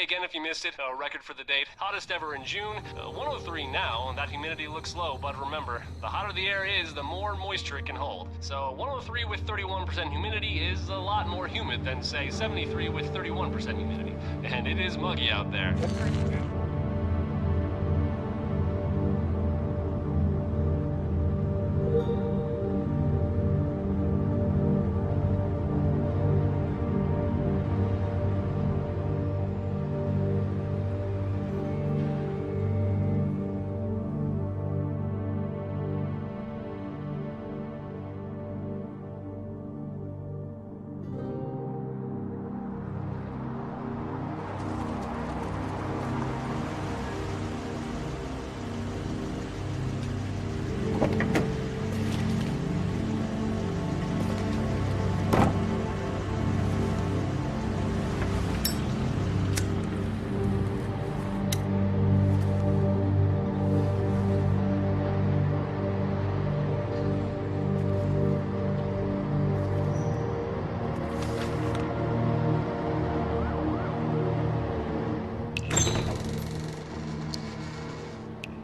again if you missed it. A record for the date. Hottest ever in June. 103 now, and that humidity looks low, but remember, the hotter the air is, the more moisture it can hold. So 103 with 31% humidity is a lot more humid than, say, 73 with 31% humidity. And it is muggy out there.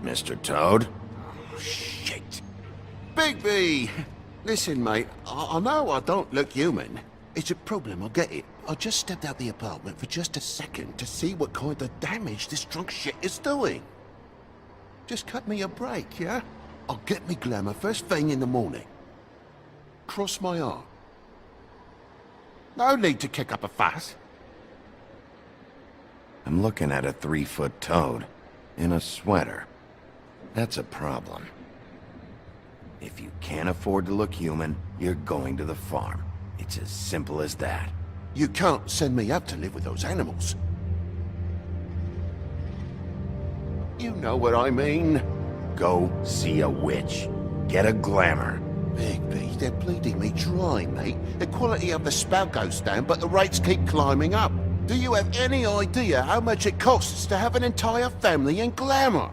Mr. Toad? Oh, shit. Bigby! Listen, mate, I know I don't look human. It's a problem, I get it. I just stepped out the apartment for just a second to see what kind of damage this drunk shit is doing. Just cut me a break, yeah? I'll get me glamour first thing in the morning. Cross my arm. No need to kick up a fuss. I'm looking at a 3-foot toad in a sweater. That's a problem. If you can't afford to look human, you're going to the farm. It's as simple as that. You can't send me up to live with those animals. You know what I mean. Go see a witch. Get a glamour. Bigby, they're bleeding me dry, mate. The quality of the spout goes down, but the rates keep climbing up. Do you have any idea how much it costs to have an entire family in glamour?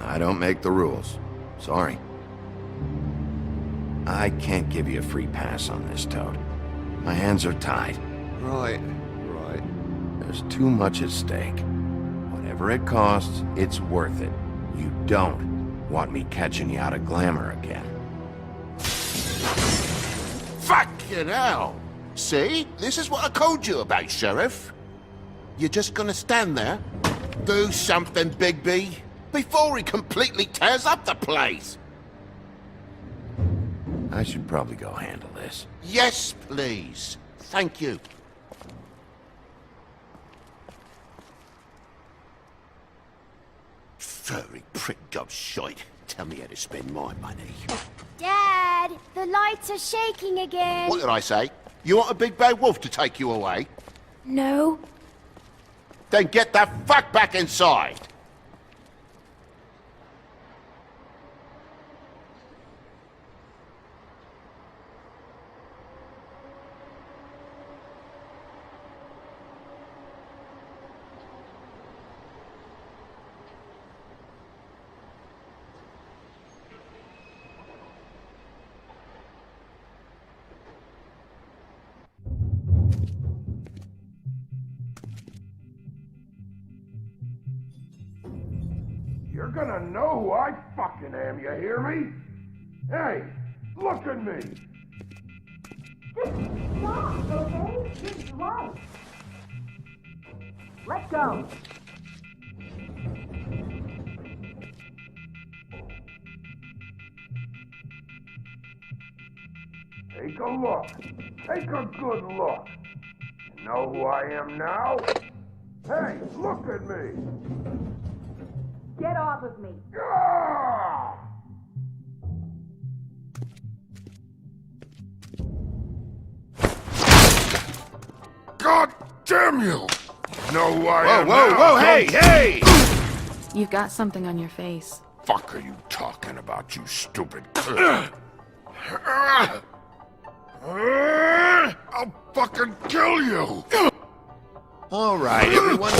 I don't make the rules. Sorry. I can't give you a free pass on this, Toad. My hands are tied. Right. There's too much at stake. Whatever it costs, it's worth it. You don't want me catching you out of glamour again. Fucking hell! See? This is what I told you about, Sheriff. You're just gonna stand there? Do something, Bigby, before he completely tears up the place! I should probably go handle this. Yes, please. Thank you. Furry prick gobshite. Tell me how to spend my money. Dad, the lights are shaking again. What did I say? You want a big bad wolf to take you away? No. Then get the fuck back inside! You're gonna know who I fucking am, you hear me? Hey, look at me! Just stop, okay? Just right. Let go. Take a look. Take a good look. You know who I am now? Hey, look at me! Get off of me. Ah! God damn you! Know who I am now? Hey! You've got something on your face. Fuck are you talking about, you stupid? I'll fucking kill you! All right, everyone.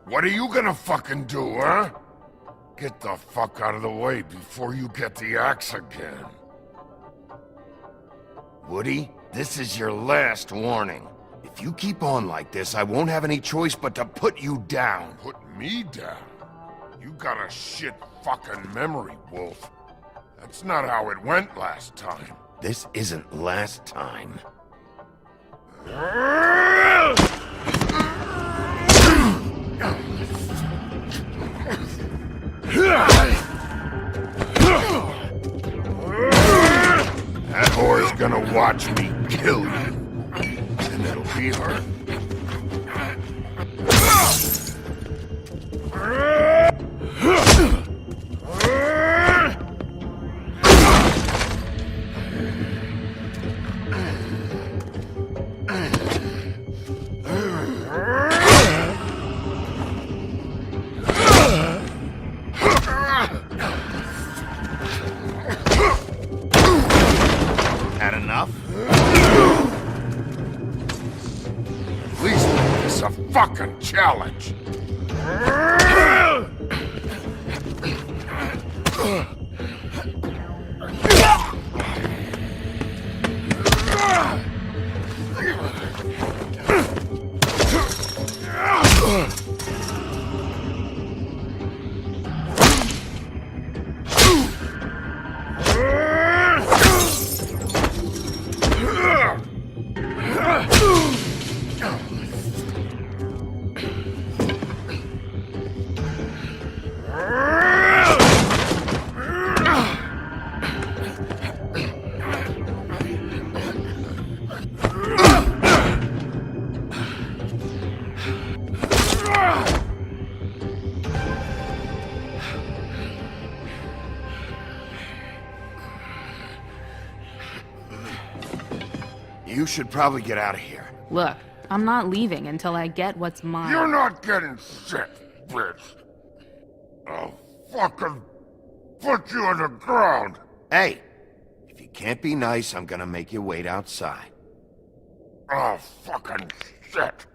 What are you gonna fucking do, huh? Get the fuck out of the way before you get the axe again. Woody, this is your last warning. If you keep on like this, I won't have any choice but to put you down. Put me down? You got a shit fucking memory, Wolf. That's not how it went last time. This isn't last time. That whore's gonna watch me kill you. And it'll be her. Had enough? Please make this a fucking challenge. You should probably get out of here. Look, I'm not leaving until I get what's mine. You're not getting shit, bitch. I'll fucking put you on the ground. Hey, if you can't be nice, I'm gonna make you wait outside. Oh, fucking shit.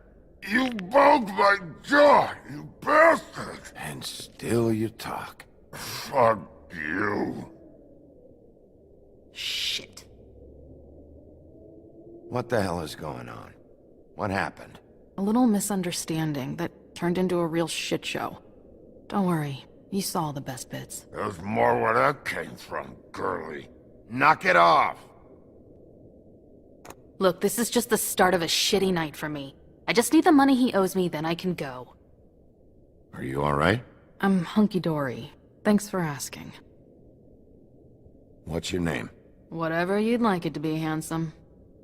You bugged my jaw, you bastard. And still you talk. Fuck you. Shit. What the hell is going on? What happened? A little misunderstanding that turned into a real shit show. Don't worry, you saw the best bits. There's more where that came from, girlie. Knock it off! Look, this is just the start of a shitty night for me. I just need the money he owes me, then I can go. Are you alright? I'm hunky-dory. Thanks for asking. What's your name? Whatever you'd like it to be, handsome.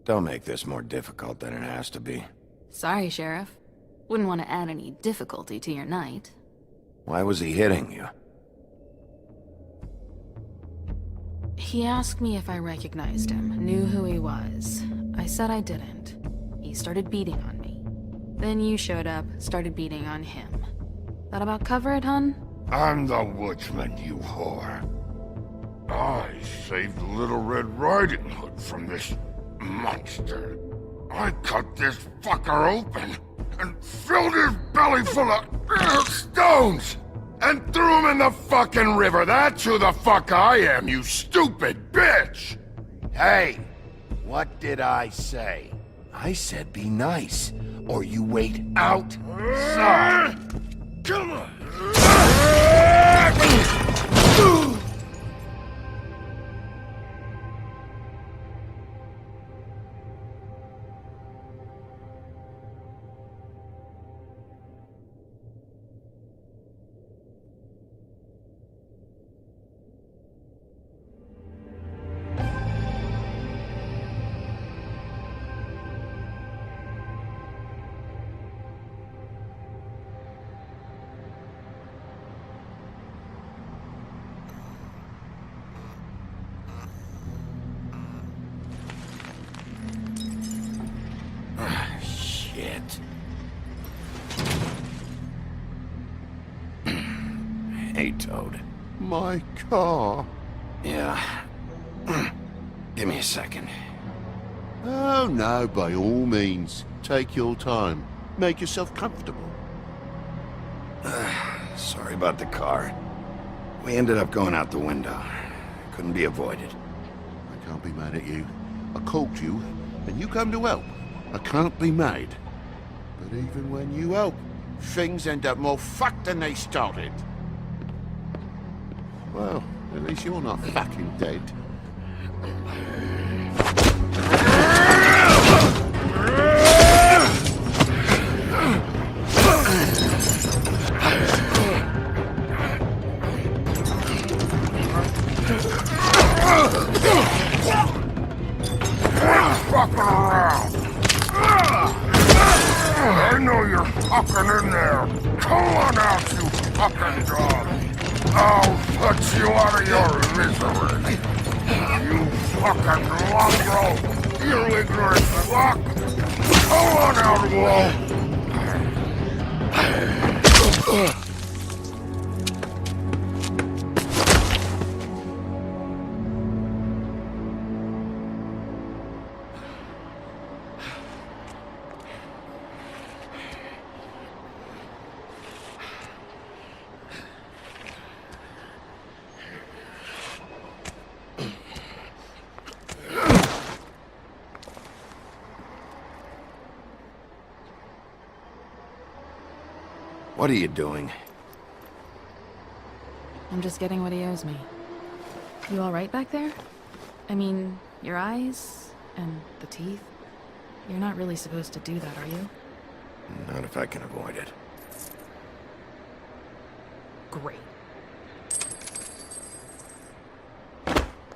Don't make this more difficult than it has to be. Sorry, Sheriff. Wouldn't want to add any difficulty to your night. Why was he hitting you? He asked me if I recognized him, knew who he was. I said I didn't. He started beating on me. Then you showed up, started beating on him. That about cover it, hun? I'm the woodsman, you whore. I saved Little Red Riding Hood from this monster. I cut this fucker open and filled his belly full of stones and threw him in the fucking river. That's who the fuck I am, you stupid bitch! Hey! What did I say? I said be nice, or you wait outside. Come on! Shit. Hey, Toad. My car. Yeah. Give me a second. Oh no, by all means. Take your time. Make yourself comfortable. Sorry about the car. We ended up going out the window. Couldn't be avoided. I can't be mad at you. I called you, and you come to help. I can't be mad. But even when you help, things end up more fucked than they started. Well, at least you're not fucking dead. Fucking around! I know you're fucking in there! Come on out, you fucking dog! I'll put you out of your misery! You fucking mongrel! You ignorant fuck! Come on out, Wolf! What are you doing? I'm just getting what he owes me. You alright back there? I mean, your eyes and the teeth? You're not really supposed to do that, are you? Not if I can avoid it. Great.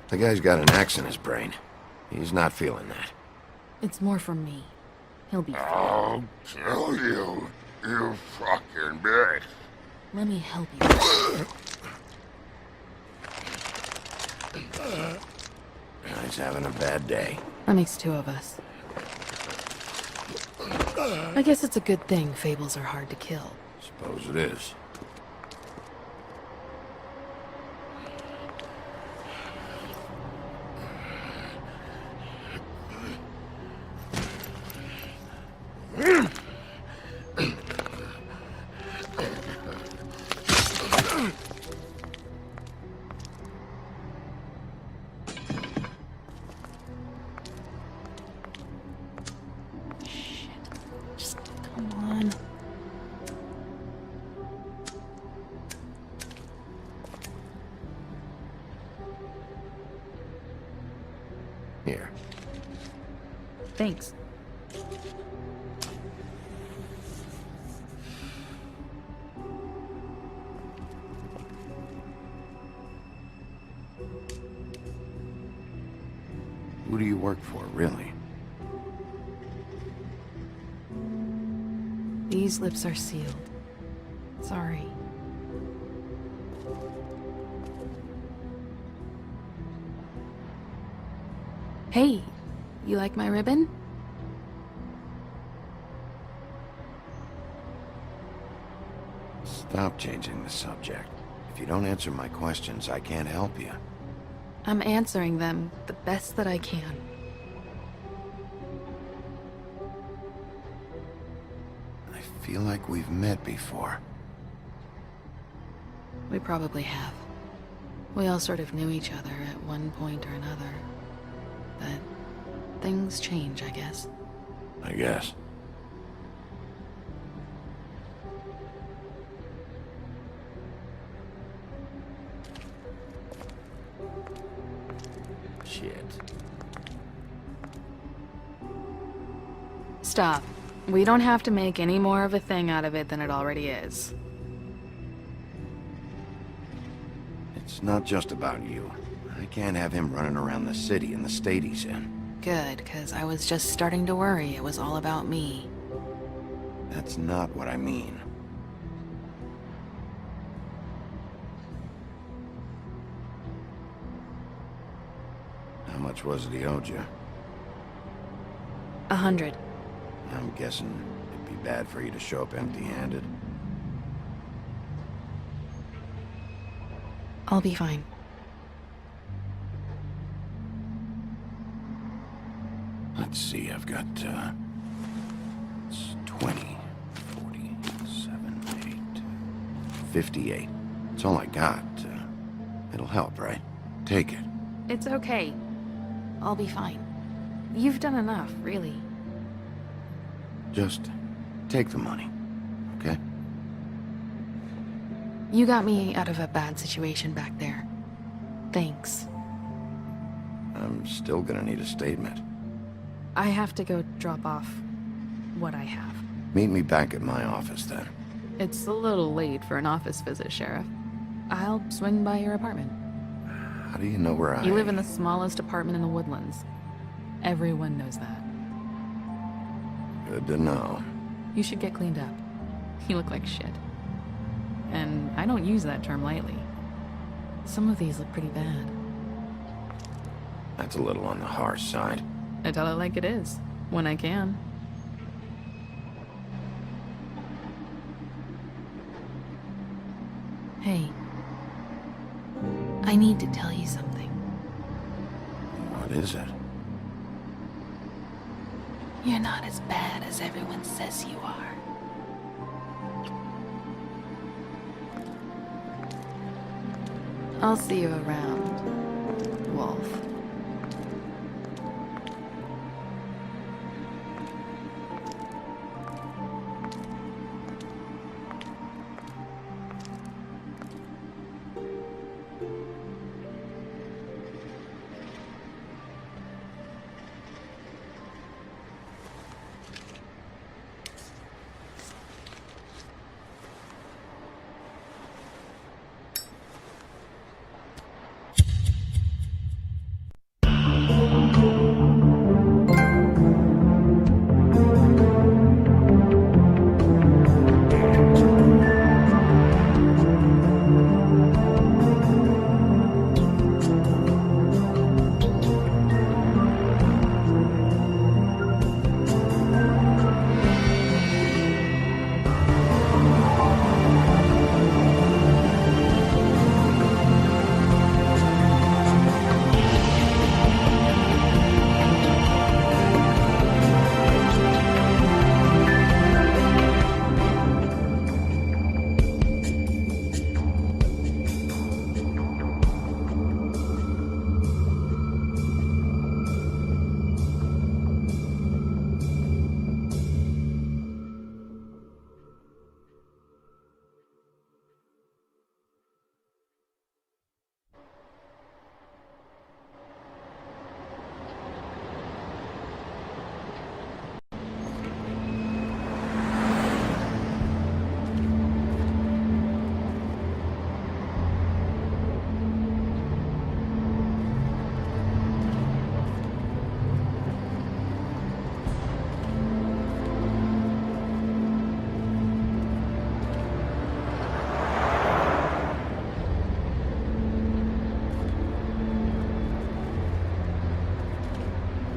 The guy's got an axe in his brain. He's not feeling that. It's more for me. He'll be fine. I'll kill you, you fucking bitch! Let me help you. He's having a bad day. That makes two of us. I guess it's a good thing fables are hard to kill. Suppose it is. Just come on. Here. Thanks. Who do you work for, really? These lips are sealed. Sorry. Hey, you like my ribbon? Stop changing the subject. If you don't answer my questions, I can't help you. I'm answering them the best that I can. I feel like we've met before. We probably have. We all sort of knew each other at one point or another. But things change, I guess. I guess. Shit. Stop. We don't have to make any more of a thing out of it than it already is. It's not just about you. I can't have him running around the city in the state he's in. Good, 'cause I was just starting to worry it was all about me. That's not what I mean. How much was it he owed you? 100. I'm guessing it'd be bad for you to show up empty-handed. I'll be fine. Let's see, I've got, it's 20, 47, 8, 58. That's all I got. It'll help, right? Take it. It's okay. I'll be fine. You've done enough, really. Just take the money, okay? You got me out of a bad situation back there. Thanks. I'm still gonna need a statement. I have to go drop off what I have. Meet me back at my office, then. It's a little late for an office visit, Sheriff. I'll swing by your apartment. How do you know where I... You live in the smallest apartment in the Woodlands. Everyone knows that. Good to know. You should get cleaned up. You look like shit. And I don't use that term lightly. Some of these look pretty bad. That's a little on the harsh side. I tell it like it is, when I can. Hey. I need to tell you something. What is it? You're not as bad as everyone says you are. I'll see you around, Wolf.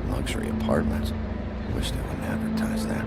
Luxury apartments. Wish they wouldn't advertise that.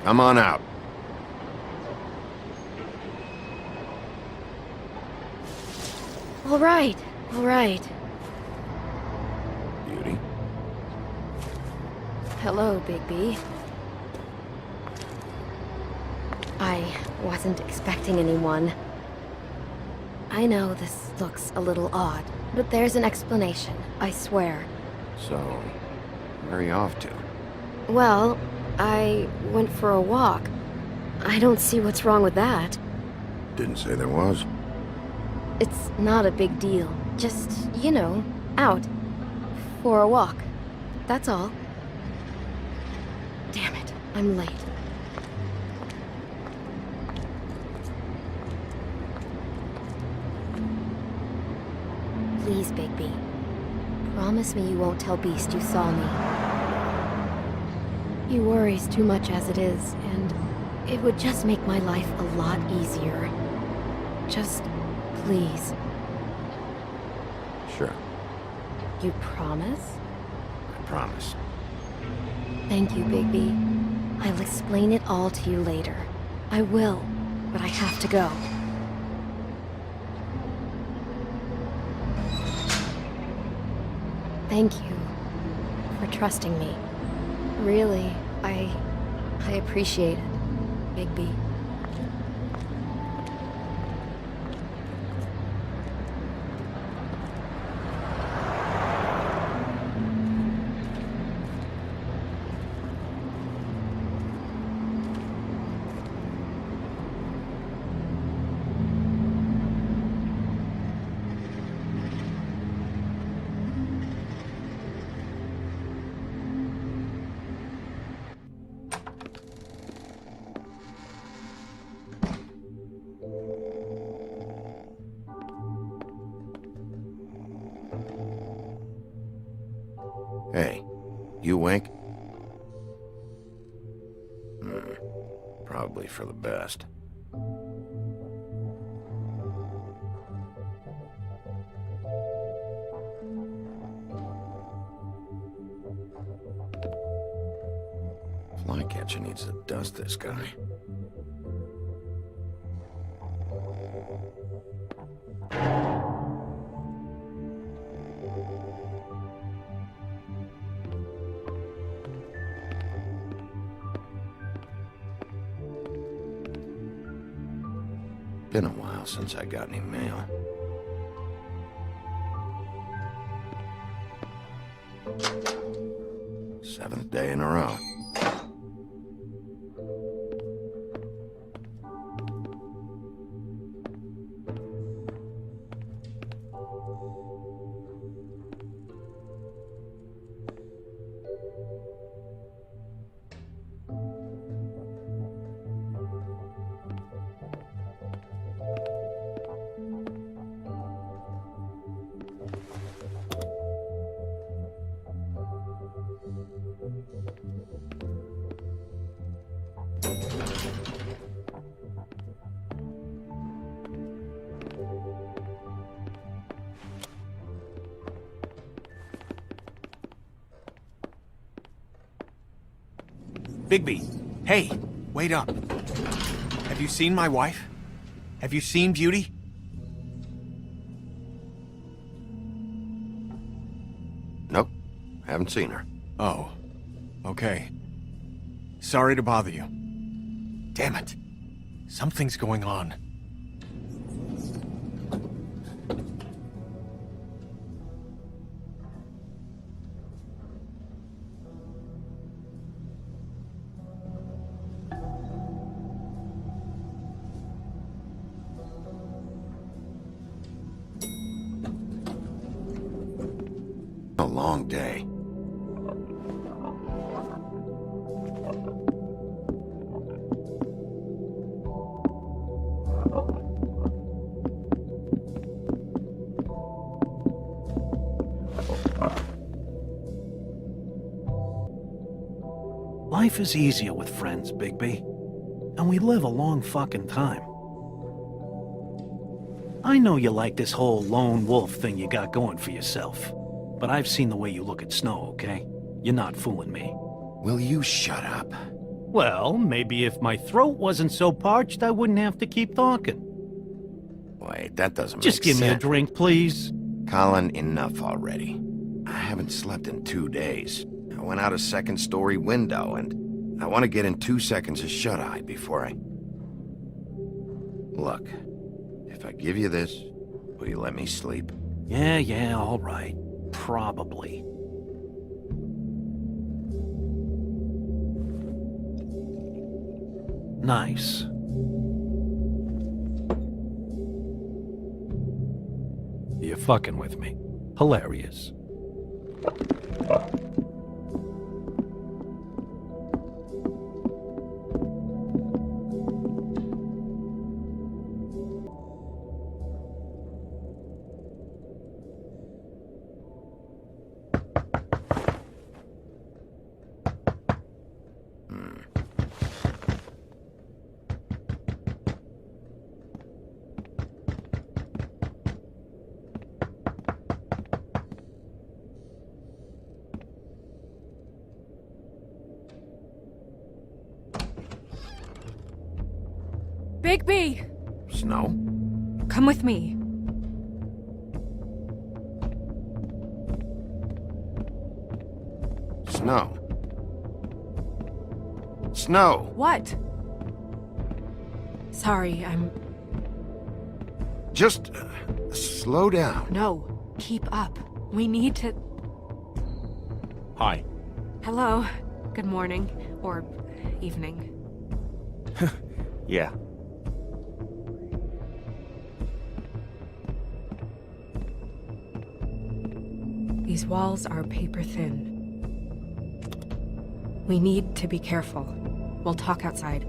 Come on out. All right, all right. Beauty. Hello, Bigby. I wasn't expecting anyone. I know this looks a little odd, but there's an explanation, I swear. So, where are you off to? Well, I went for a walk. I don't see what's wrong with that. Didn't say there was. It's not a big deal. Just, you know, out. For a walk. That's all. Damn it, I'm late. Please, Bigby. Promise me you won't tell Beast you saw me. He worries too much as it is, and It would just make my life a lot easier. Just, please. Sure, You promise? I promise. Thank you, Bigby. I'll explain it all to you later. I will, but I have to go. Thank you for trusting me. Really, I appreciate it, Bigby. Hey, you wink? Probably for the best. Flycatcher needs to dust this guy. Been a while since I got any mail. Seventh day in a row. Bigby, hey, wait up. Have you seen my wife? Have you seen Beauty? Nope, haven't seen her. Oh, okay. Sorry to bother you. Damn it. Something's going on. A long day. Life is easier with friends, Bigby. And we live a long fucking time. I know you like this whole lone wolf thing you got going for yourself. But I've seen the way you look at Snow, okay? You're not fooling me. Will you shut up? Well, maybe if my throat wasn't so parched, I wouldn't have to keep talking. Wait, that doesn't Just make give sense. me a drink, please. Colin, enough already. I haven't slept in 2 days. I went out a second-story window, and I want to get in 2 seconds of shut-eye before I... Look, if I give you this, will you let me sleep? Yeah, all right. Probably. Nice. You're fucking with me. Hilarious. Bigby! Snow? Come with me. Snow. Snow! What? Sorry, I'm... Just slow down. No, keep up. We need to... Hi. Hello. Good morning. Or evening. Yeah. These walls are paper thin. We need to be careful. We'll talk outside.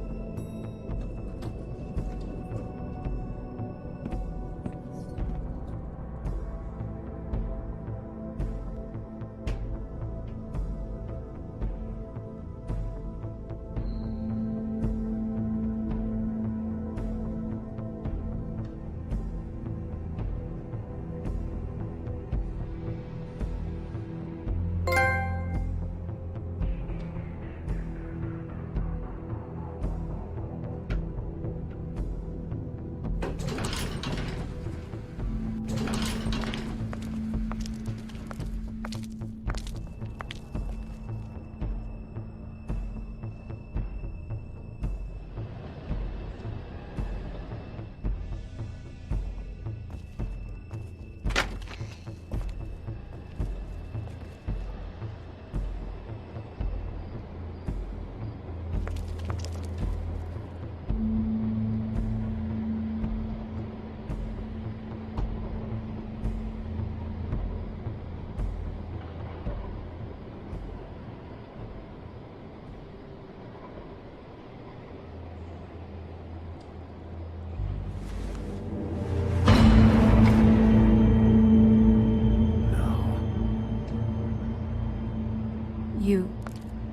You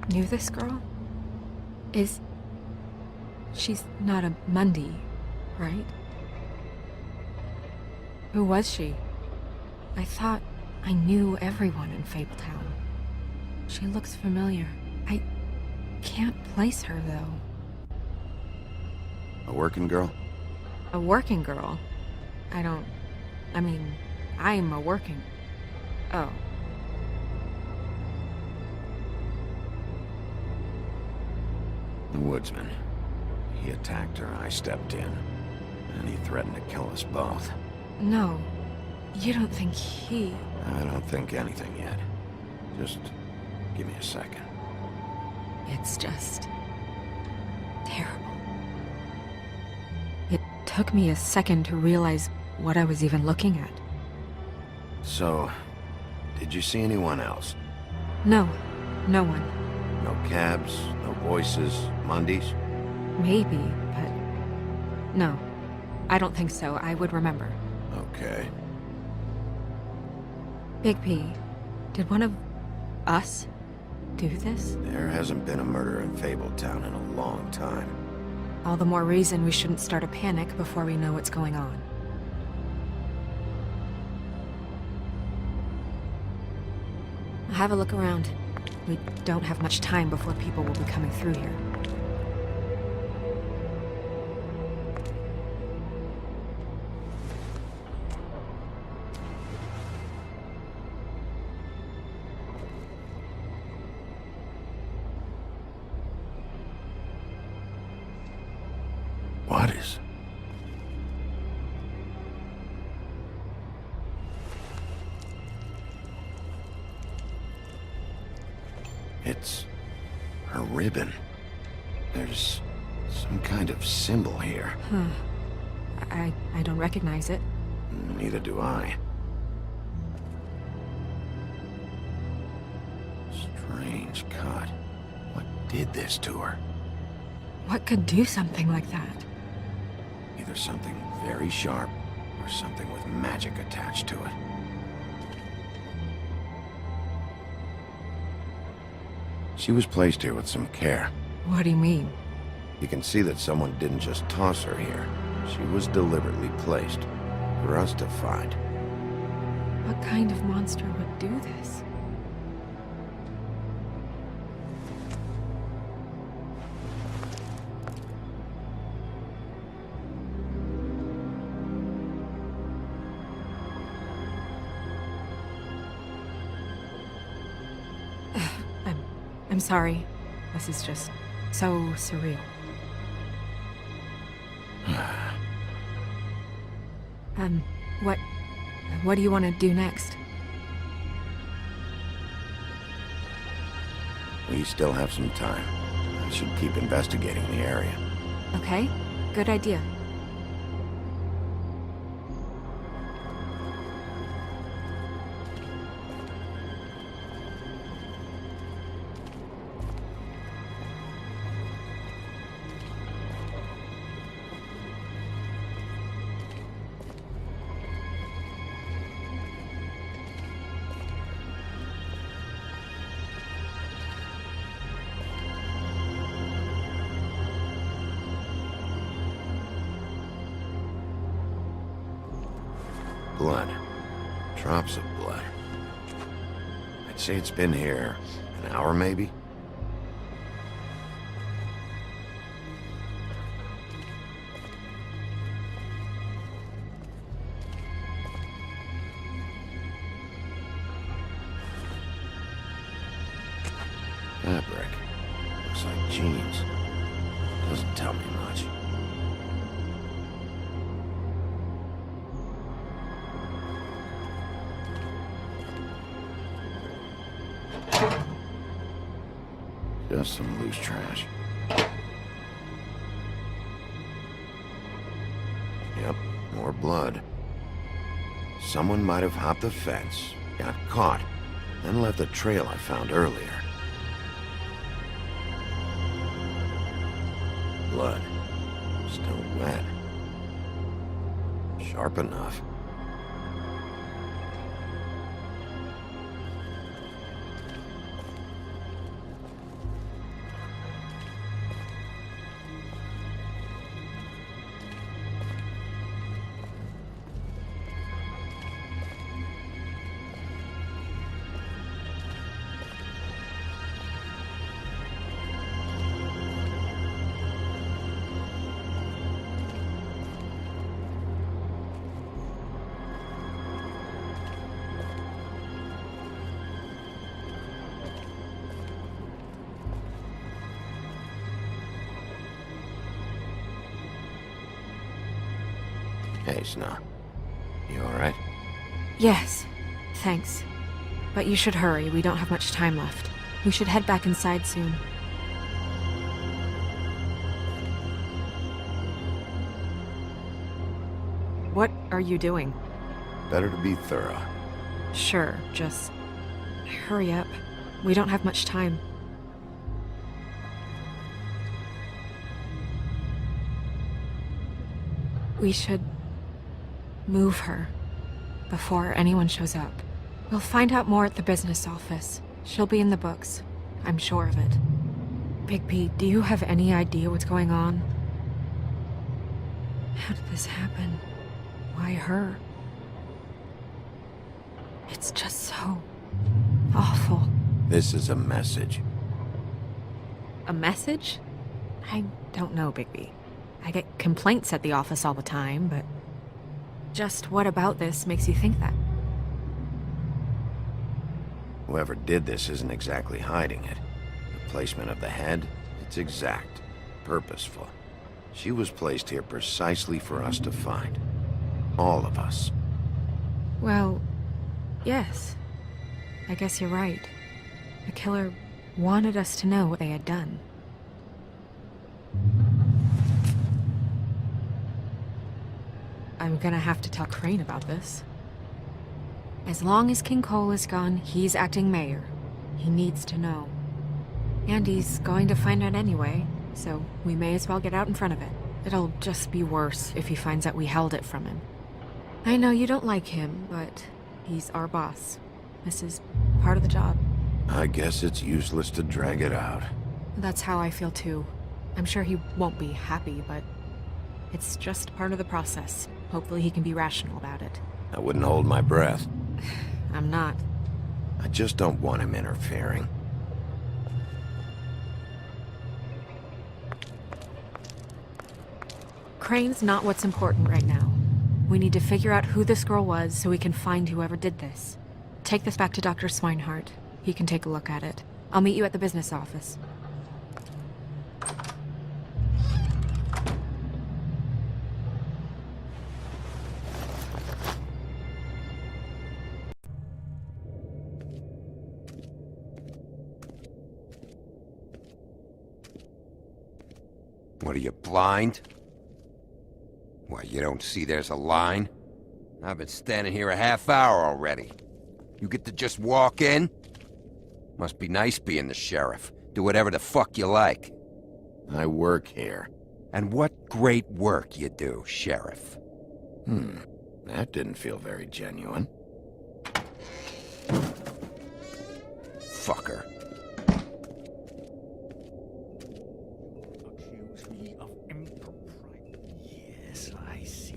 knew this girl? She's not a Mundy, right? Who was she? I thought I knew everyone in Fabletown. She looks familiar. I can't place her, though. A working girl? A working girl? I mean, I'm a working... Oh. The woodsman. He attacked her, I stepped in. And he threatened to kill us both. No. You don't think he... I don't think anything yet. Just give me a second. It's just... terrible. It took me a second to realize what I was even looking at. So, did you see anyone else? No. No one. No cabs, no voices, Mundies? Maybe, but... No. I don't think so. I would remember. Okay. Bigby, did one of... us do this? There hasn't been a murder in Fabletown in a long time. All the more reason we shouldn't start a panic before we know what's going on. Have a look around. We don't have much time before people will be coming through here. What is... It's a ribbon. There's some kind of symbol here. Huh. I don't recognize it. Neither do I. Strange cut. What did this to her? What could do something like that? Either something very sharp or something with magic attached to it. She was placed here with some care. What do you mean? You can see that someone didn't just toss her here. She was deliberately placed for us to find. What kind of monster would do this? I'm sorry. This is just so surreal. What do you want to do next? We still have some time. I should keep investigating the area. Okay, good idea. Blood. Drops of blood. I'd say it's been here an hour, maybe? Fabric. Looks like jeans. Doesn't tell me much. Just some loose trash. Yep, more blood. Someone might have hopped the fence, got caught, then left the trail I found earlier. Blood. Still wet. Sharp enough. Hey, Snow. You alright? Yes, thanks. But you should hurry, we don't have much time left. We should head back inside soon. What are you doing? Better to be thorough. Sure, just hurry up. We don't have much time. We should move her before anyone shows up. We'll find out more at the business office. She'll be in the books. I'm sure of it. Bigby, do you have any idea what's going on? How did this happen? Why her? It's just so awful. This is a message. A message? I don't know, Bigby. I get complaints at the office all the time, but just what about this makes you think that? Whoever did this isn't exactly hiding it. The placement of the head, it's exact, purposeful. She was placed here precisely for us to find. All of us. Well, yes. I guess you're right. The killer wanted us to know what they had done. I'm gonna have to tell Crane about this. As long as King Cole is gone, he's acting mayor. He needs to know. And he's going to find out anyway, so we may as well get out in front of it. It'll just be worse if he finds out we held it from him. I know you don't like him, but he's our boss. This is part of the job. I guess it's useless to drag it out. That's how I feel too. I'm sure he won't be happy, but it's just part of the process. Hopefully he can be rational about it. I wouldn't hold my breath. I'm not. I just don't want him interfering. Crane's not what's important right now. We need to figure out who this girl was so we can find whoever did this. Take this back to Dr. Swinehart. He can take a look at it. I'll meet you at the business office. What are you, blind? Why, you don't see there's a line? I've been standing here a half hour already. You get to just walk in? Must be nice being the sheriff. Do whatever the fuck you like. I work here. And what great work you do, Sheriff. That didn't feel very genuine. Fucker. Accuse me of impropriety. Yes, I see.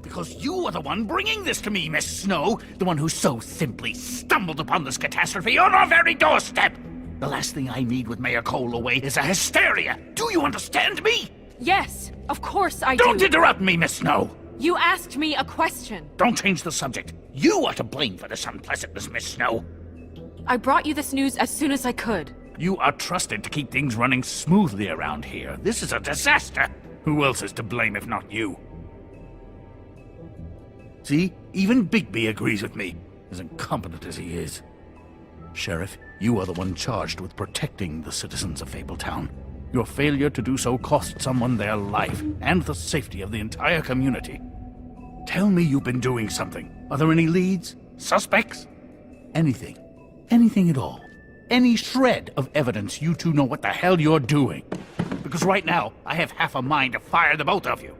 Because you are the one bringing this to me, Miss Snow. The one who so simply stumbled upon this catastrophe on our very doorstep. The last thing I need with Mayor Cole away is a hysteria. Do you understand me? Yes, of course I do. Don't interrupt me, Miss Snow. You asked me a question. Don't change the subject. You are to blame for this unpleasantness, Miss Snow. I brought you this news as soon as I could. You are trusted to keep things running smoothly around here. This is a disaster. Who else is to blame if not you? See? Even Bigby agrees with me, as incompetent as he is. Sheriff, you are the one charged with protecting the citizens of Fabletown. Your failure to do so cost someone their life, and the safety of the entire community. Tell me you've been doing something. Are there any leads? Suspects? Anything. Anything at all. Any shred of evidence you two know what the hell you're doing. Because right now, I have half a mind to fire the both of you.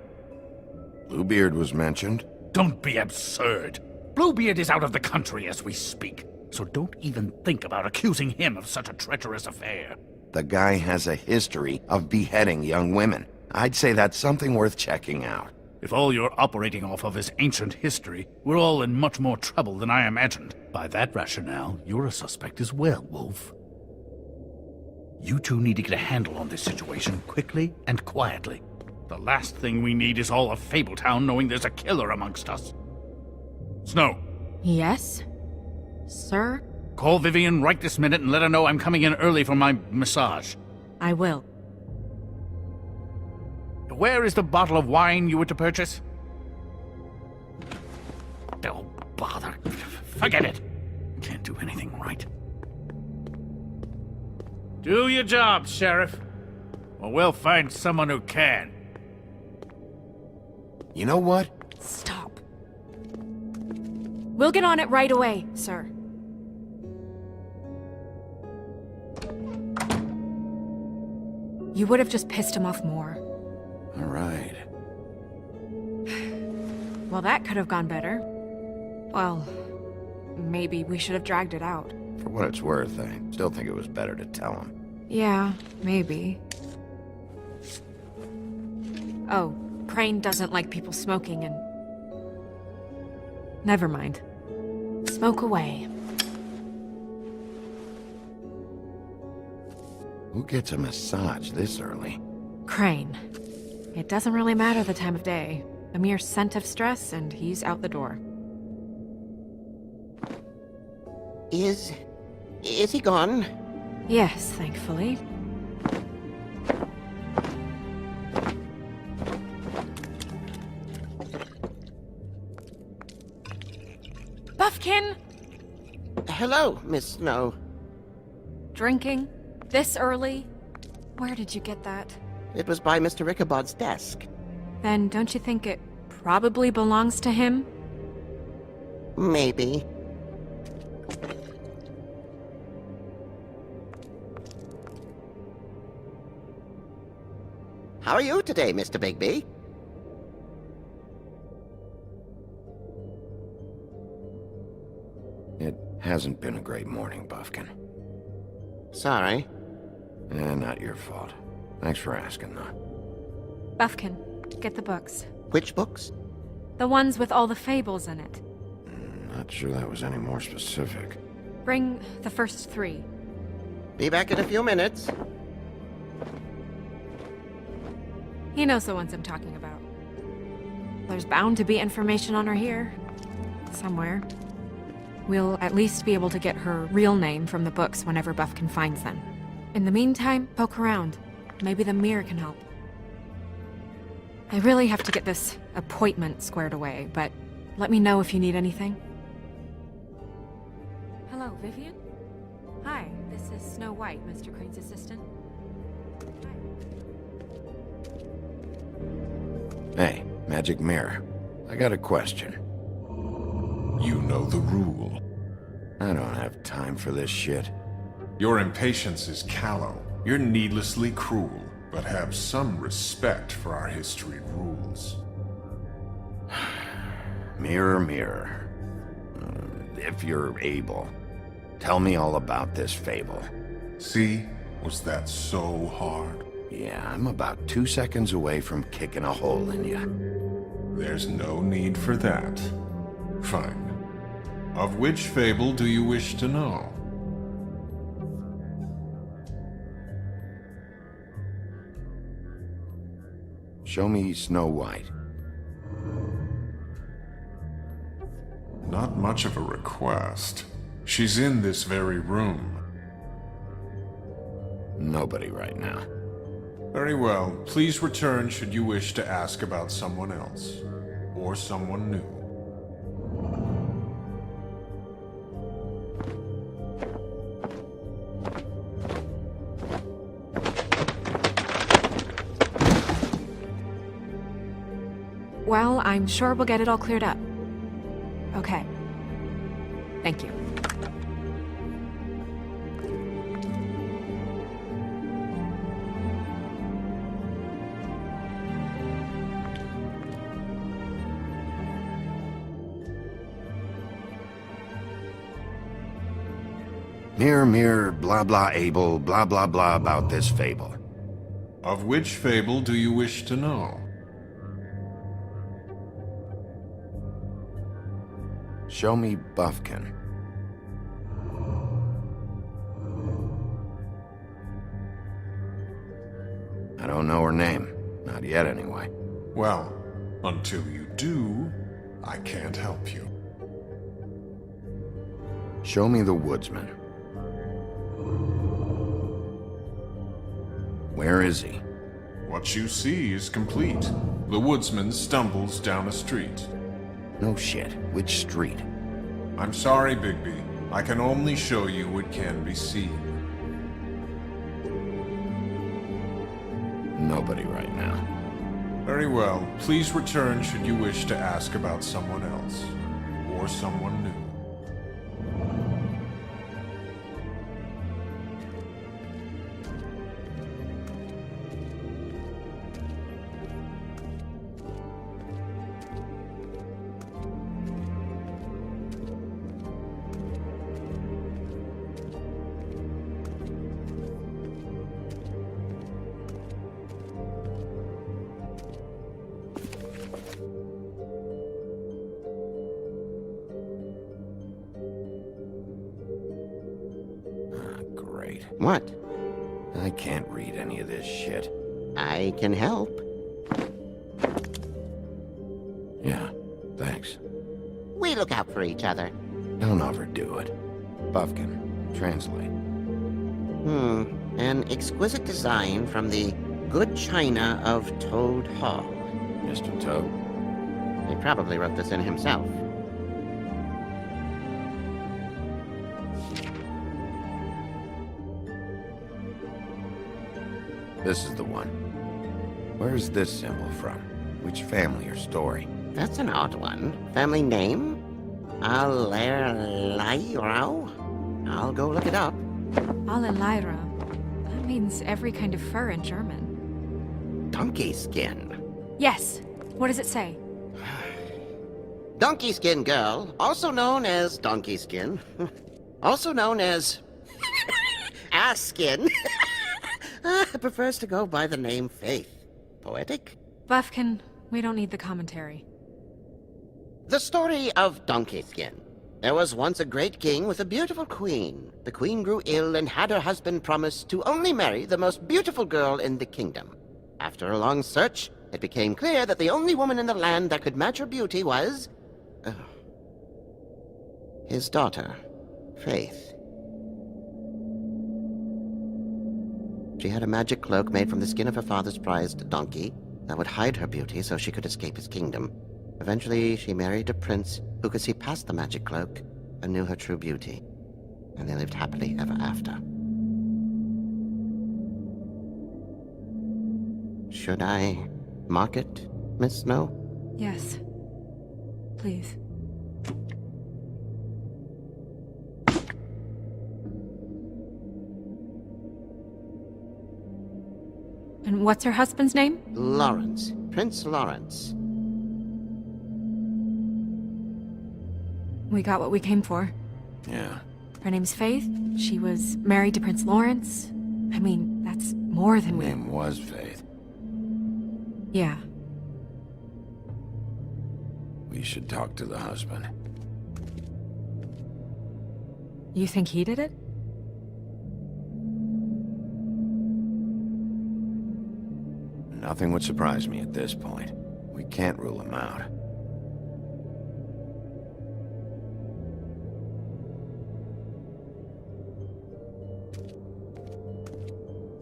Bluebeard was mentioned. Don't be absurd. Bluebeard is out of the country as we speak, so don't even think about accusing him of such a treacherous affair. The guy has a history of beheading young women. I'd say that's something worth checking out. If all you're operating off of is ancient history, we're all in much more trouble than I imagined. By that rationale, you're a suspect as well, Wolf. You two need to get a handle on this situation quickly and quietly. The last thing we need is all of Fabletown knowing there's a killer amongst us. Snow. Yes? Sir? Call Vivian right this minute and let her know I'm coming in early for my massage. I will. Where is the bottle of wine you were to purchase? Don't bother. Forget it. Can't do anything right. Do your job, Sheriff. Or we'll find someone who can. You know what? Stop. We'll get on it right away, sir. You would have just pissed him off more. All right. Well, that could have gone better. Well, maybe we should have dragged it out. For what it's worth, I still think it was better to tell him. Yeah, maybe. Oh, Crane doesn't like people smoking and... Never mind. Smoke away. Who gets a massage this early? Crane. It doesn't really matter the time of day. A mere scent of stress and he's out the door. Is he gone? Yes, thankfully. Buffkin! Hello, Miss Snow. Drinking? This early? Where did you get that? It was by Mr. Ichabod's desk. Then don't you think it probably belongs to him? Maybe. How are you today, Mr. Bigby? It hasn't been a great morning, Buffkin. Sorry. Not your fault. Thanks for asking, though. Buffkin, get the books. Which books? The ones with all the fables in it. Not sure that was any more specific. Bring the first 3. Be back in a few minutes. He knows the ones I'm talking about. There's bound to be information on her here. Somewhere. We'll at least be able to get her real name from the books whenever Buffkin finds them. In the meantime, poke around. Maybe the mirror can help. I really have to get this appointment squared away, but let me know if you need anything. Hello, Vivian? Hi, this is Snow White, Mr. Crane's assistant. Hey, Magic Mirror. I got a question. You know the rule. I don't have time for this shit. Your impatience is callow. You're needlessly cruel, but have some respect for our history rules. Mirror, mirror. If you're able, tell me all about this fable. See? Was that so hard? Yeah, I'm about 2 seconds away from kicking a hole in you. There's no need for that. Fine. Of which fable do you wish to know? Show me Snow White. Not much of a request. She's in this very room. Nobody right now. Very well. Please return should you wish to ask about someone else. Or someone new. Well, I'm sure we'll get it all cleared up. Okay. Thank you. Mirror, mirror, blah blah able, blah blah blah about this fable. Of which fable do you wish to know? Show me Buffkin. I don't know her name. Not yet, anyway. Well, until you do, I can't help you. Show me the woodsman. Where is he? What you see is complete. The woodsman stumbles down a street. No shit. Which street? I'm sorry, Bigby. I can only show you what can be seen. Nobody right now. Very well. Please return should you wish to ask about someone else. Or someone new. What? I can't read any of this shit. I can help. Yeah, thanks. We look out for each other. Don't overdo it. Buffkin, translate. An exquisite design from the good china of Toad Hall. Mr. Toad? He probably wrote this in himself. This is the one. Where's this symbol from? Which family or story? That's an odd one. Family name? Allerleirauh? I'll go look it up. Allerleirauh. That means every kind of fur in German. Donkey skin. Yes. What does it say? Donkey skin girl, also known as donkey skin. Also known as ass skin. Prefers to go by the name Faith. Poetic? Buffkin, we don't need the commentary. The story of Donkey Skin. There was once a great king with a beautiful queen. The queen grew ill and had her husband promise to only marry the most beautiful girl in the kingdom. After a long search, it became clear that the only woman in the land that could match her beauty was... His daughter, Faith. She had a magic cloak made from the skin of her father's prized donkey that would hide her beauty so she could escape his kingdom. Eventually, she married a prince who could see past the magic cloak and knew her true beauty. And they lived happily ever after. Should I mark it, Miss Snow? Yes. Please. And what's her husband's name? Lawrence. Prince Lawrence. We got what we came for. Yeah. Her name's Faith. She was married to Prince Lawrence. I mean, that's more than we... Name was Faith. Yeah. We should talk to the husband. You think he did it? Nothing would surprise me at this point. We can't rule him out.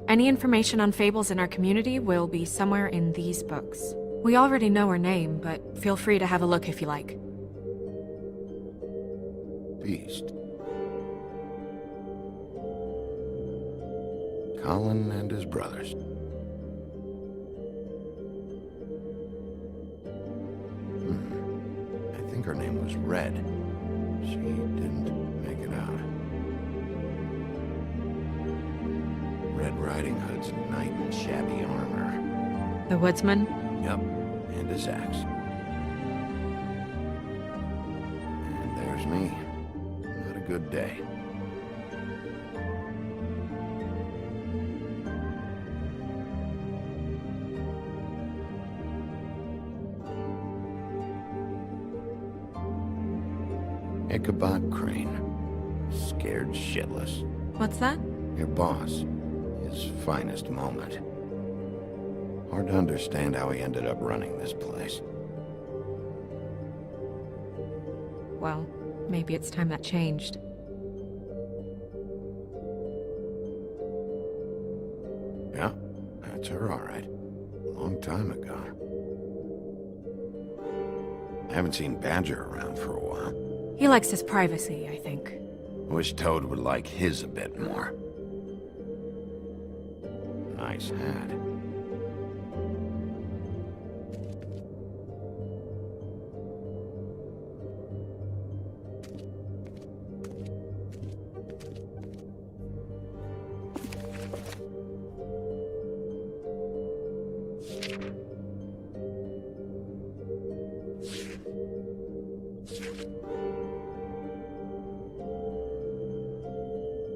Any information on Fables in our community will be somewhere in these books. We already know her name, but feel free to have a look if you like. Beast. Colin and his brothers. I think her name was Red. She didn't make it out. Red Riding Hood's knight in shabby armor. The woodsman? Yep, and his axe. And there's me. Not a good day. Ichabod Crane. Scared shitless. What's that? Your boss. His finest moment. Hard to understand how he ended up running this place. Well, maybe it's time that changed. Yeah, that's her all right. Long time ago. I haven't seen Badger around for a while. He likes his privacy, I think. Wish Toad would like his a bit more. Nice hat.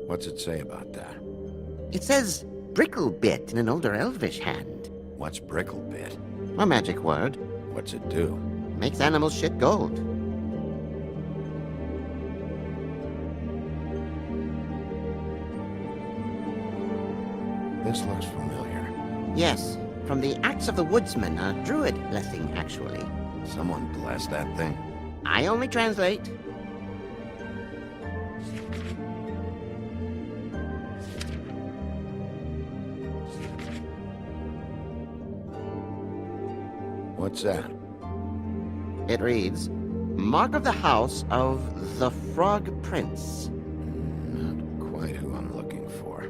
What's it say about that? It says Bricklebit in an older Elvish hand. What's Bricklebit? A magic word. What's it do? Makes animals shit gold. This looks familiar. Yes, from the Axe of the Woodsman, a druid blessing, actually. Someone bless that thing? I only translate. What's that? It reads, Mark of the House of the Frog Prince. Not quite who I'm looking for.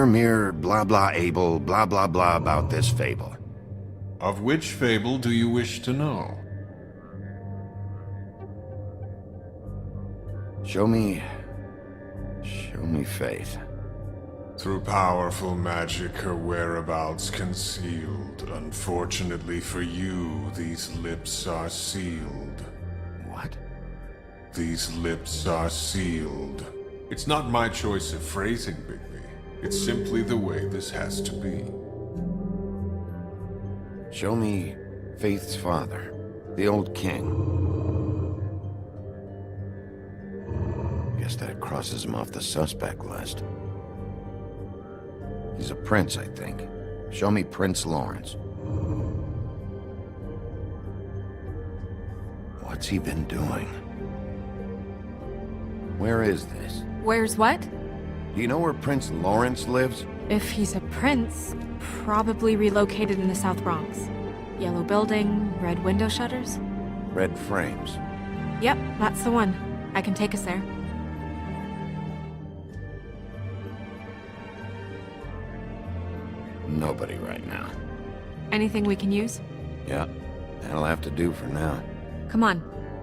Mirror, blah blah able, blah blah blah about this fable. Of which fable do you wish to know? Show me Faith. Through powerful magic, her whereabouts concealed. Unfortunately for you, these lips are sealed. What? These lips are sealed. It's not my choice of phrasing, Bigby. It's simply the way this has to be. Show me Faith's father, the old king. Guess that crosses him off the suspect list. He's a prince, I think. Show me Prince Lawrence. What's he been doing? Where is this? Where's what? Do you know where Prince Lawrence lives? If he's a prince, probably relocated in the South Bronx. Yellow building, red window shutters? Red frames. Yep, that's the one. I can take us there. Nobody right now. Anything we can use? Yeah, that'll have to do for now. Come on,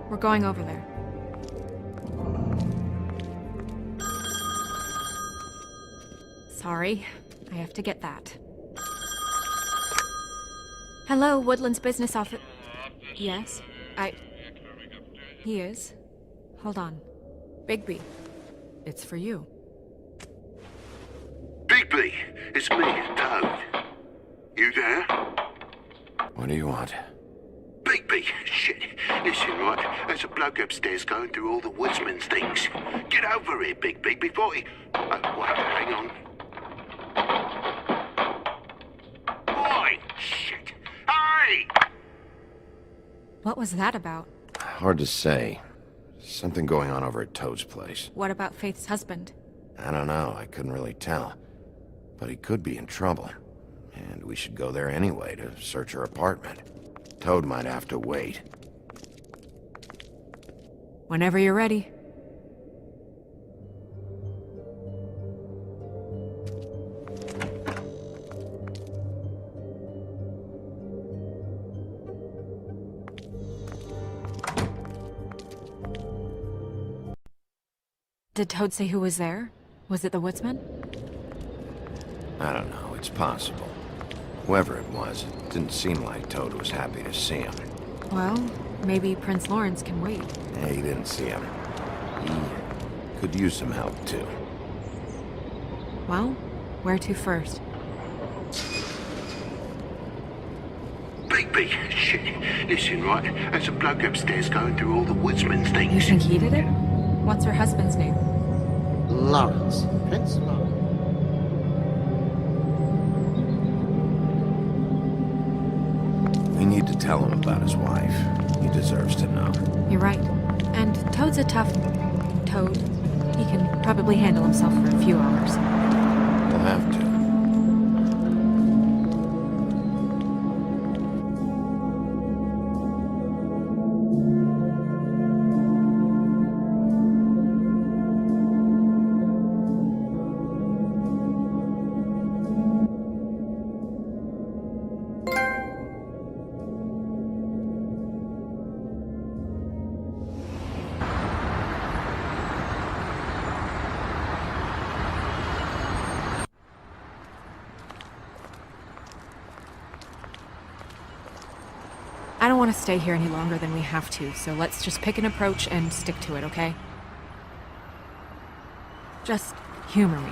we're going over there. Sorry, I have to get that. Hello, Woodland's business office. Yes, He is. Hold on. Bigby, it's for you. Bigby, it's me, Toad. You there? What do you want? Bigby, shit. Listen, right, there's a bloke upstairs going through all the woodsman's things. Get over here, Bigby, before he... wait, hang on. Oi, shit. Hey! What was that about? Hard to say. Something going on over at Toad's place. What about Faith's husband? I don't know, I couldn't really tell. But he could be in trouble. And we should go there anyway to search her apartment. Toad might have to wait. Whenever you're ready. Did Toad say who was there? Was it the woodsman? I don't know, it's possible. Whoever it was, it didn't seem like Toad was happy to see him. Well, maybe Prince Lawrence can wait. He didn't see him. He could use some help, too. Well, where to first? Bigby, shit. Listen, right, there's a bloke upstairs going through all the woodsman's things. You think he did it? What's her husband's name? Lawrence. Prince Lawrence. We need to tell him about his wife. He deserves to know. You're right. And Toad's a tough... Toad. He can probably handle himself for a few hours. We'll have to. I don't want to stay here any longer than we have to, so let's just pick an approach and stick to it, okay? Just humor me.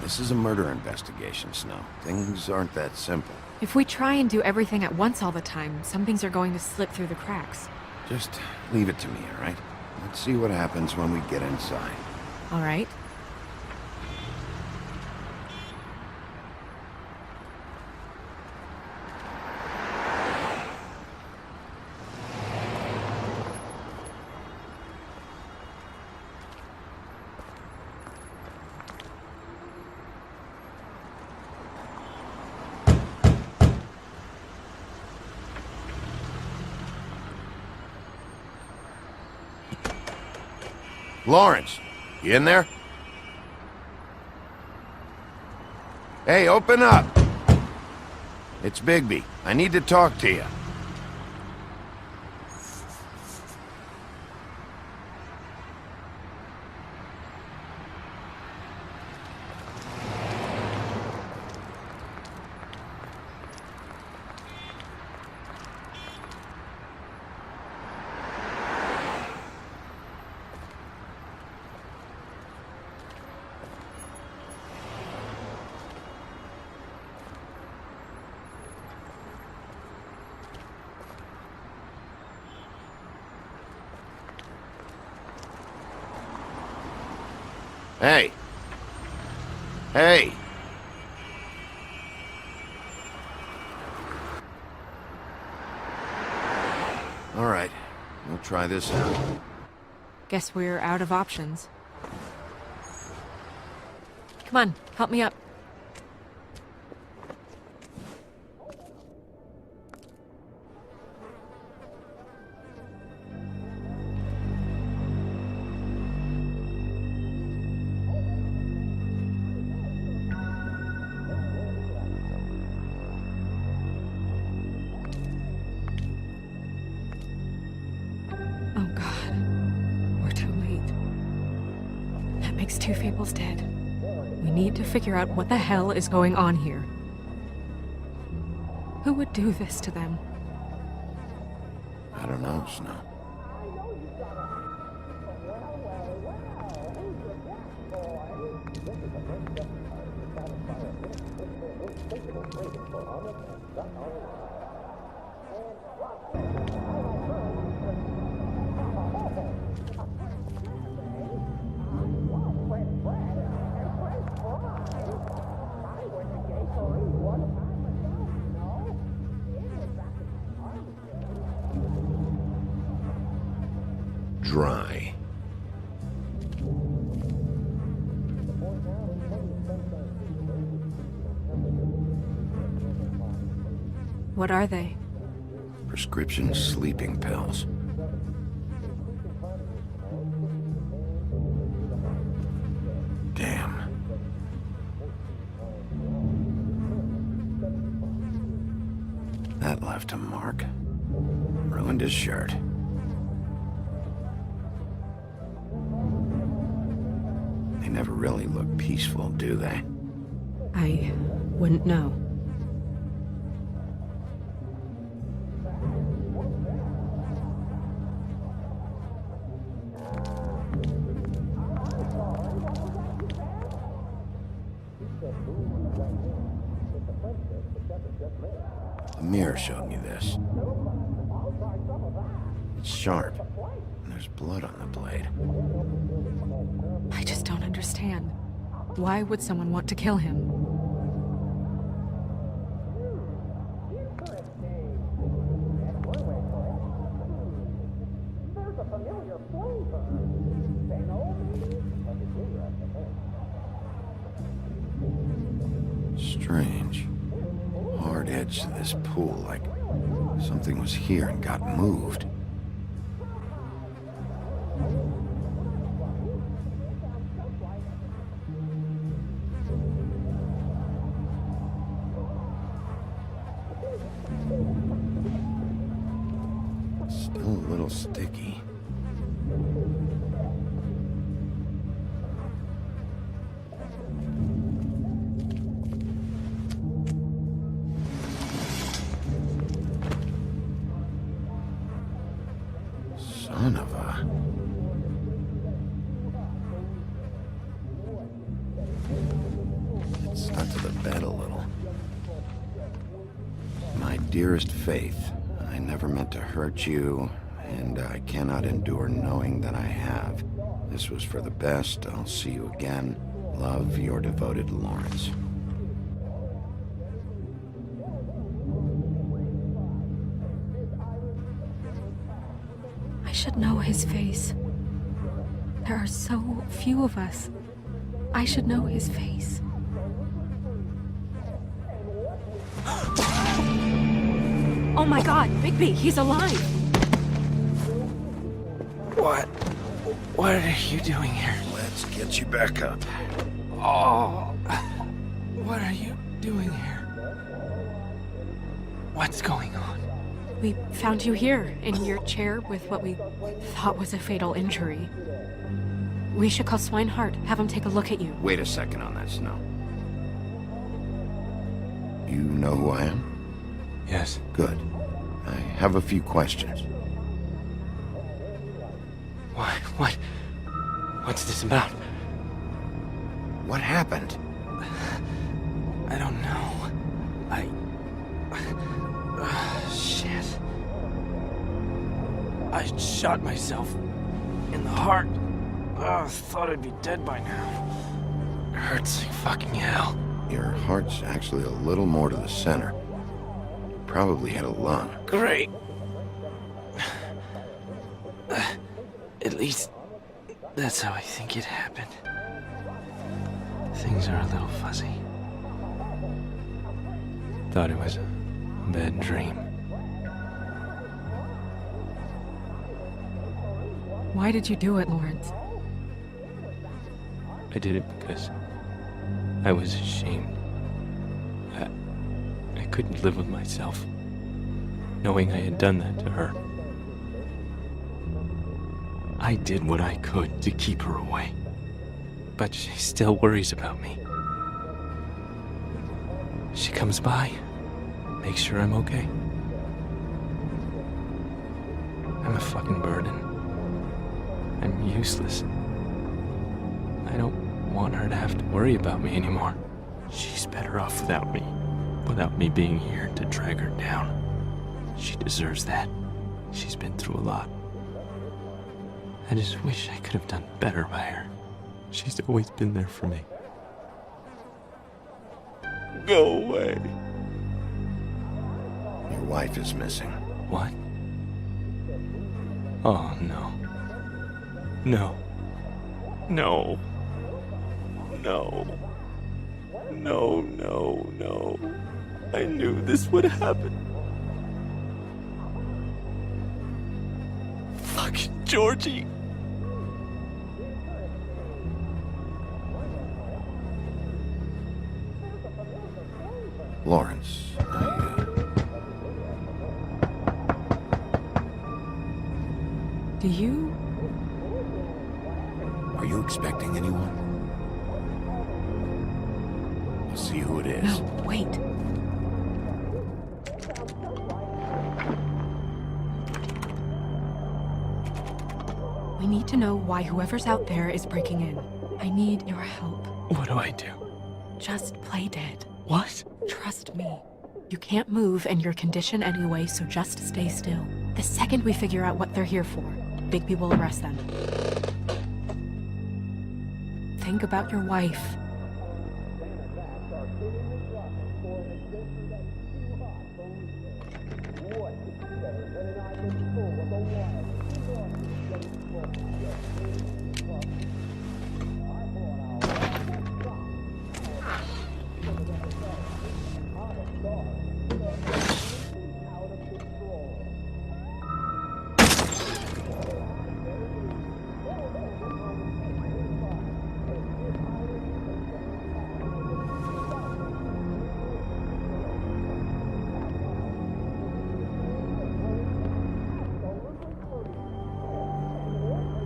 This is a murder investigation, Snow. Things aren't that simple. If we try and do everything at once all the time, some things are going to slip through the cracks. Just leave it to me, all right? Let's see what happens when we get inside. All right? Lawrence, you in there? Hey, open up! It's Bigby. I need to talk to you. Hey! Hey! All right, we'll try this out. Guess we're out of options. Come on, help me up. Oh God, we're too late. That makes two Fables dead. We need to figure out what the hell is going on here. Who would do this to them? I don't know, Snow. Dry. What are they? Prescription sleeping pills. Damn. That left a mark. Ruined his shirt. They never really look peaceful, do they? I wouldn't know. The mirror showed me this. It's sharp, and there's blood on the blade. I just don't understand. Why would someone want to kill him? Strange. Hard edge to this pool, like something was here and got moved. Still a little sticky. Son of a... It stuck to the bed a little. My dearest Faith, I never meant to hurt you, and I cannot endure knowing that I have. This was for the best. I'll see you again. Love, your devoted Lawrence. I should know his face. There are so few of us. I should know his face. Oh my God, Bigby, he's alive! What are you doing here? Let's get you back up. Oh, what are you doing here? What's going on? We found you here, in your chair with what we thought was a fatal injury. We should call Swinehart, have him take a look at you. Wait a second on that, Snow. You know who I am? Yes. Good. I have a few questions. What's this about? What happened? I don't know. Shit. I shot myself in the heart. Oh, thought I'd be dead by now. Hurts like fucking hell. Your heart's actually a little more to the center. Probably hit a lung. Great. At least, that's how I think it happened. Things are a little fuzzy. Thought it was a bad dream. Why did you do it, Lawrence? I did it because I was ashamed. I couldn't live with myself, knowing I had done that to her. I did what I could to keep her away, but she still worries about me. She comes by, makes sure I'm okay. I'm a fucking burden. I'm useless. I don't want her to have to worry about me anymore. She's better off without me being here to drag her down. She deserves that. She's been through a lot. I just wish I could have done better by her. She's always been there for me. Go away. Your wife is missing. What? Oh, no. No. No. No. No, no, no. I knew this would happen. Fucking Georgie. Lawrence, Do you? are you expecting anyone? I'll see who it is. No, wait. We need to know why whoever's out there is breaking in. I need your help. What do I do? Just play dead. What? Trust me. You can't move in your condition anyway, so just stay still. The second we figure out what they're here for, Bigby will arrest them. Think about your wife.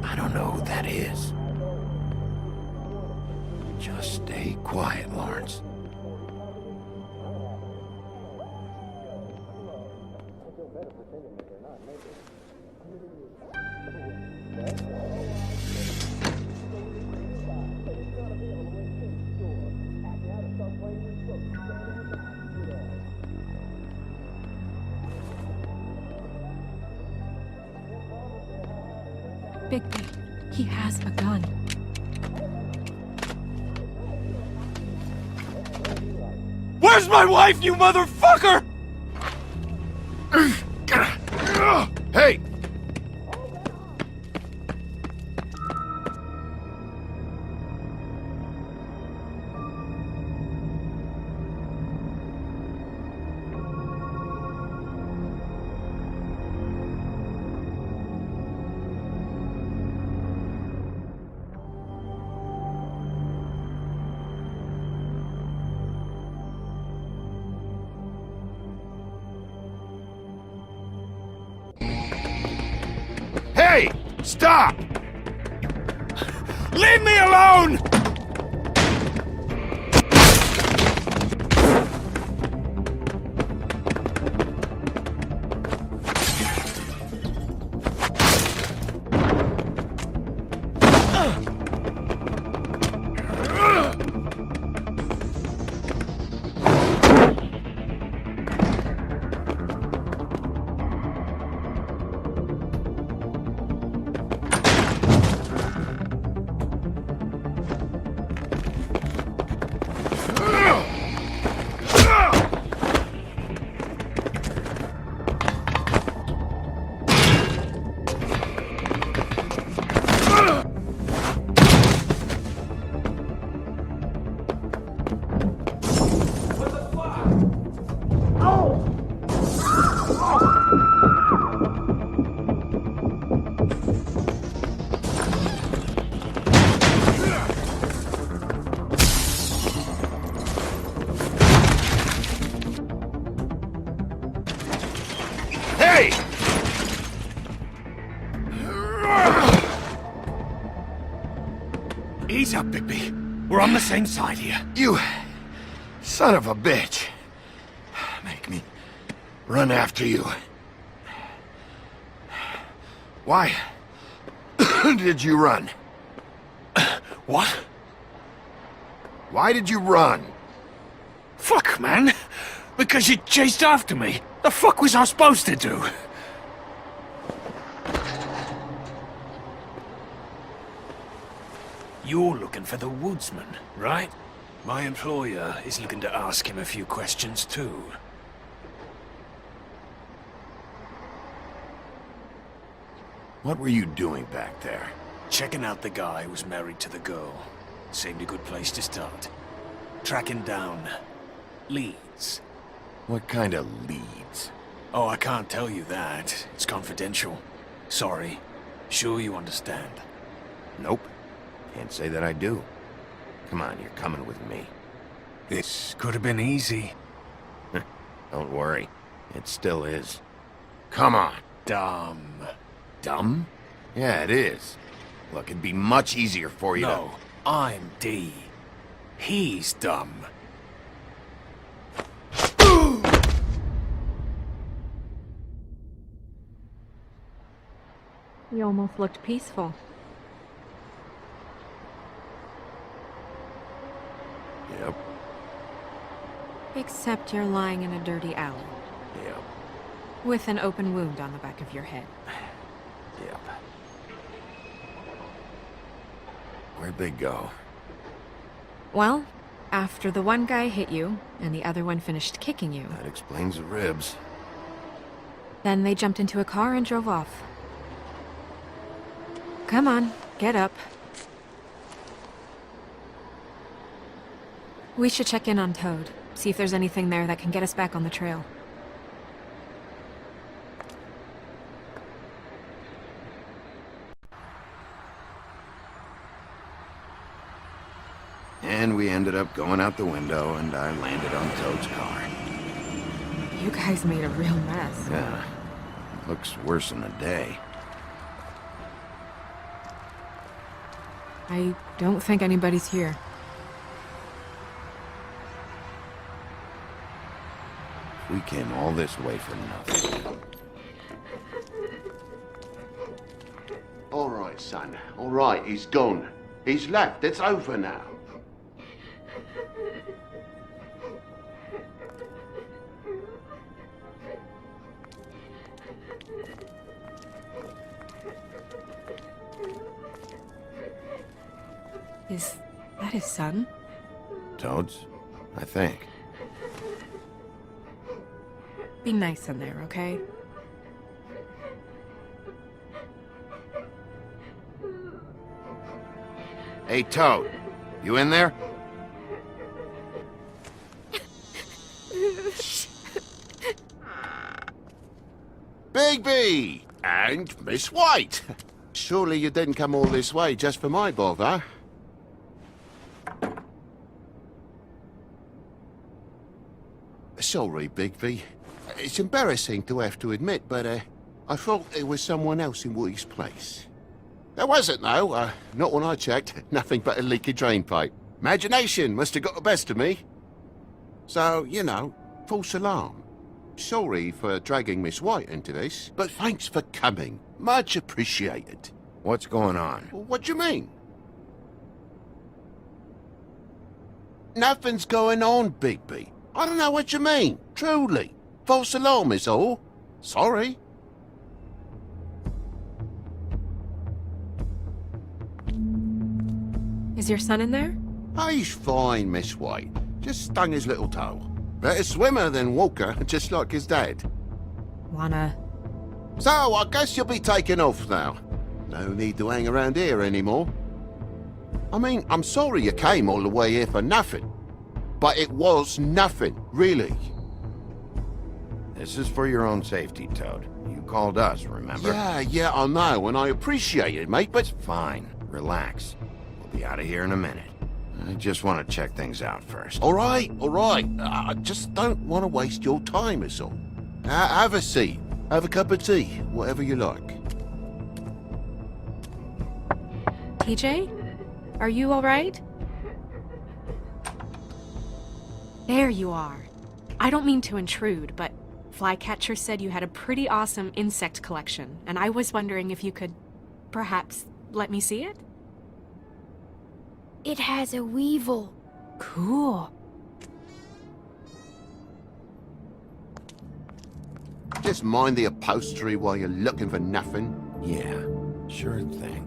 I don't know who that is. Just stay quiet, Lawrence. Bigby, he has a gun. Where's my wife, you motherfucker? Hey! Hey! Stop! Leave me alone! me! Ease up, Bigby. We're on the same side here. You son of a bitch. Make me run after you. Why did you run? What? Why did you run? Fuck, man. Because you chased after me. The fuck was I supposed to do? You're looking for the woodsman, right? My employer is looking to ask him a few questions too. What were you doing back there? Checking out the guy who was married to the girl. Seemed a good place to start. Tracking down leads. What kind of leads? Oh, I can't tell you that. It's confidential. Sorry. Sure you understand. Nope. Can't say that I do. Come on, you're coming with me. This could have been easy. Don't worry. It still is. Come on. Dumb. Dumb? Yeah, it is. Look, it'd be much easier for you No, I'm D. He's dumb. You almost looked peaceful. Yep. Except you're lying in a dirty alley. Yep. With an open wound on the back of your head. Yep. Where'd they go? Well, after the one guy hit you, and the other one finished kicking you, That explains the ribs. then they jumped into a car and drove off. Come on, get up. We should check in on Toad, see if there's anything there that can get us back on the trail. And we ended up going out the window, and I landed on Toad's car. You guys made a real mess. Yeah. Looks worse than the day. I don't think anybody's here. We came all this way for nothing. All right, son. All right, he's gone. He's left. It's over now. Is that his son? Toad's? I think. Be nice in there, okay? Hey, Toad. You in there? Bigby! And Miss White! Surely you didn't come all this way just for my bother? Sorry, Bigby. It's embarrassing to have to admit, but I thought there was someone else in Woody's place. There wasn't, though. Not when I checked. Nothing but a leaky drain pipe. Imagination must have got the best of me. So, you know, false alarm. Sorry for dragging Miss White into this, but thanks for coming. Much appreciated. What's going on? What do you mean? Nothing's going on, Bigby. I don't know what you mean. Truly. False alarm is all. Sorry. Is your son in there? He's fine, Miss White. Just stung his little toe. Better swimmer than walker, just like his dad. Wanna... So, I guess you'll be taking off now. No need to hang around here anymore. I mean, I'm sorry you came all the way here for nothing. But it was nothing, really. This is for your own safety, Toad. You called us, remember? Yeah, I know, and I appreciate it, mate, but... Fine. Relax. We'll be out of here in a minute. I just want to check things out first. All right. I just don't want to waste your time, is all. Have a seat. Have a cup of tea, whatever you like. TJ? Are you alright? There you are. I don't mean to intrude, but Flycatcher said you had a pretty awesome insect collection, and I was wondering if you could perhaps let me see it? It has a weevil. Cool. Just mind the upholstery while you're looking for nothing. Yeah, sure thing.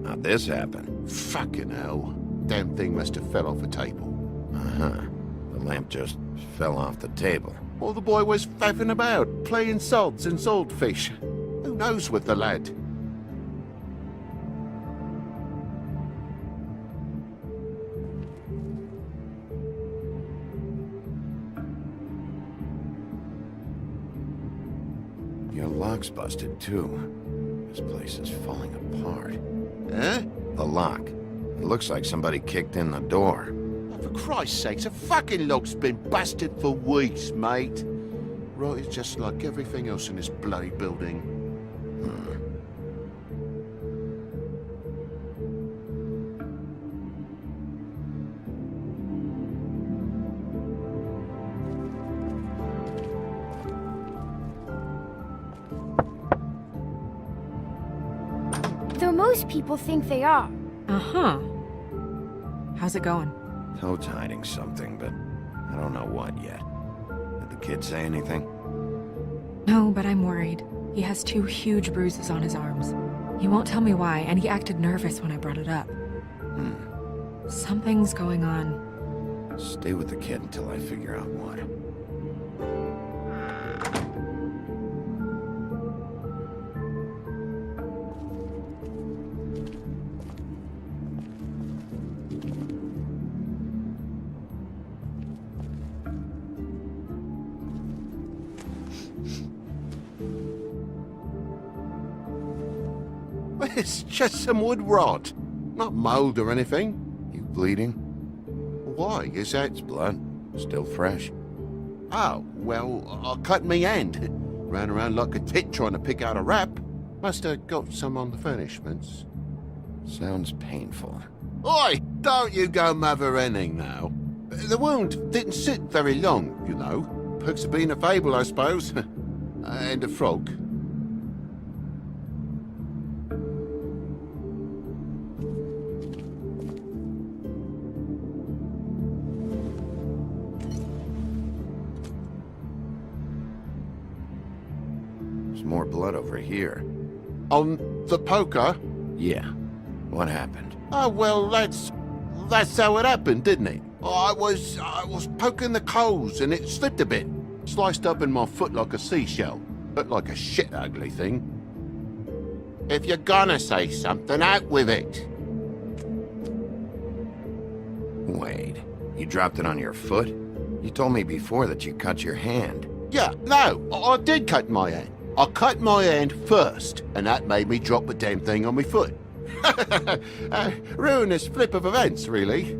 How'd this happen? Fucking hell. Damn thing must have fell off a table. Uh-huh. The lamp just fell off the table. Or the boy was faffing about, playing sods and swordfish. Who knows with the lad? Your lock's busted, too. This place is falling apart. Eh? The lock. It looks like somebody kicked in the door. Oh, for Christ's sakes, a fucking lock's been busted for weeks, mate. Right, it's just like everything else in this bloody building. Though most people think they are. Uh-huh. How's it going? Toad's hiding something, but I don't know what yet. Did the kid say anything? No, but I'm worried. He has 2 huge bruises on his arms. He won't tell me why, and he acted nervous when I brought it up. Something's going on. Stay with the kid until I figure out what. It's just some wood rot. Not mold or anything. You bleeding? Why? Is that... It's blood. Still fresh. Oh, well, I cut me hand. Ran around like a tit trying to pick out a wrap. Must have got some on the furnishments. Sounds painful. Oi! Don't you go mother-henning now. The wound didn't sit very long, you know. Perks of being a fable, I suppose. And a frog. There's more blood over here. On the poker? Yeah. What happened? Oh, well, that's how it happened, didn't it? I was poking the coals and it slipped a bit. Sliced up in my foot like a seashell. Looked like a shit ugly thing. If you're gonna say something, out with it. Wait. You dropped it on your foot? You told me before that you cut your hand. Yeah, no, I did cut my hand. I cut my hand first, and that made me drop the damn thing on my foot. Ruinous flip of events, really.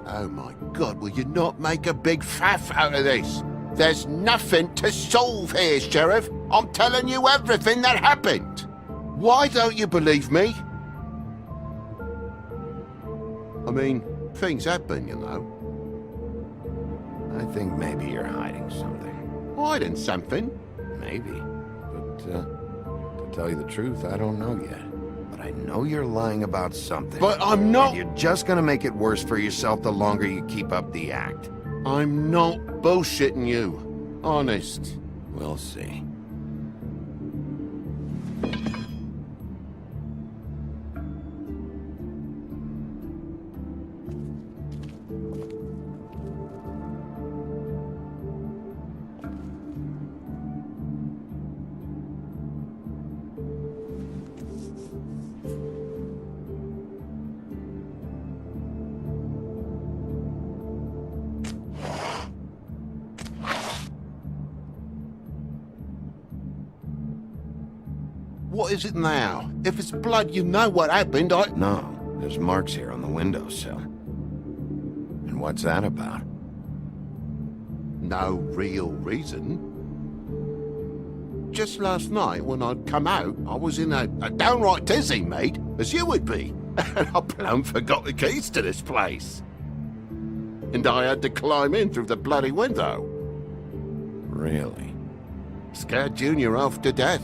Oh my God, will you not make a big faff out of this? There's nothing to solve here, Sheriff. I'm telling you everything that happened. Why don't you believe me? I mean, things happen, you know. I think maybe you're hiding something. Hiding something? Maybe. But, to tell you the truth, I don't know yet. But I know you're lying about something. But I'm not... And you're just gonna make it worse for yourself the longer you keep up the act. I'm not bullshitting you. Honest. We'll see. What is it now? If it's blood, you know what happened, No, there's marks here on the windowsill. And what's that about? No real reason. Just last night, when I'd come out, I was in a downright dizzy, mate, as you would be. And I plumb forgot the keys to this place. And I had to climb in through the bloody window. Really? Scared Junior off to death.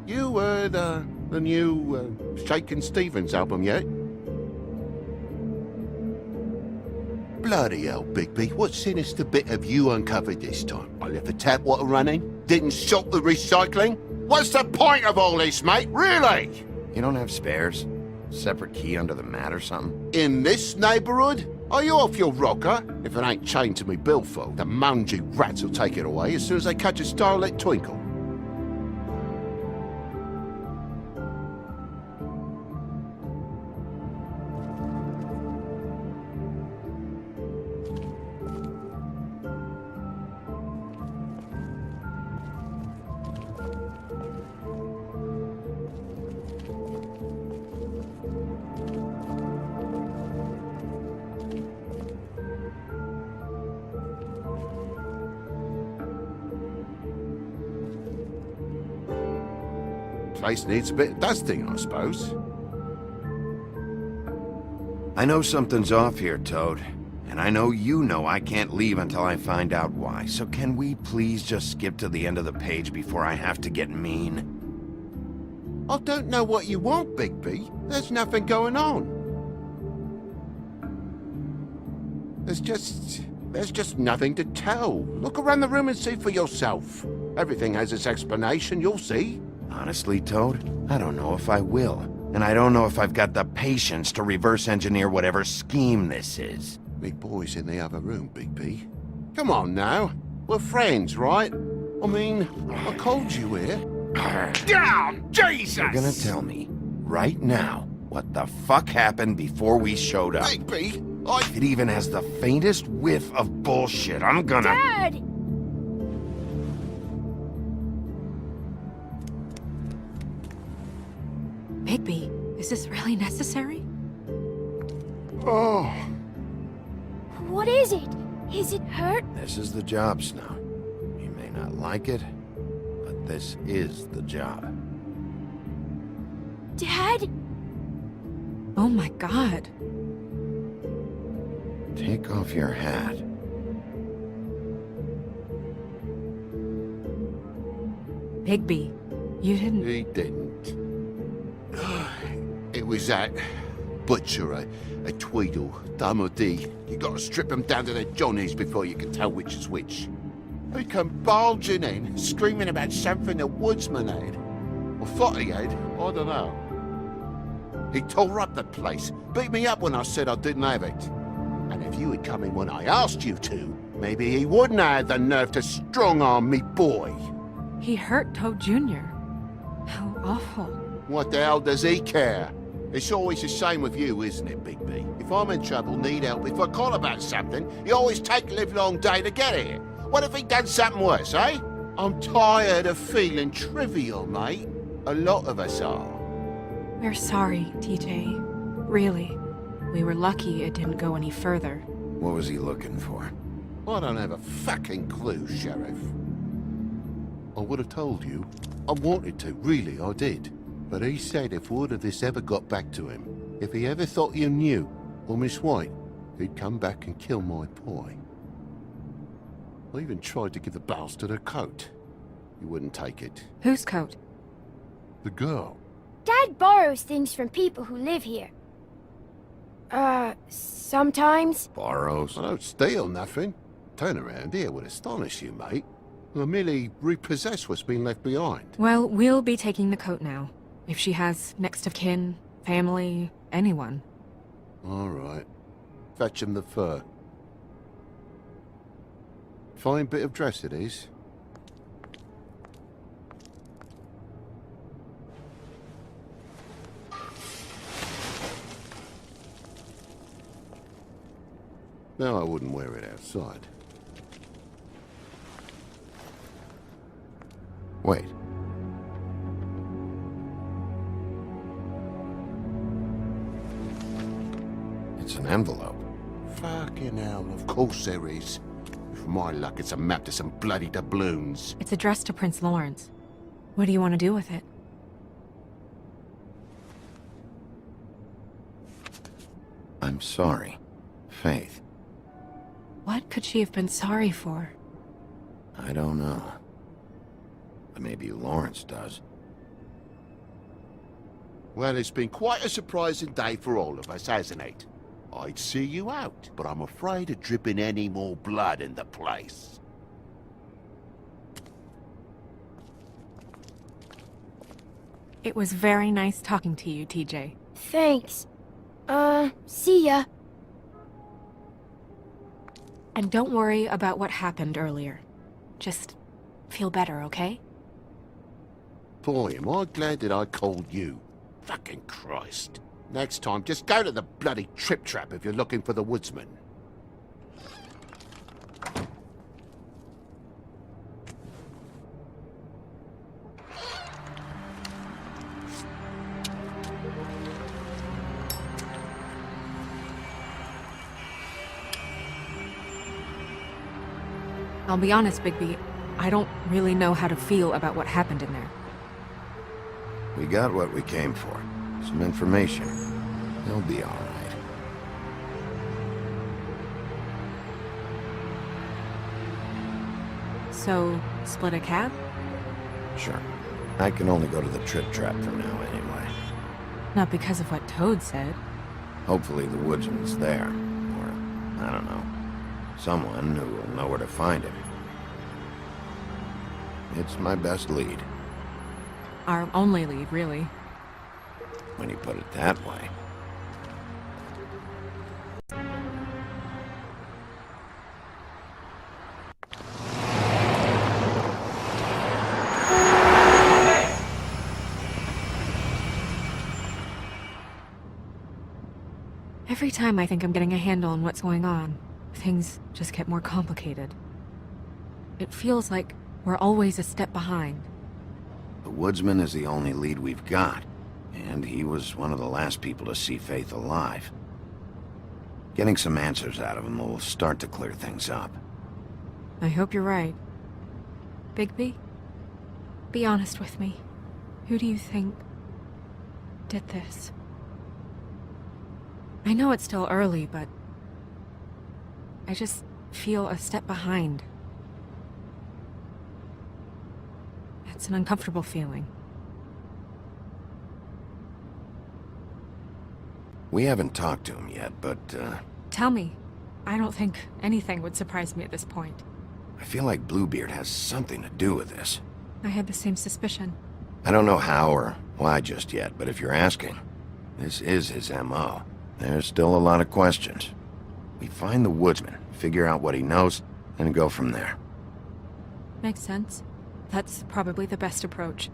You heard the new Shakin' Stevens album yet? Bloody hell, Bigby. What sinister bit have you uncovered this time? I left the tap water running? Didn't stop the recycling? What's the point of all this, mate? Really? You don't have spares? Separate key under the mat or something? In this neighborhood? Are you off your rocker? If it ain't chained to me billfold, the mangy rats will take it away as soon as they catch a starlit twinkle. Place needs a bit of dusting, I suppose. I know something's off here, Toad. And I know you know I can't leave until I find out why. So can we please just skip to the end of the page before I have to get mean? I don't know what you want, Bigby. There's nothing going on. There's just nothing to tell. Look around the room and see for yourself. Everything has its explanation, you'll see. Honestly, Toad, I don't know if I will. And I don't know if I've got the patience to reverse engineer whatever scheme this is. Me boy's in the other room, Bigby. Come on now. We're friends, right? I mean, I called you here. Down! Jesus! You're gonna tell me, right now, what the fuck happened before we showed up? Bigby, If it even has the faintest whiff of bullshit, I'm gonna... Dad! Bigby, is this really necessary? Oh. What is it? Is it hurt? This is the job, Snow. You may not like it, but this is the job. Dad? Oh my god. Take off your hat. Bigby, you didn't... He didn't. It was that butcher, a Tweedle, Dum or D. You gotta strip them down to their johnnies before you can tell which is which. He come bulging in, screaming about something the woodsman had. Or thought he had, I don't know. He tore up the place, beat me up when I said I didn't have it. And if you had come in when I asked you to, maybe he wouldn't have had the nerve to strong-arm me boy. He hurt Toad Jr. How awful. What the hell does he care? It's always the same with you, isn't it, Bigby? If I'm in trouble, need help, if I call about something, you always take a livelong day to get here. What if he done something worse, eh? I'm tired of feeling trivial, mate. A lot of us are. We're sorry, TJ. Really. We were lucky it didn't go any further. What was he looking for? I don't have a fucking clue, Sheriff. I would have told you. I wanted to, really, I did. But he said if word of this ever got back to him, if he ever thought you knew, or Miss White, he'd come back and kill my boy. I even tried to give the bastard a coat. He wouldn't take it. Whose coat? The girl. Dad borrows things from people who live here. Sometimes. Borrows? I don't steal nothing. Turn around here would astonish you, mate. I merely repossess what's been left behind. Well, we'll be taking the coat now. If she has next of kin, family, anyone. All right. Fetch him the fur. Fine bit of dress it is. No, I wouldn't wear it outside. Wait. It's an envelope. Fucking hell, of course there is. With my luck, it's a map to some bloody doubloons. It's addressed to Prince Lawrence. What do you want to do with it? I'm sorry, Faith. What could she have been sorry for? I don't know. But maybe Lawrence does. Well, it's been quite a surprising day for all of us, hasn't it? I'd see you out, but I'm afraid of dripping any more blood in the place. It was very nice talking to you, TJ. Thanks. See ya. And don't worry about what happened earlier. Just feel better, okay? Boy, am I glad that I called you. Fucking Christ. Next time, just go to the bloody Trip Trap if you're looking for the woodsman. I'll be honest, Bigby. I don't really know how to feel about what happened in there. We got what we came for. Some information. He'll be all right. So, split a cab? Sure. I can only go to the Trip Trap for now anyway. Not because of what Toad said. Hopefully the woodsman's there. Or, I don't know. Someone who will know where to find him. It's my best lead. Our only lead, really. When you put it that way. Every time I think I'm getting a handle on what's going on, things just get more complicated. It feels like we're always a step behind. The woodsman is the only lead we've got, and he was one of the last people to see Faith alive. Getting some answers out of him will start to clear things up. I hope you're right. Bigby, be honest with me. Who do you think did this? I know it's still early, but I just feel a step behind. It's an uncomfortable feeling. We haven't talked to him yet, but, Tell me. I don't think anything would surprise me at this point. I feel like Bluebeard has something to do with this. I had the same suspicion. I don't know how or why just yet, but if you're asking, this is his M.O. There's still a lot of questions. We find the woodsman, figure out what he knows, and go from there. Makes sense. That's probably the best approach.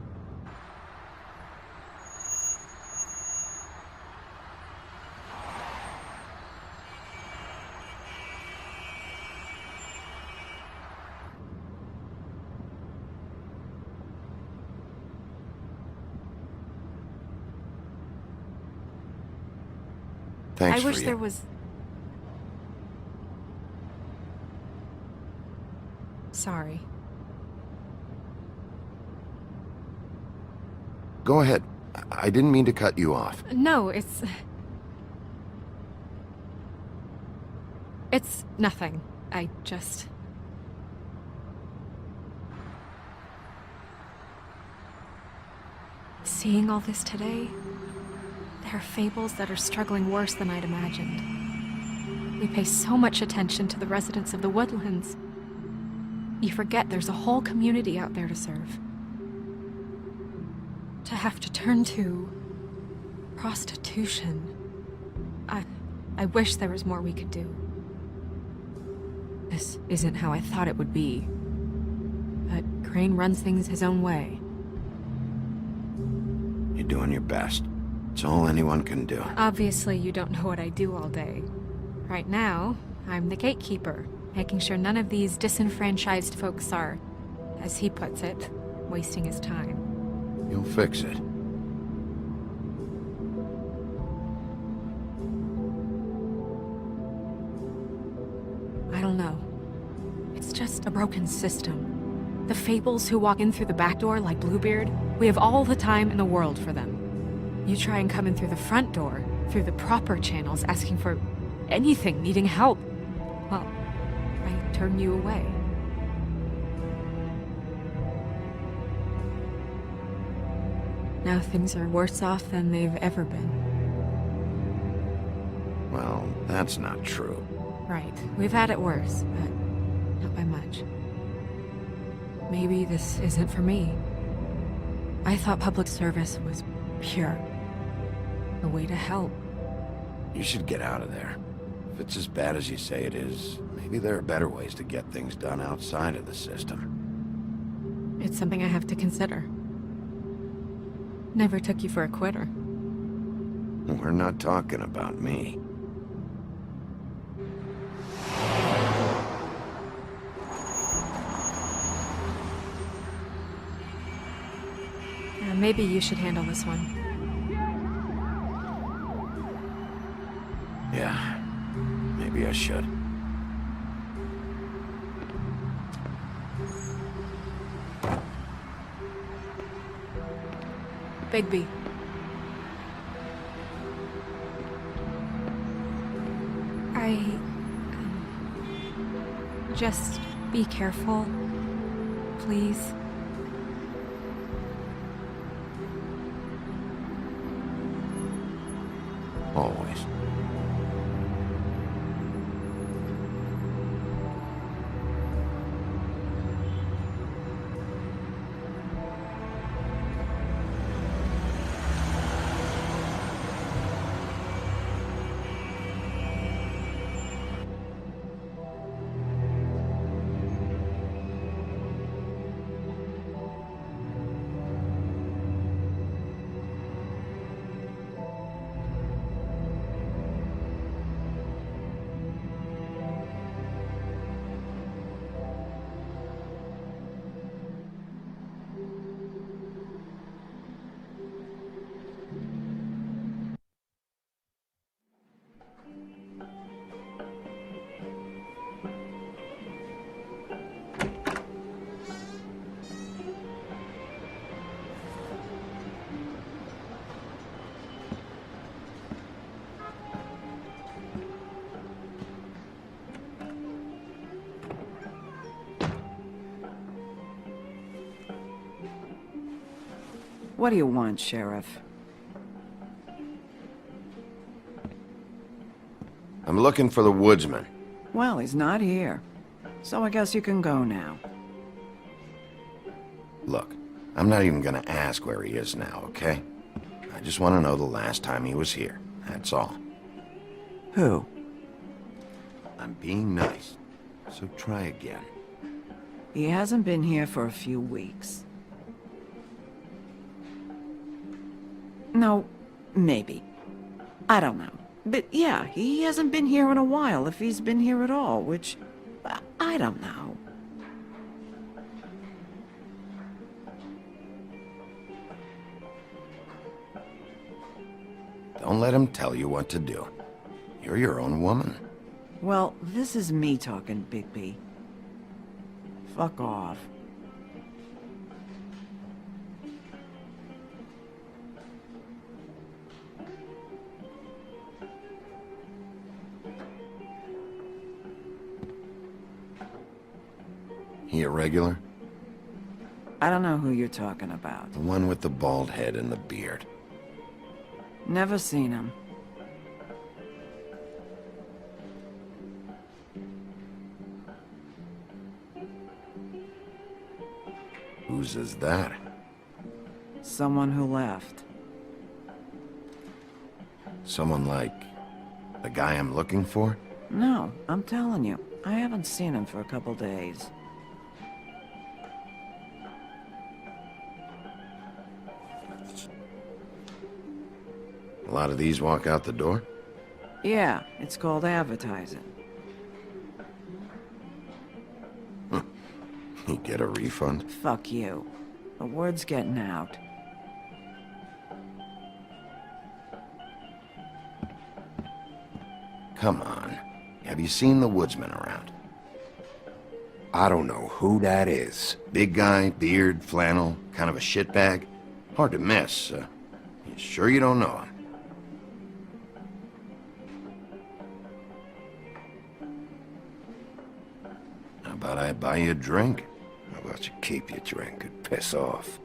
Thanks I wish for there was... Sorry. Go ahead. I didn't mean to cut you off. No, it's nothing. I just... Seeing all this today, there are fables that are struggling worse than I'd imagined. We pay so much attention to the residents of the woodlands. You forget there's a whole community out there to serve. To have to turn to prostitution. I wish there was more we could do. This isn't how I thought it would be. But Crane runs things his own way. You're doing your best. It's all anyone can do. Obviously, you don't know what I do all day. Right now, I'm the gatekeeper, making sure none of these disenfranchised folks are, as he puts it, wasting his time. You'll fix it. I don't know. It's just a broken system. The Fables who walk in through the back door like Bluebeard, we have all the time in the world for them. You try and come in through the front door, through the proper channels, asking for anything, needing help. Well, I turn you away. Now things are worse off than they've ever been. Well, that's not true. Right. We've had it worse, but not by much. Maybe this isn't for me. I thought public service was pure. A way to help. You should get out of there. If it's as bad as you say it is, maybe there are better ways to get things done outside of the system. It's something I have to consider. Never took you for a quitter. We're not talking about me. Maybe you should handle this one. Yeah, maybe I should. Bigby. Just be careful, please. Always. What do you want, Sheriff? I'm looking for the woodsman. Well, he's not here. So I guess you can go now. Look, I'm not even gonna ask where he is now, okay? I just want to know the last time he was here. That's all. Who? I'm being nice, so try again. He hasn't been here for a few weeks. No, maybe. I don't know. But yeah, he hasn't been here in a while, if he's been here at all, which... I don't know. Don't let him tell you what to do. You're your own woman. Well, this is me talking, Bigby. Fuck off. He a regular? I don't know who you're talking about. The one with the bald head and the beard. Never seen him. Whose is that? Someone who left. Someone like... the guy I'm looking for? No, I'm telling you. I haven't seen him for a couple days. A lot of these walk out the door? Yeah, it's called advertising. You get a refund? Fuck you. The word's getting out. Come on. Have you seen the woodsman around? I don't know who that is. Big guy, beard, flannel, kind of a shitbag. Hard to miss. You sure you don't know him? How about I buy you a drink? How about you keep your drink and piss off?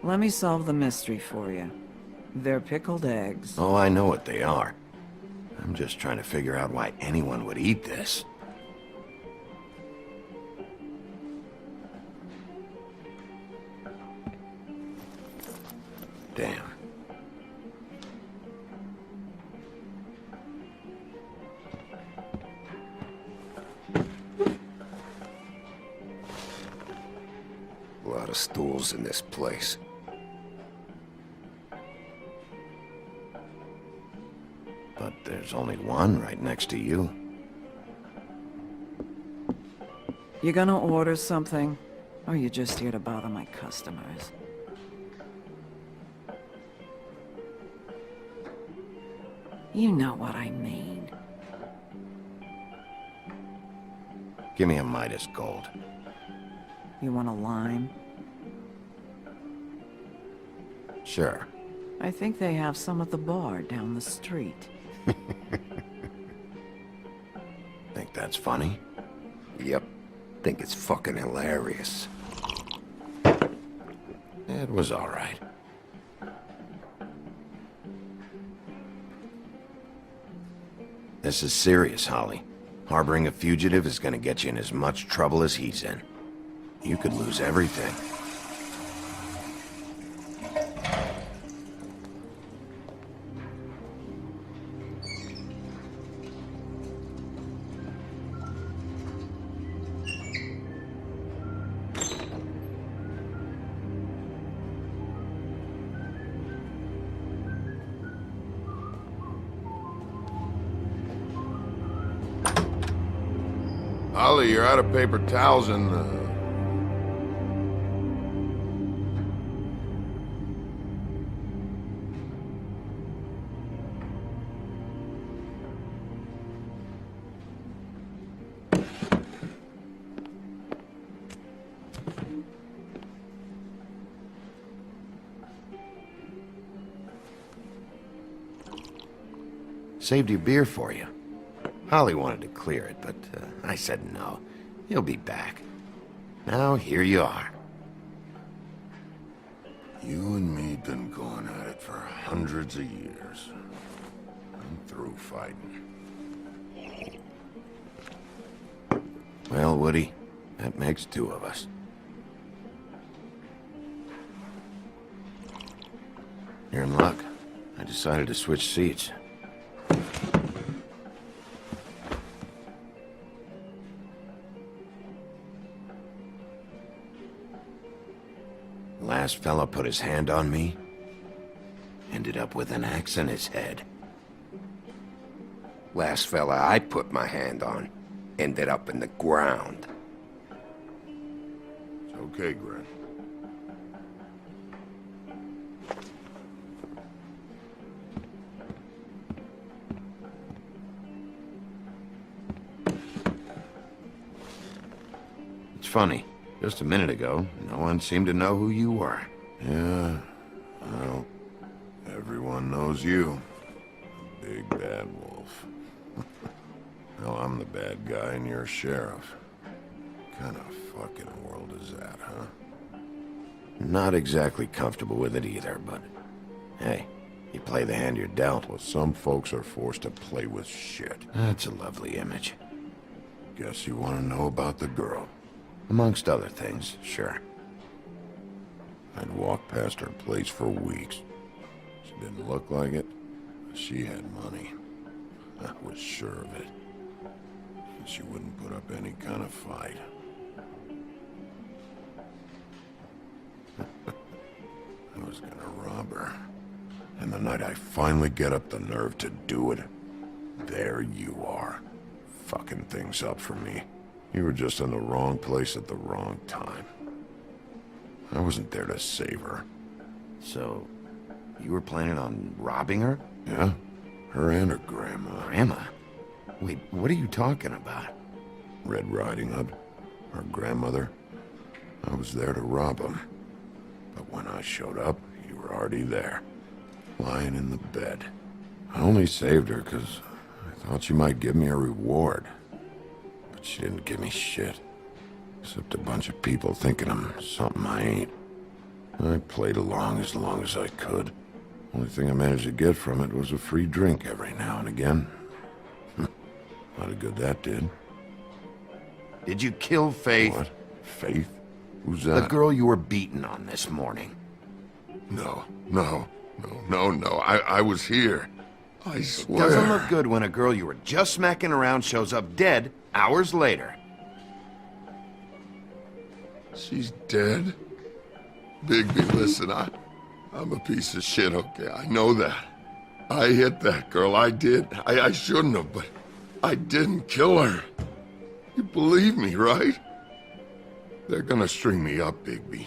Let me solve the mystery for you. They're pickled eggs. Oh, I know what they are. I'm just trying to figure out why anyone would eat this. Damn. A lot of stools in this place. But there's only one right next to you. You gonna order something? Or you just here to bother my customers? You know what I mean. Give me a Midas Gold. You want a lime? Sure. I think they have some at the bar down the street. Think that's funny? Yep. Think it's fucking hilarious. It was all right. This is serious, Holly. Harboring a fugitive is gonna get you in as much trouble as he's in. You could lose everything. Ollie, you're out of paper towels and, Saved your beer for you. Holly wanted to clear it, but I said no. He'll be back. Now here you are. You and me been going at it for hundreds of years. I'm through fighting. Well, Woody, that makes two of us. You're in luck. I decided to switch seats. Last fella put his hand on me, ended up with an axe in his head. Last fella I put my hand on ended up in the ground. It's okay, Gren. It's funny. Just a minute ago, no one seemed to know who you were. Yeah, well, everyone knows you. Big bad wolf. Now I'm the bad guy and you're sheriff. What kind of fucking world is that, huh? Not exactly comfortable with it either, but hey, you play the hand you're dealt. Well, some folks are forced to play with shit. That's a lovely image. Guess you want to know about the girl. Amongst other things, sure. I'd walk past her place for weeks. She didn't look like it, but she had money. I was sure of it. And she wouldn't put up any kind of fight. I was gonna rob her. And the night I finally get up the nerve to do it, there you are, fucking things up for me. You were just in the wrong place at the wrong time. I wasn't there to save her. So, you were planning on robbing her? Yeah, her and her grandma. Grandma? Wait, what are you talking about? Red Riding Hood, her grandmother. I was there to rob them. But when I showed up, you were already there, lying in the bed. I only saved her because I thought she might give me a reward. But she didn't give me shit. Except a bunch of people thinking I'm something I ain't. I played along as I could. Only thing I managed to get from it was a free drink every now and again. Lot of good that did. Did you kill Faith? What? Faith? Who's that? The girl you were beating on this morning. No. I was here. I swear. Doesn't look good when a girl you were just smacking around shows up dead hours later. She's dead? Bigby, listen, I'm a piece of shit, okay? I know that. I hit that girl, I did. I shouldn't have, but I didn't kill her. You believe me, right? They're gonna string me up, Bigby.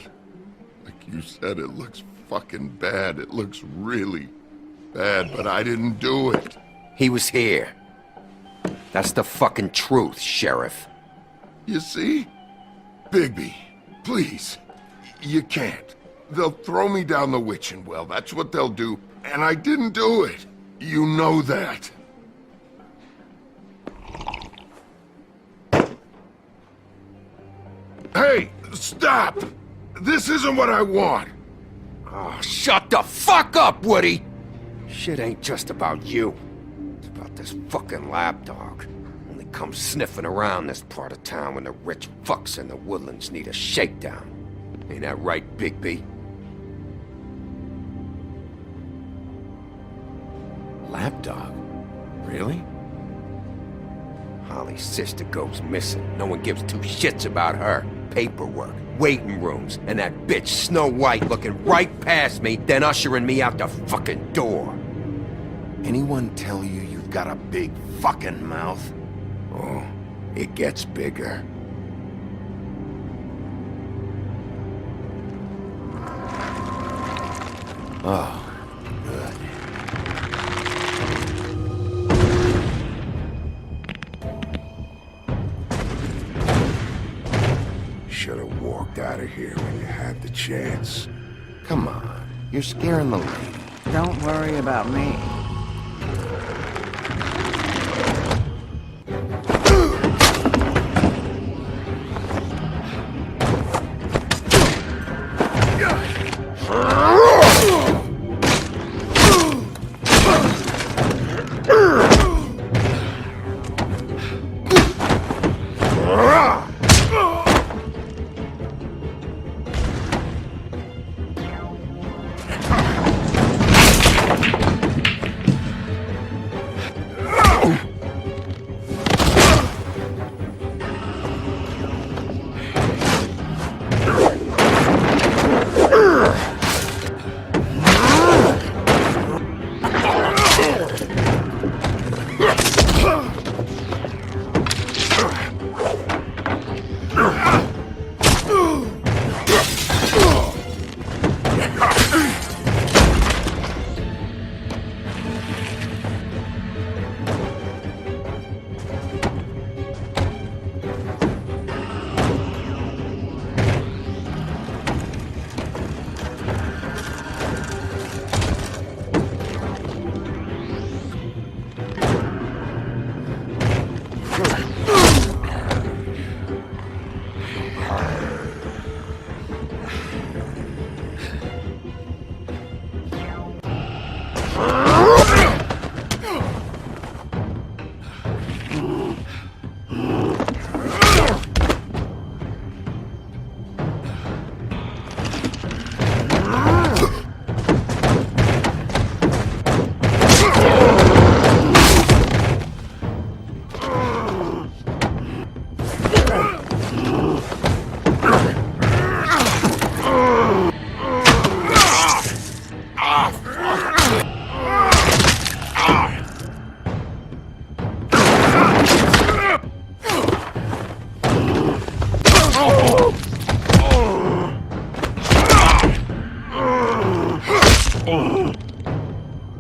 Like you said, it looks fucking bad. It looks really bad, but I didn't do it. He was here. That's the fucking truth, Sheriff. You see? Bigby, please. You can't. They'll throw me down the witching well. That's what they'll do. And I didn't do it. You know that. Hey, stop! This isn't what I want. Oh, shut the fuck up, Woody! Shit ain't just about you. It's about this fucking lapdog. Only comes sniffing around this part of town when the rich fucks in the woodlands need a shakedown. Ain't that right, Bigby? Lapdog? Really? Holly's sister goes missing. No one gives two shits about her. Paperwork, waiting rooms, and that bitch Snow White looking right past me, then ushering me out the fucking door. Anyone tell you you've got a big fucking mouth? Oh, it gets bigger. Oh, good. Should have walked out of here when you had the chance. Come on, you're scaring the lady. Don't worry about me.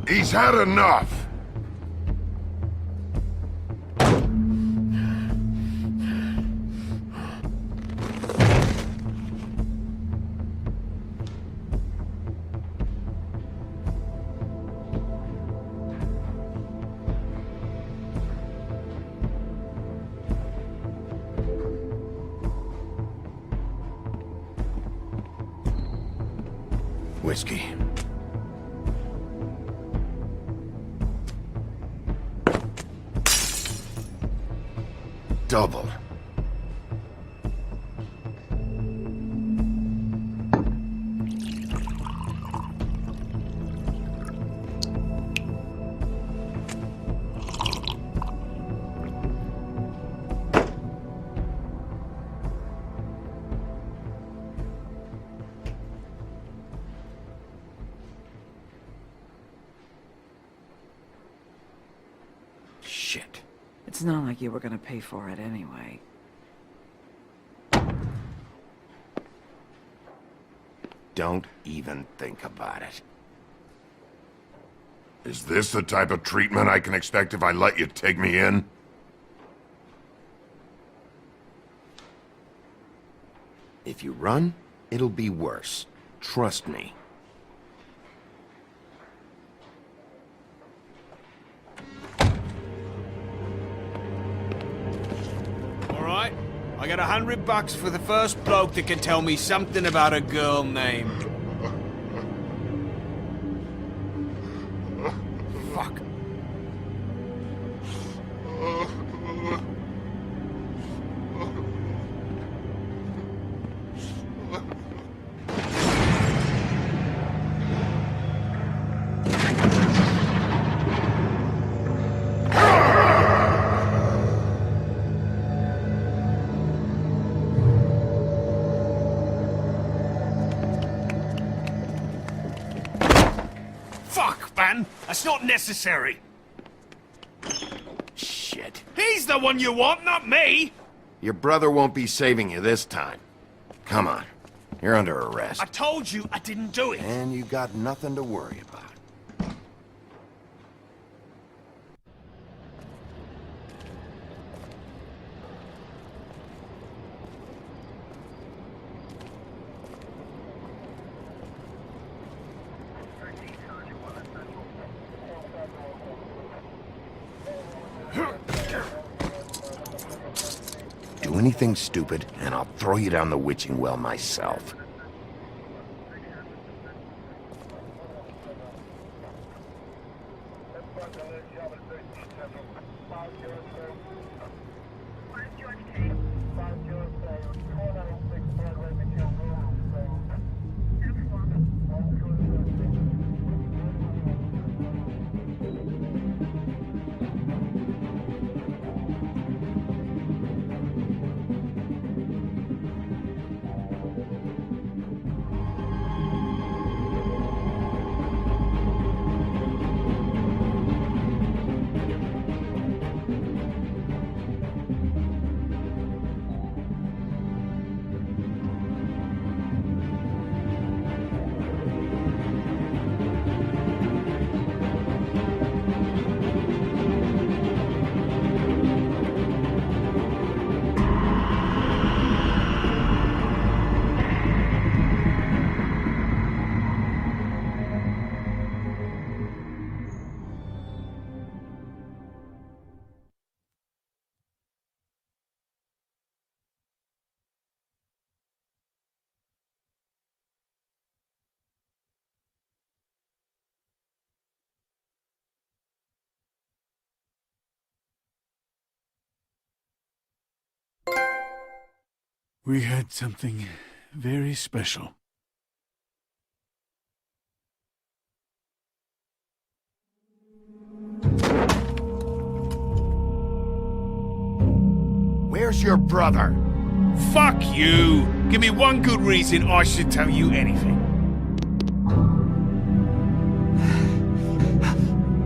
He's had enough. Whiskey. Double. Shit. It's not like you were gonna pay for it anyway. Don't even think about it. Is this the type of treatment I can expect if I let you take me in? If you run, it'll be worse. Trust me. Alright, I got $100 for the first bloke that can tell me something about a girl named... Fuck. Fuck, man! That's not necessary! Shit. He's the one you want, not me! Your brother won't be saving you this time. Come on. You're under arrest. I told you I didn't do it! And you got nothing to worry about. Do anything stupid, and I'll throw you down the witching well myself. We had something very special. Where's your brother? Fuck you! Give me one good reason I should tell you anything.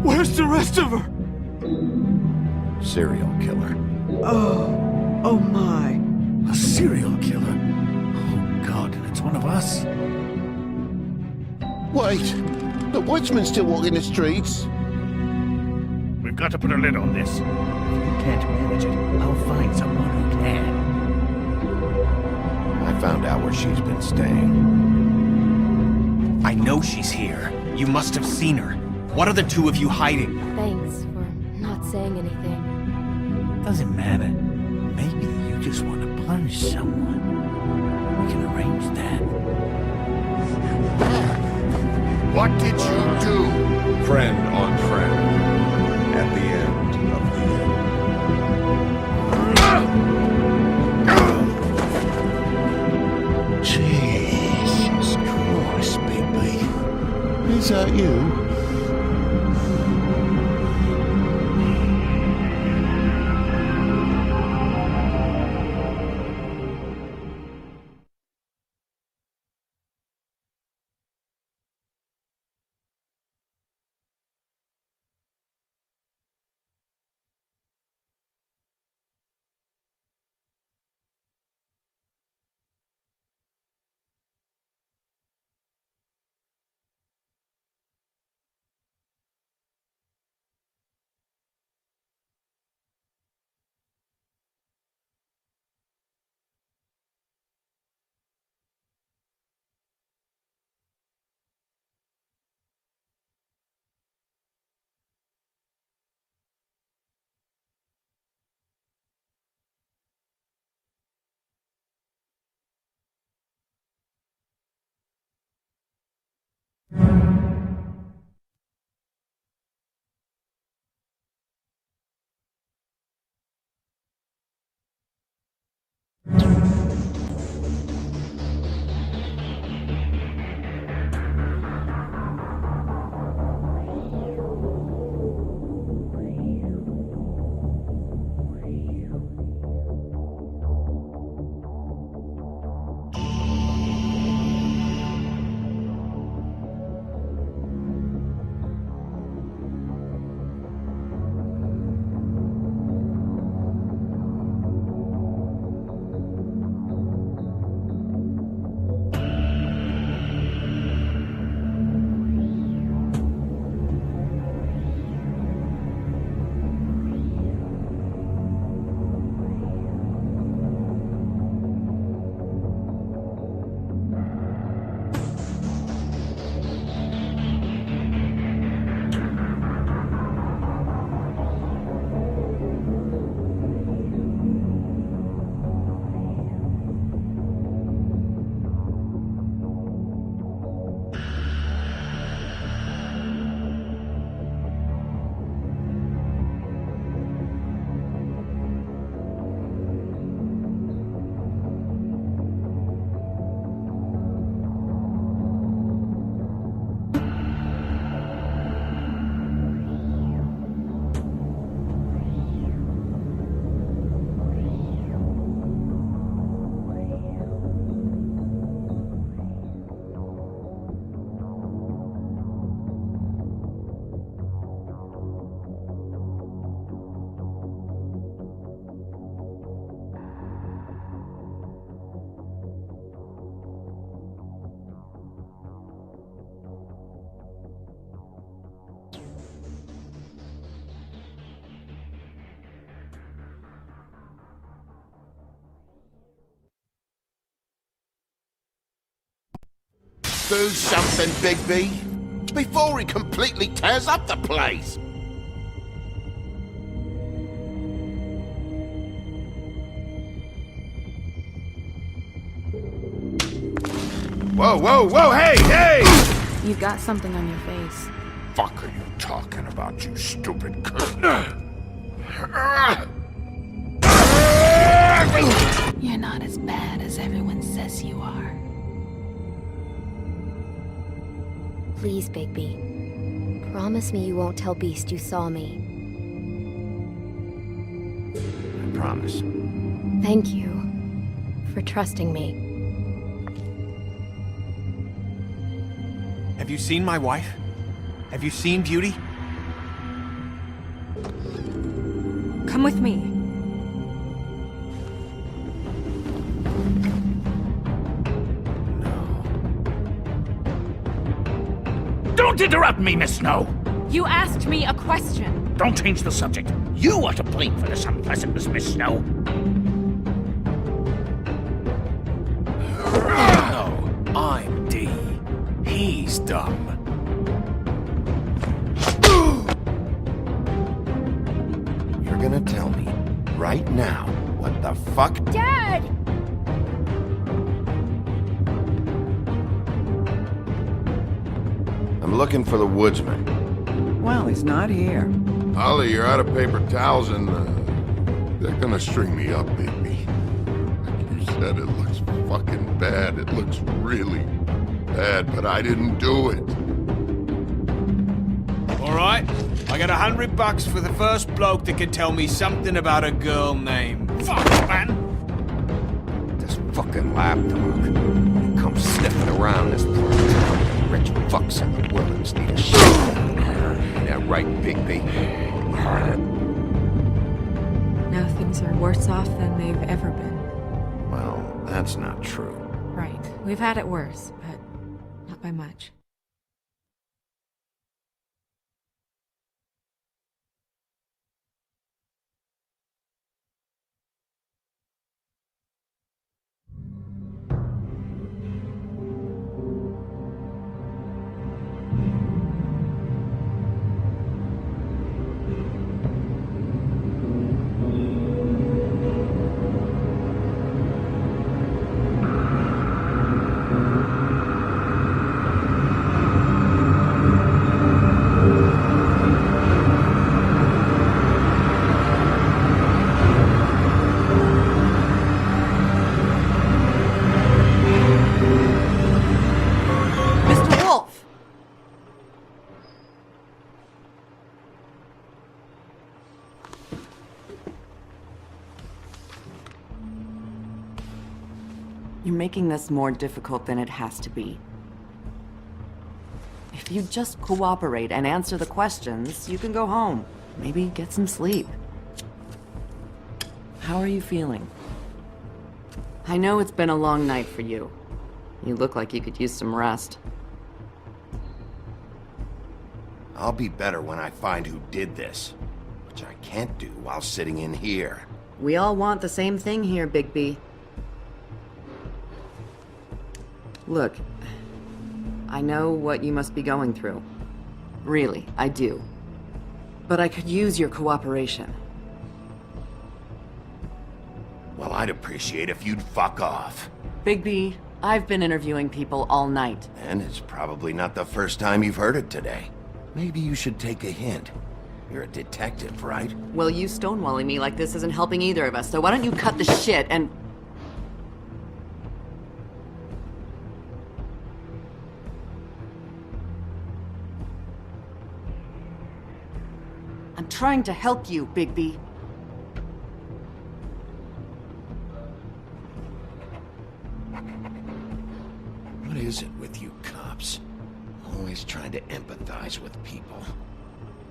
Where's the rest of her? Serial killer. Oh my. A serial killer? Oh, God, and it's one of us? Wait! The woodsman's still walking the streets. We've got to put a lid on this. If you can't manage it, I'll find someone who can. I found out where she's been staying. I know she's here. You must have seen her. What are the two of you hiding? Thanks for not saying anything. Doesn't matter. Maybe you just want to punish someone. We can arrange that. What did you do? Friend on friend. At the end of the end. Jesus Christ, Bigby. Is that you? Do something, Bigby, before he completely tears up the place. Whoa, whoa, whoa, hey, hey! You've got something on your face. Fuck are you talking about, you stupid cunt? You're not as bad as everyone says you are. Please, Bigby. Promise me you won't tell Beast you saw me. I promise. Thank you for trusting me. Have you seen my wife? Have you seen Beauty? Come with me. Do Don't interrupt me, Miss Snow! You asked me a question. Don't change the subject. You are to blame for this unpleasantness, Miss Snow. No, I'm D. He's dumb. You're gonna tell me, right now, what the fuck? Dad! I'm looking for the woodsman. Well, he's not here. Ollie, you're out of paper towels and, they're gonna string me up, baby. Like you said, it looks fucking bad. It looks really bad, but I didn't do it. All right, I got $100 for the first bloke that can tell me something about a girl name. Fuck, man! This fucking lapdog. He comes sniffing around this part of town. Rich fucks in the wilderness need a shit. Yeah, right, Bigby. Now things are worse off than they've ever been. Well, that's not true. Right. We've had it worse, but not by much. You're making this more difficult than it has to be. If you just cooperate and answer the questions, you can go home. Maybe get some sleep. How are you feeling? I know it's been a long night for you. You look like you could use some rest. I'll be better when I find who did this, which I can't do while sitting in here. We all want the same thing here, Bigby. Look, I know what you must be going through. Really, I do. But I could use your cooperation. Well, I'd appreciate if you'd fuck off. Bigby, I've been interviewing people all night. And it's probably not the first time you've heard it today. Maybe you should take a hint. You're a detective, right? Well, you stonewalling me like this isn't helping either of us, so why don't you cut the shit and... I'm trying to help you, Bigby. What is it with you cops? Always trying to empathize with people.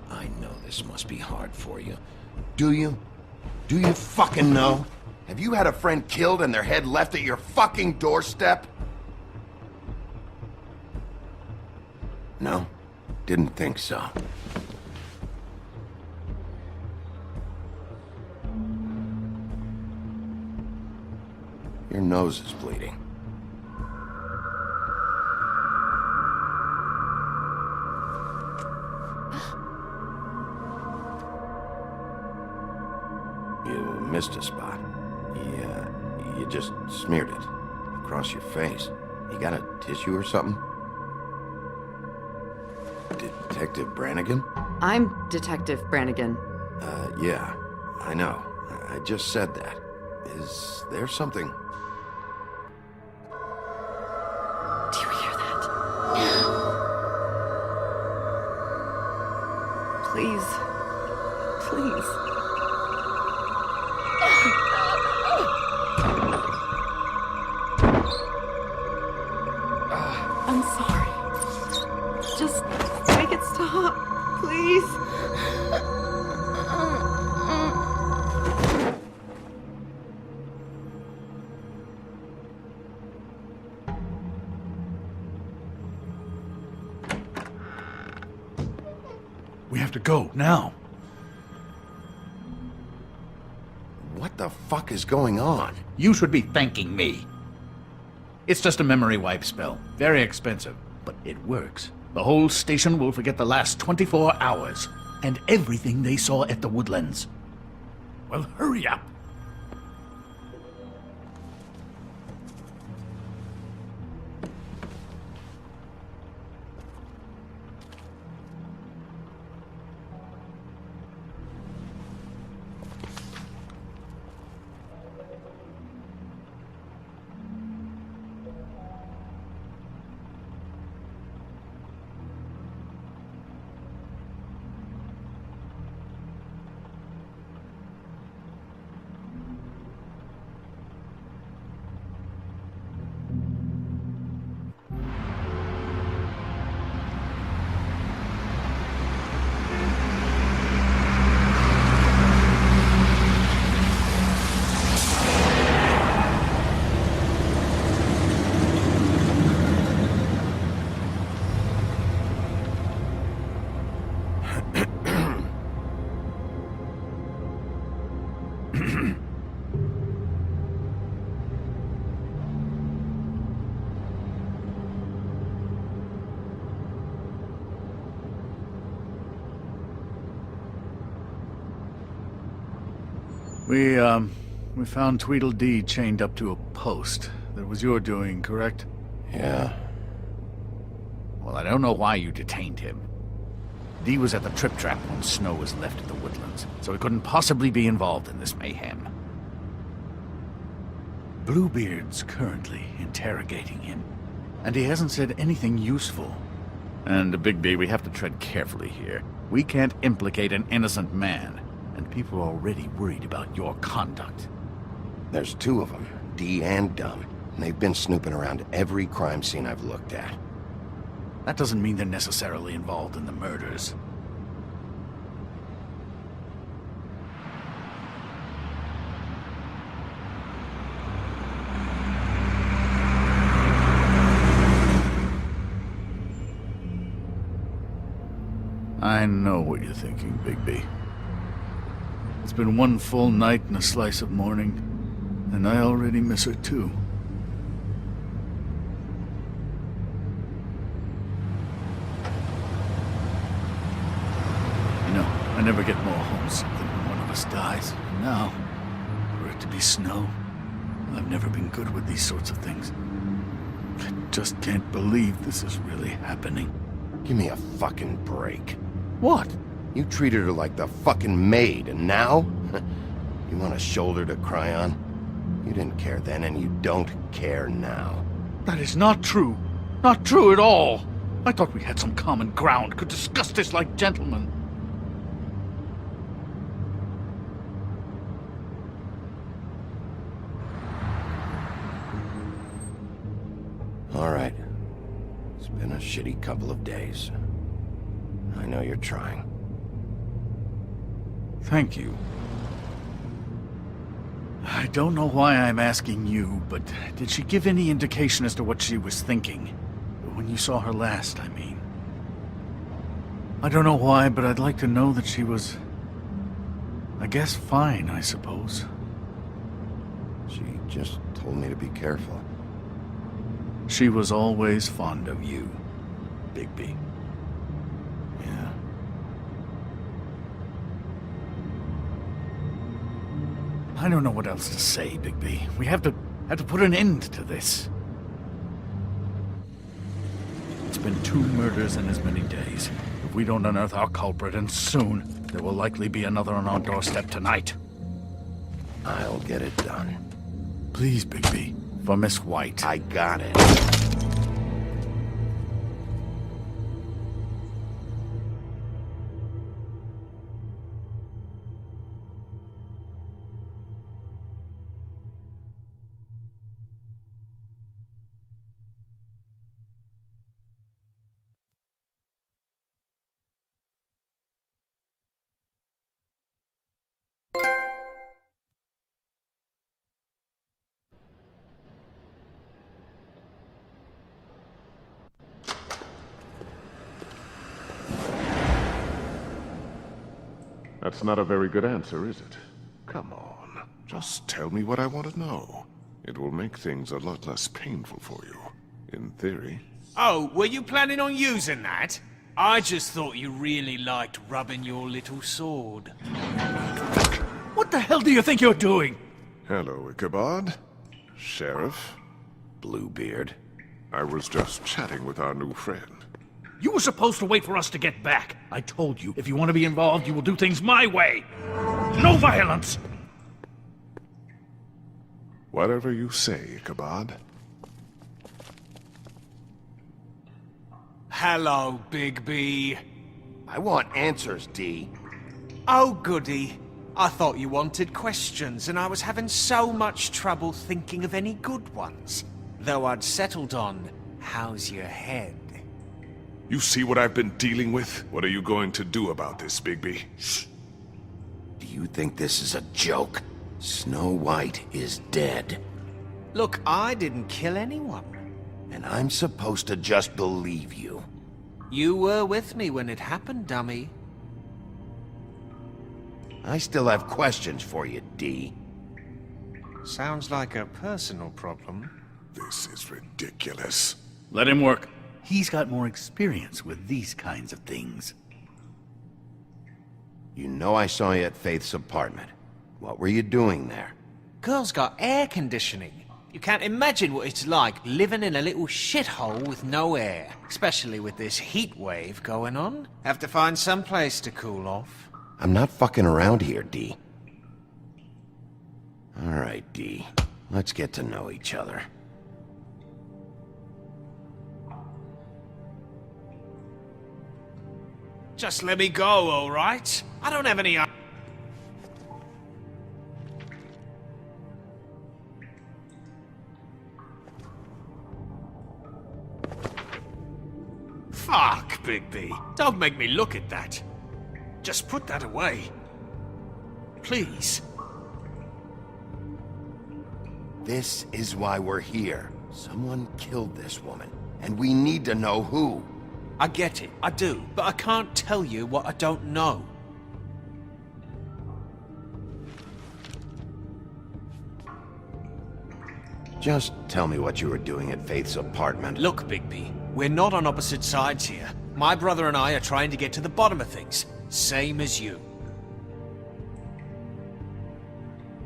I know this must be hard for you. Do you? Do you fucking know? Have you had a friend killed and their head left at your fucking doorstep? No? Didn't think so. Your nose is bleeding. You missed a spot. You just smeared it across your face. You got a tissue or something? Detective Brannigan? I'm Detective Brannigan. Yeah, I know. I just said that. Is there something? Do you hear that? Please. Please. I'm sorry. Just make it stop, please. We have to go, now. What the fuck is going on? You should be thanking me. It's just a memory wipe spell. Very expensive, but it works. The whole station will forget the last 24 hours, and everything they saw at the Woodlands. Well, hurry up. We found Tweedledee chained up to a post. That was your doing, correct? Yeah. Well, I don't know why you detained him. Dee was at the Trip Trap when Snow was left at the Woodlands, so he couldn't possibly be involved in this mayhem. Bluebeard's currently interrogating him, and he hasn't said anything useful. And, Bigby, we have to tread carefully here. We can't implicate an innocent man, and people are already worried about your conduct. There's two of them, Dee and Dumb, and they've been snooping around every crime scene I've looked at. That doesn't mean they're necessarily involved in the murders. I know what you're thinking, Bigby. It's been one full night and a slice of morning, and I already miss her too. You know, I never get more homesick than when one of us dies. Now, for it to be Snow, I've never been good with these sorts of things. I just can't believe this is really happening. Give me a fucking break. What? You treated her like the fucking maid, and now? You want a shoulder to cry on? You didn't care then, and you don't care now. That is not true. Not true at all. I thought we had some common ground, could discuss this like gentlemen. All right. It's been a shitty couple of days. I know you're trying. Thank you. I don't know why I'm asking you, but did she give any indication as to what she was thinking? When you saw her last, I mean. I don't know why, but I'd like to know that she was... I guess fine, I suppose. She just told me to be careful. She was always fond of you, Bigby. Yeah. I don't know what else to say, Bigby. We have to put an end to this. It's been 2 murders in as many days. If we don't unearth our culprit, and soon, there will likely be another on our doorstep tonight. I'll get it done. Please, Bigby. For Miss White. I got it. That's not a very good answer, is it? Come on. Just tell me what I want to know. It will make things a lot less painful for you. In theory. Oh, were you planning on using that? I just thought you really liked rubbing your little sword. What the hell do you think you're doing? Hello, Ichabod. Sheriff. Bluebeard. I was just chatting with our new friend. You were supposed to wait for us to get back. I told you, if you want to be involved, you will do things my way. No violence! Whatever you say, Ichabod. Hello, Bigby. I want answers, D. Oh, goody. I thought you wanted questions, and I was having so much trouble thinking of any good ones. Though I'd settled on, how's your head? You see what I've been dealing with? What are you going to do about this, Bigby? Shh. Do you think this is a joke? Snow White is dead. Look, I didn't kill anyone. And I'm supposed to just believe you. You were with me when it happened, dummy. I still have questions for you, D. Sounds like a personal problem. This is ridiculous. Let him work. He's got more experience with these kinds of things. You know I saw you at Faith's apartment. What were you doing there? Girl's got air conditioning. You can't imagine what it's like living in a little shithole with no air. Especially with this heat wave going on. Have to find some place to cool off. I'm not fucking around here, D. All right, D. Let's get to know each other. Just let me go, all right? I don't have any... Fuck, Bigby. Don't make me look at that. Just put that away. Please. This is why we're here. Someone killed this woman, and we need to know who. I get it, I do, but I can't tell you what I don't know. Just tell me what you were doing at Faith's apartment. Look, Bigby, we're not on opposite sides here. My brother and I are trying to get to the bottom of things, same as you.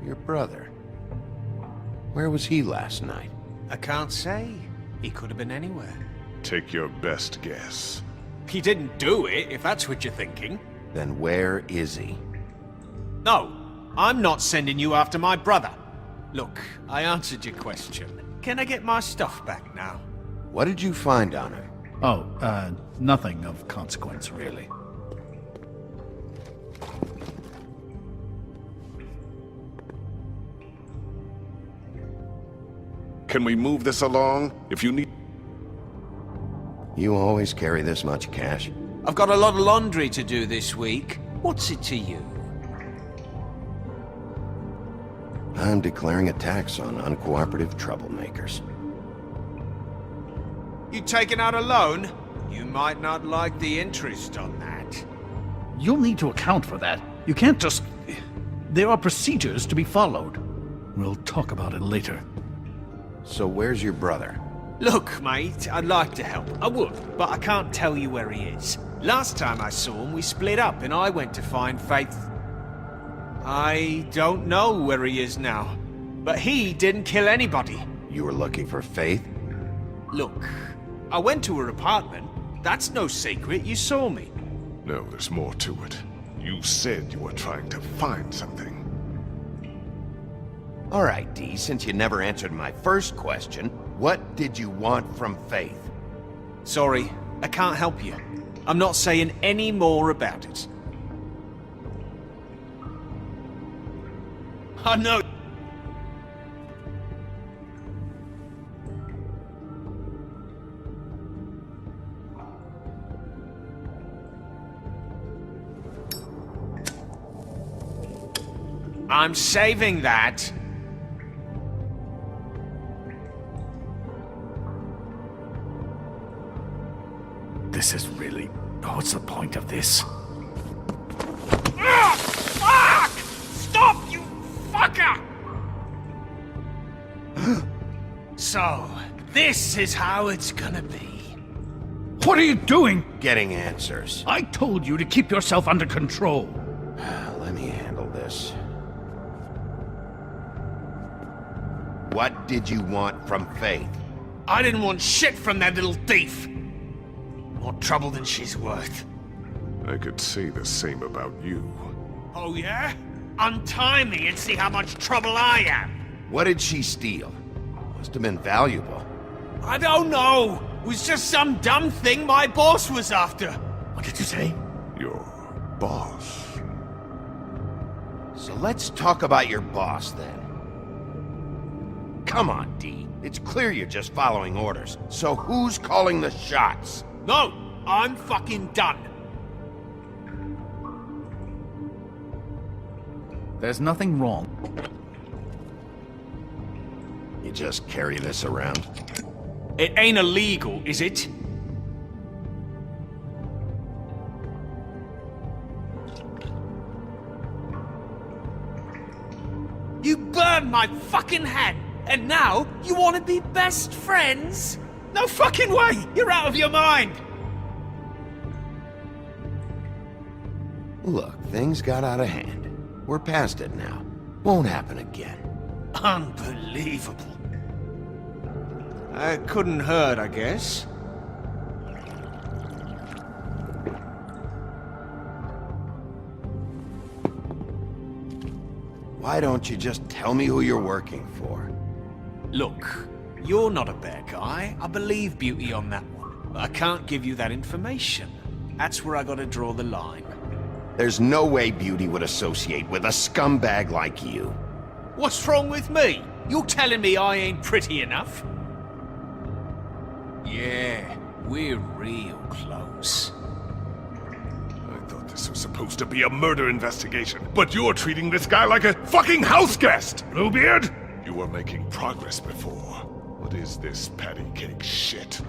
Your brother? Where was he last night? I can't say. He could have been anywhere. Take your best guess. He didn't do it, if that's what you're thinking. Then where is he? No, I'm not sending you after my brother. Look, I answered your question. Can I get my stuff back now? What did you find on her? Oh, nothing of consequence, really. Can we move this along? If you need... You always carry this much cash? I've got a lot of laundry to do this week. What's it to you? I'm declaring a tax on uncooperative troublemakers. You taking out a loan? You might not like the interest on that. You'll need to account for that. You can't just... There are procedures to be followed. We'll talk about it later. So where's your brother? Look, mate, I'd like to help. I would, but I can't tell you where he is. Last time I saw him, we split up and I went to find Faith. I don't know where he is now, but he didn't kill anybody. You were looking for Faith? Look, I went to her apartment. That's no secret, you saw me. No, there's more to it. You said you were trying to find something. All right, D, since you never answered my first question, what did you want from Faith? Sorry, I can't help you. I'm not saying any more about it. I know. I'm saving that. This is really... What's the point of this? Ah! So, this is how it's gonna be. What are you doing? Getting answers. I told you to keep yourself under control. Let me handle this. What did you want from Faith? I didn't want shit from that little thief. More trouble than she's worth. I could say the same about you. Oh yeah? Untie me and see how much trouble I am. What did she steal? Must have been valuable. I don't know. It was just some dumb thing my boss was after. What did you say? Your boss. So let's talk about your boss, then. Come on, D. It's clear you're just following orders. So who's calling the shots? No, I'm fucking done. There's nothing wrong. You just carry this around? It ain't illegal, is it? You burned my fucking hand, and now you want to be best friends? No fucking way! You're out of your mind! Look, things got out of hand. We're past it now. Won't happen again. Unbelievable. Couldn't hurt, I guess. Why don't you just tell me who you're working for? Look, you're not a bad guy. I believe Beauty on that one. But I can't give you that information. That's where I gotta draw the line. There's no way Beauty would associate with a scumbag like you. What's wrong with me? You telling me I ain't pretty enough? Yeah, we're real close. I thought this was supposed to be a murder investigation, but you're treating this guy like a fucking house guest! Bluebeard? You were making progress before. What is this patty cake shit?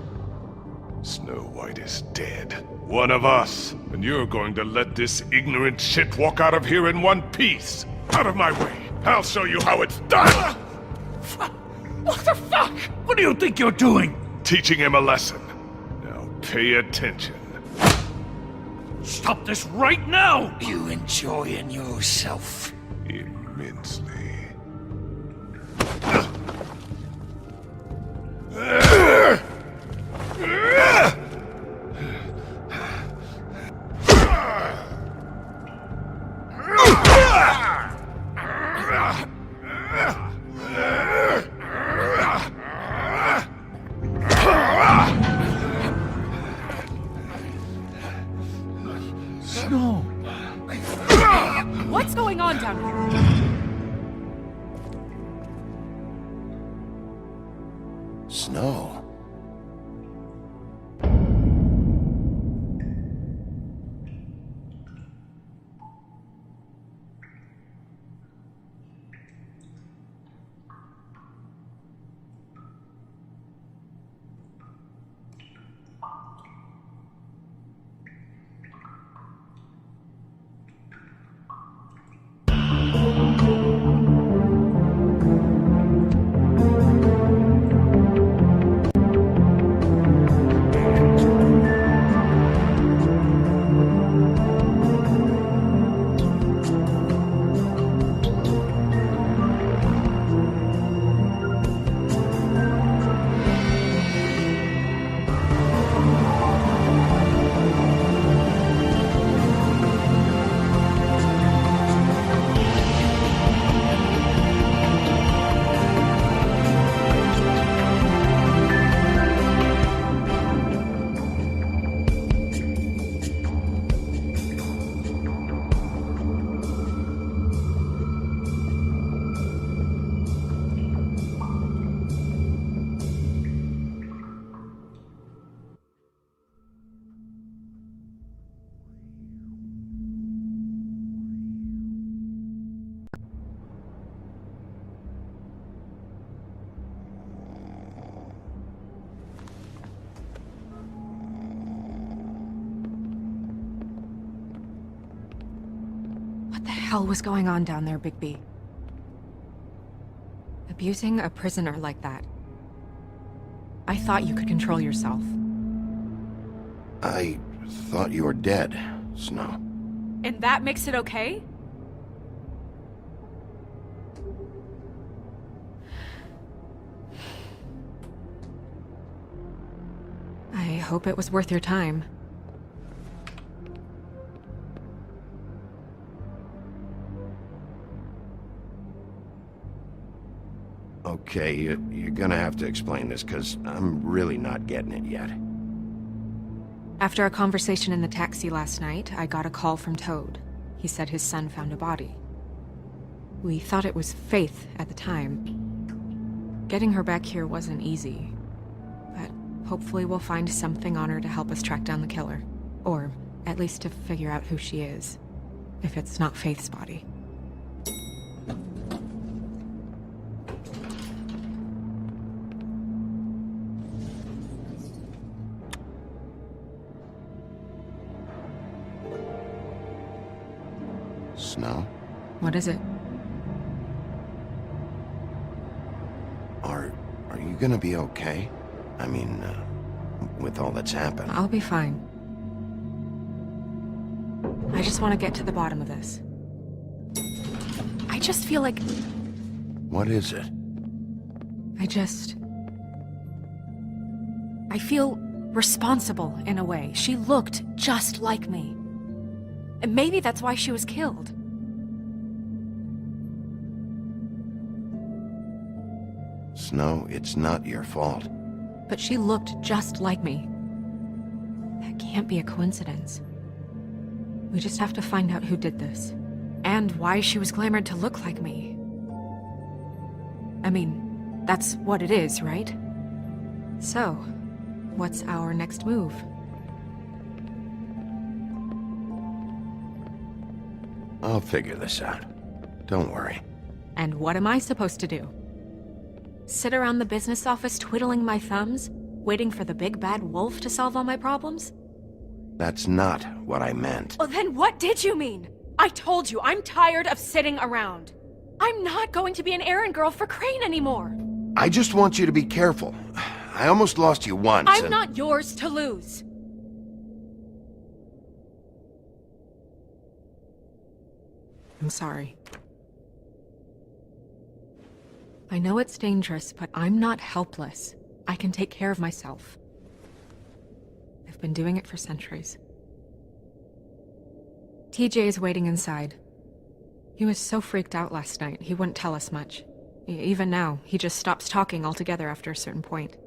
Snow White is dead. One of us. And you're going to let this ignorant shit walk out of here in one piece. Out of my way. I'll show you how it's done! What the fuck? What do you think you're doing? Teaching him a lesson. Now pay attention. Stop this right now! You enjoying yourself? Immensely. Snow! What's going on down here? Snow. What the hell was going on down there, Bigby? Abusing a prisoner like that. I thought you could control yourself. I thought you were dead, Snow. And that makes it okay? I hope it was worth your time. Okay, you're gonna have to explain this, because I'm really not getting it yet. After a conversation in the taxi last night, I got a call from Toad. He said his son found a body. We thought it was Faith at the time. Getting her back here wasn't easy, but hopefully we'll find something on her to help us track down the killer. Or at least to figure out who she is, if it's not Faith's body. Snow? What is it? Are you gonna be okay? I mean, with all that's happened. I'll be fine. I just want to get to the bottom of this. I just feel like... What is it? I feel responsible in a way. She looked just like me. And maybe that's why she was killed. Snow, it's not your fault. But she looked just like me. That can't be a coincidence. We just have to find out who did this. And why she was glamored to look like me. I mean, that's what it is, right? So, what's our next move? I'll figure this out. Don't worry. And what am I supposed to do? Sit around the business office twiddling my thumbs, waiting for the big bad wolf to solve all my problems? That's not what I meant. Oh, then what did you mean? I told you, I'm tired of sitting around. I'm not going to be an errand girl for Crane anymore. I just want you to be careful. I almost lost you once. I'm not yours to lose. I'm sorry. I know it's dangerous, but I'm not helpless. I can take care of myself. I've been doing it for centuries. TJ is waiting inside. He was so freaked out last night, he wouldn't tell us much. Even now, he just stops talking altogether after a certain point.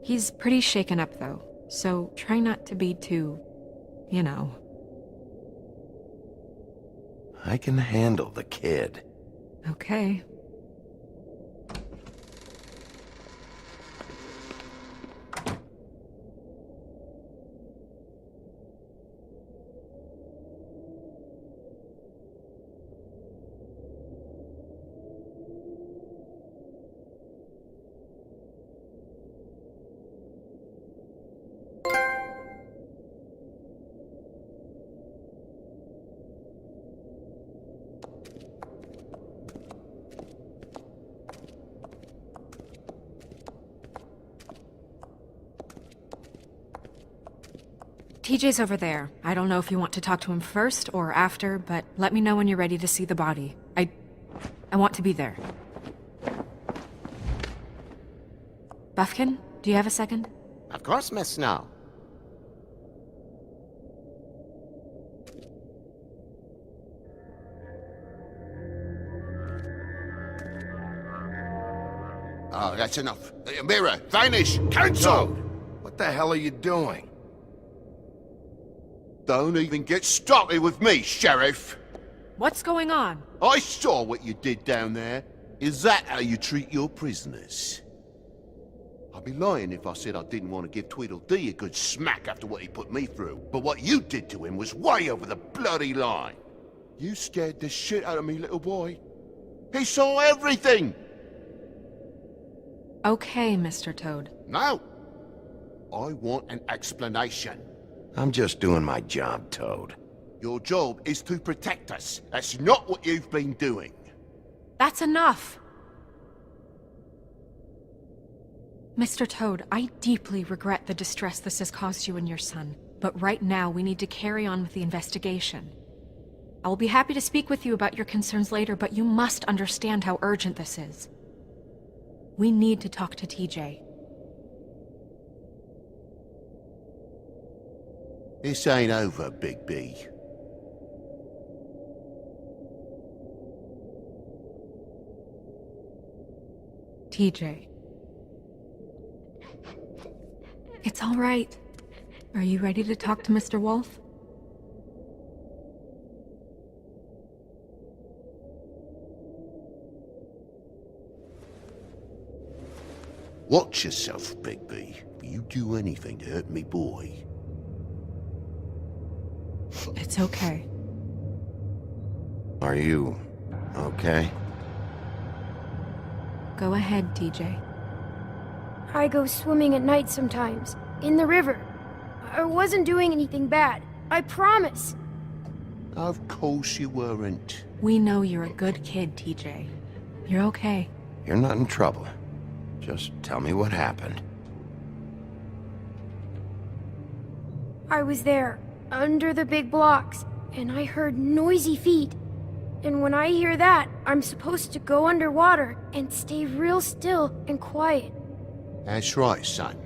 He's pretty shaken up, though, so try not to be too, you know. I can handle the kid. Okay. TJ's over there. I don't know if you want to talk to him first or after, but let me know when you're ready to see the body. I want to be there. Buffkin, do you have a second? Of course, Miss Snow. Oh, that's enough. Mira, vanish! Cancel! What the hell are you doing? Don't even get started with me, Sheriff! What's going on? I saw what you did down there. Is that how you treat your prisoners? I'd be lying if I said I didn't want to give Tweedledee a good smack after what he put me through. But what you did to him was way over the bloody line. You scared the shit out of me, little boy. He saw everything! Okay, Mr. Toad. No! I want an explanation. I'm just doing my job, Toad. Your job is to protect us. That's not what you've been doing. That's enough! Mr. Toad, I deeply regret the distress this has caused you and your son, but right now we need to carry on with the investigation. I will be happy to speak with you about your concerns later, but you must understand how urgent this is. We need to talk to TJ. This ain't over, Bigby. TJ. It's all right. Are you ready to talk to Mr. Wolf? Watch yourself, Bigby. If you do anything to hurt me boy. It's okay. Are you okay? Go ahead, TJ. I go swimming at night sometimes, in the river. I wasn't doing anything bad. I promise. Of course you weren't. We know you're a good kid, TJ. You're okay. You're not in trouble. Just tell me what happened. I was there, under the big blocks, and I heard noisy feet. And when I hear that, I'm supposed to go underwater and stay real still and quiet. That's right, son.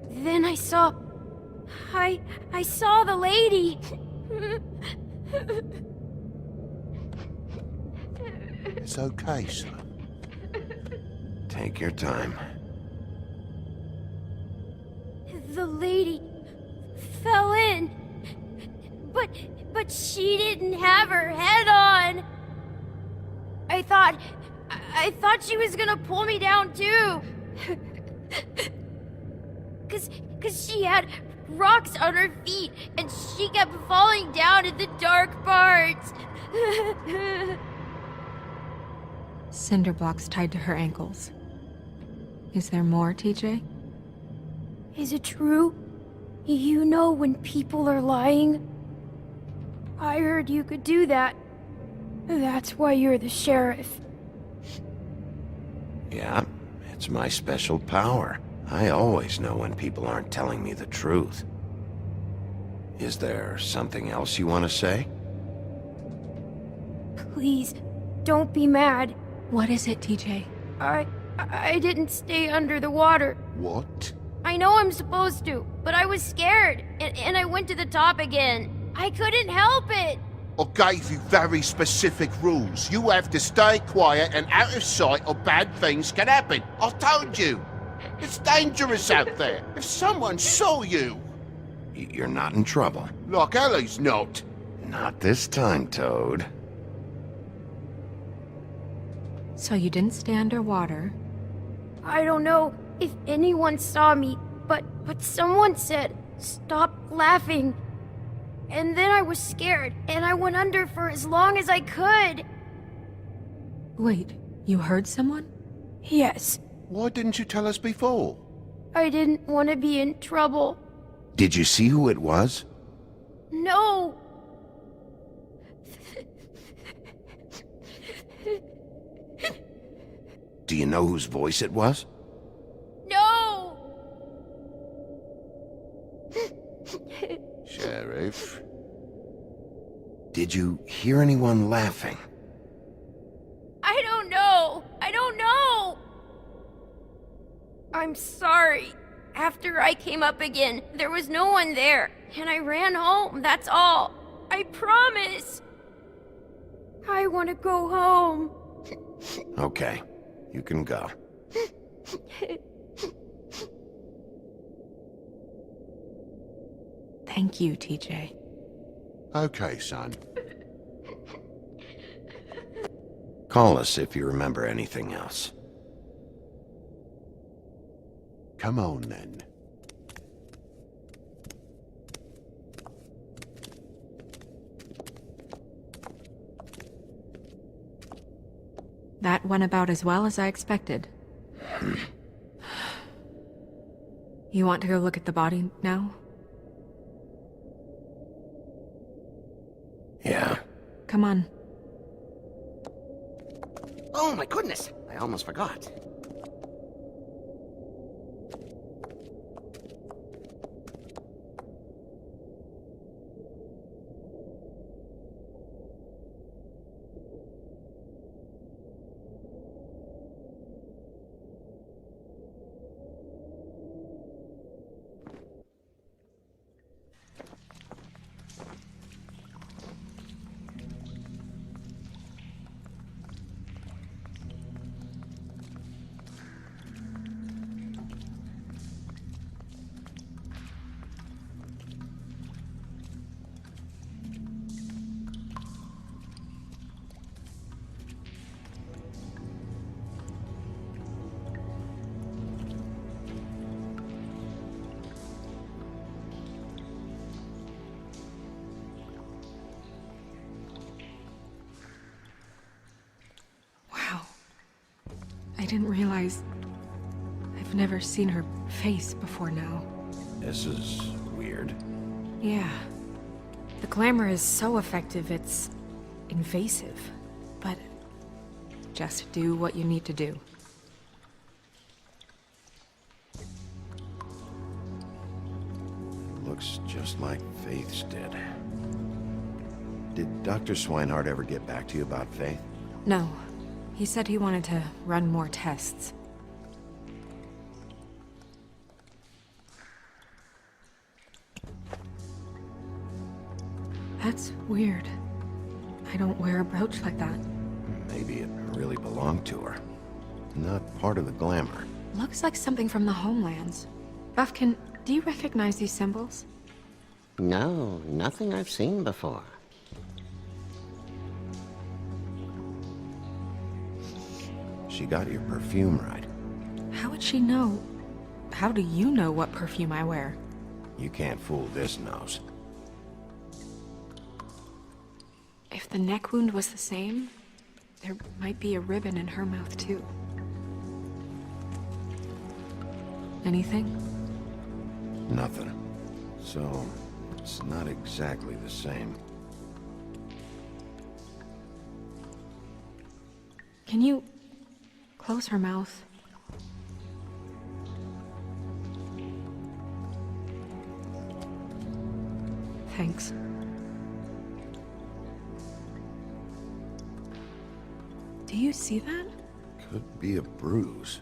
Then I saw the lady. It's okay, son. Take your time. The lady fell in. But she didn't have her head on. I thought she was gonna pull me down too. Cause she had rocks on her feet and she kept falling down in the dark parts. Cinder blocks tied to her ankles. Is there more, TJ? Is it true? You know when people are lying? I heard you could do that. That's why you're the sheriff. Yeah, it's my special power. I always know when people aren't telling me the truth. Is there something else you want to say? Please, don't be mad. What is it, TJ? I didn't stay under the water. What? I know I'm supposed to, but I was scared, and I went to the top again. I couldn't help it. I gave you very specific rules. You have to stay quiet and out of sight or bad things can happen. I told you. It's dangerous out there. If someone saw you... You're not in trouble. Like Ellie's not. Not this time, Toad. So you didn't stay underwater? I don't know if anyone saw me, but someone said, "Stop laughing." And then I was scared, and I went under for as long as I could. Wait, you heard someone? Yes. Why didn't you tell us before? I didn't want to be in trouble. Did you see who it was? No. Do you know whose voice it was? No. Sheriff? Did you hear anyone laughing? I don't know. I don't know. I'm sorry. After I came up again, there was no one there, and I ran home, that's all. I promise. I want to go home. Okay, you can go. Thank you, TJ. Okay, son. Call us if you remember anything else. Come on, then. That went about as well as I expected. You want to go look at the body now? Yeah. Come on. Oh my goodness, I almost forgot. didn't realize... I've never seen her face before now. This is weird. Yeah. The glamour is so effective, it's invasive. But just do what you need to do. Looks just like Faith's did. Did Dr. Swinehart ever get back to you about Faith? No. He said he wanted to run more tests. That's weird. I don't wear a brooch like that. Maybe it really belonged to her. Not part of the glamour. Looks like something from the homelands. Buffkin, do you recognize these symbols? No, nothing I've seen before. She got your perfume right. How would she know? How do you know what perfume I wear? You can't fool this nose. If the neck wound was the same, there might be a ribbon in her mouth too. Anything? Nothing. So, it's not exactly the same. Can you close her mouth? Thanks. Do you see that? Could be a bruise.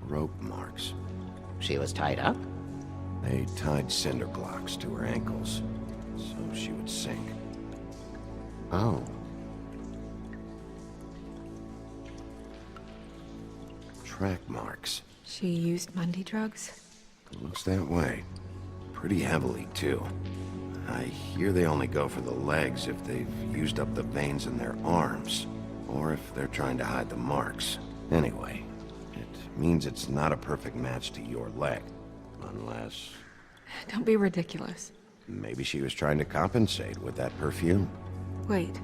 Rope marks. She was tied up? They tied cinder blocks to her ankles, so she would sink. Oh. Track marks. She used Mundy drugs? Looks that way. Pretty heavily, too. I hear they only go for the legs if they've used up the veins in their arms, or if they're trying to hide the marks. Anyway, it means it's not a perfect match to your leg. Unless... Don't be ridiculous. maybe she was trying to compensate with that perfume. Wait.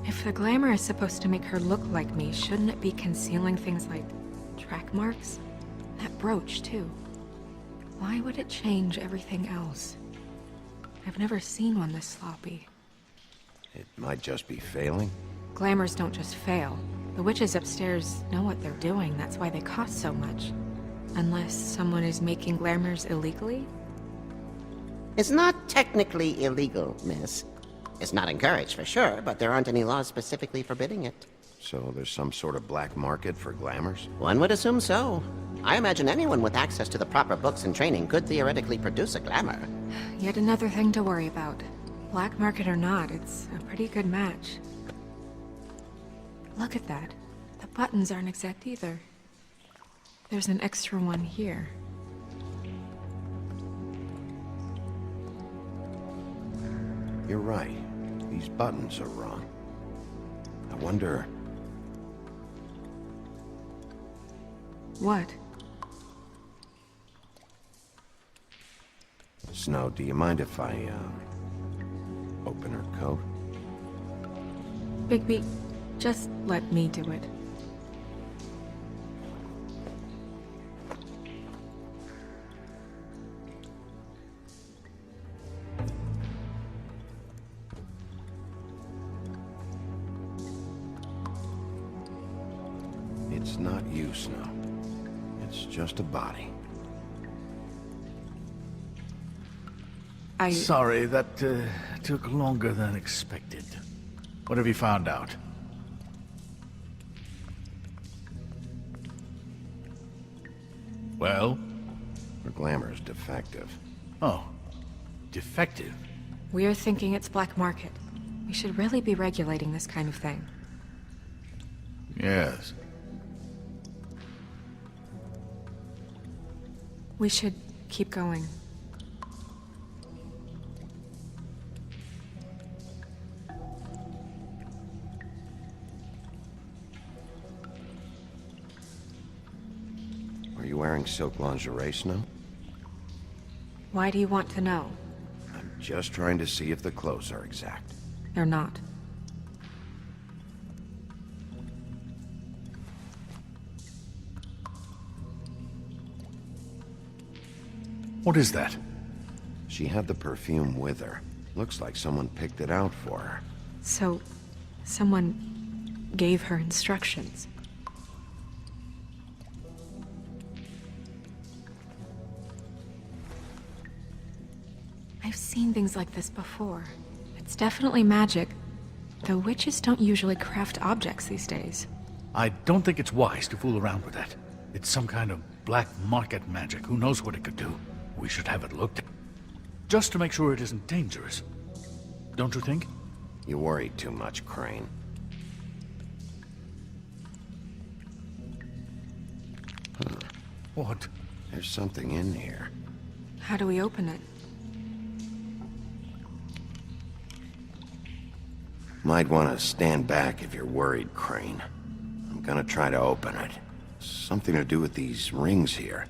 If the glamour is supposed to make her look like me, shouldn't it be concealing things like track marks? That brooch, too. Why would it change everything else? I've never seen one this sloppy. It might just be failing. Glamours don't just fail. The witches upstairs know what they're doing, that's why they cost so much. Unless someone is making glamours illegally? It's not technically illegal, miss. It's not encouraged for sure, but there aren't any laws specifically forbidding it. So there's some sort of black market for glamours? One would assume so. I imagine anyone with access to the proper books and training could theoretically produce a glamour. Yet another thing to worry about. Black market or not, it's a pretty good match. Look at that. The buttons aren't exact either. There's an extra one here. You're right. These buttons are wrong. I wonder... What? Snow, do you mind if I, open her coat? Bigby, just let me do it. It's not you, Snow. It's just a body. Sorry, that took longer than expected. What have you found out? Well? Her glamour's defective. Oh. Defective? We're thinking it's black market. We should really be regulating this kind of thing. Yes. We should keep going. Are you wearing silk lingerie, Snow? Why do you want to know? I'm just trying to see if the clothes are exact. They're not. What is that? She had the perfume with her. Looks like someone picked it out for her. So, someone gave her instructions. I've seen things like this before. It's definitely magic, though witches don't usually craft objects these days. I don't think it's wise to fool around with that. It's some kind of black market magic. Who knows what it could do? We should have it looked at. Just to make sure it isn't dangerous. Don't you think? You worry too much, Crane. Huh. What? There's something in here. How do we open it? Might want to stand back if you're worried, Crane. I'm gonna try to open it. Something to do with these rings here.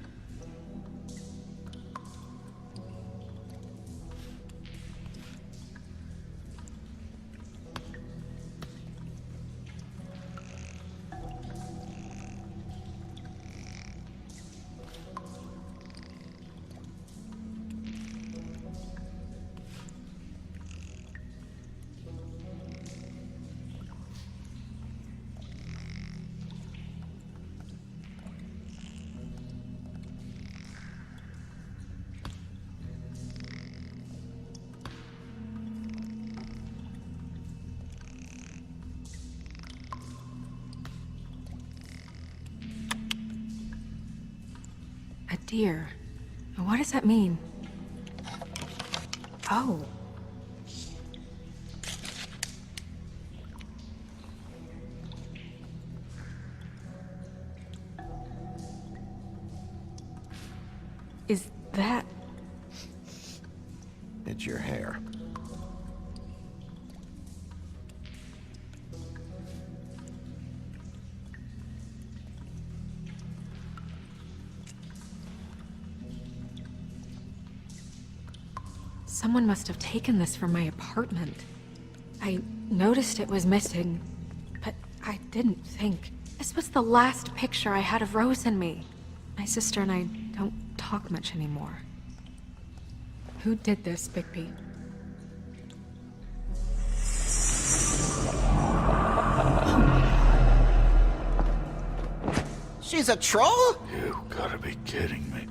A deer. What does that mean? Oh. Is that... It's your hair. Someone must have taken this from my apartment. I noticed it was missing, but I didn't think. This was the last picture I had of Rose and me. My sister and I don't talk much anymore. Who did this, Bigby? She's a troll? You gotta be kidding me.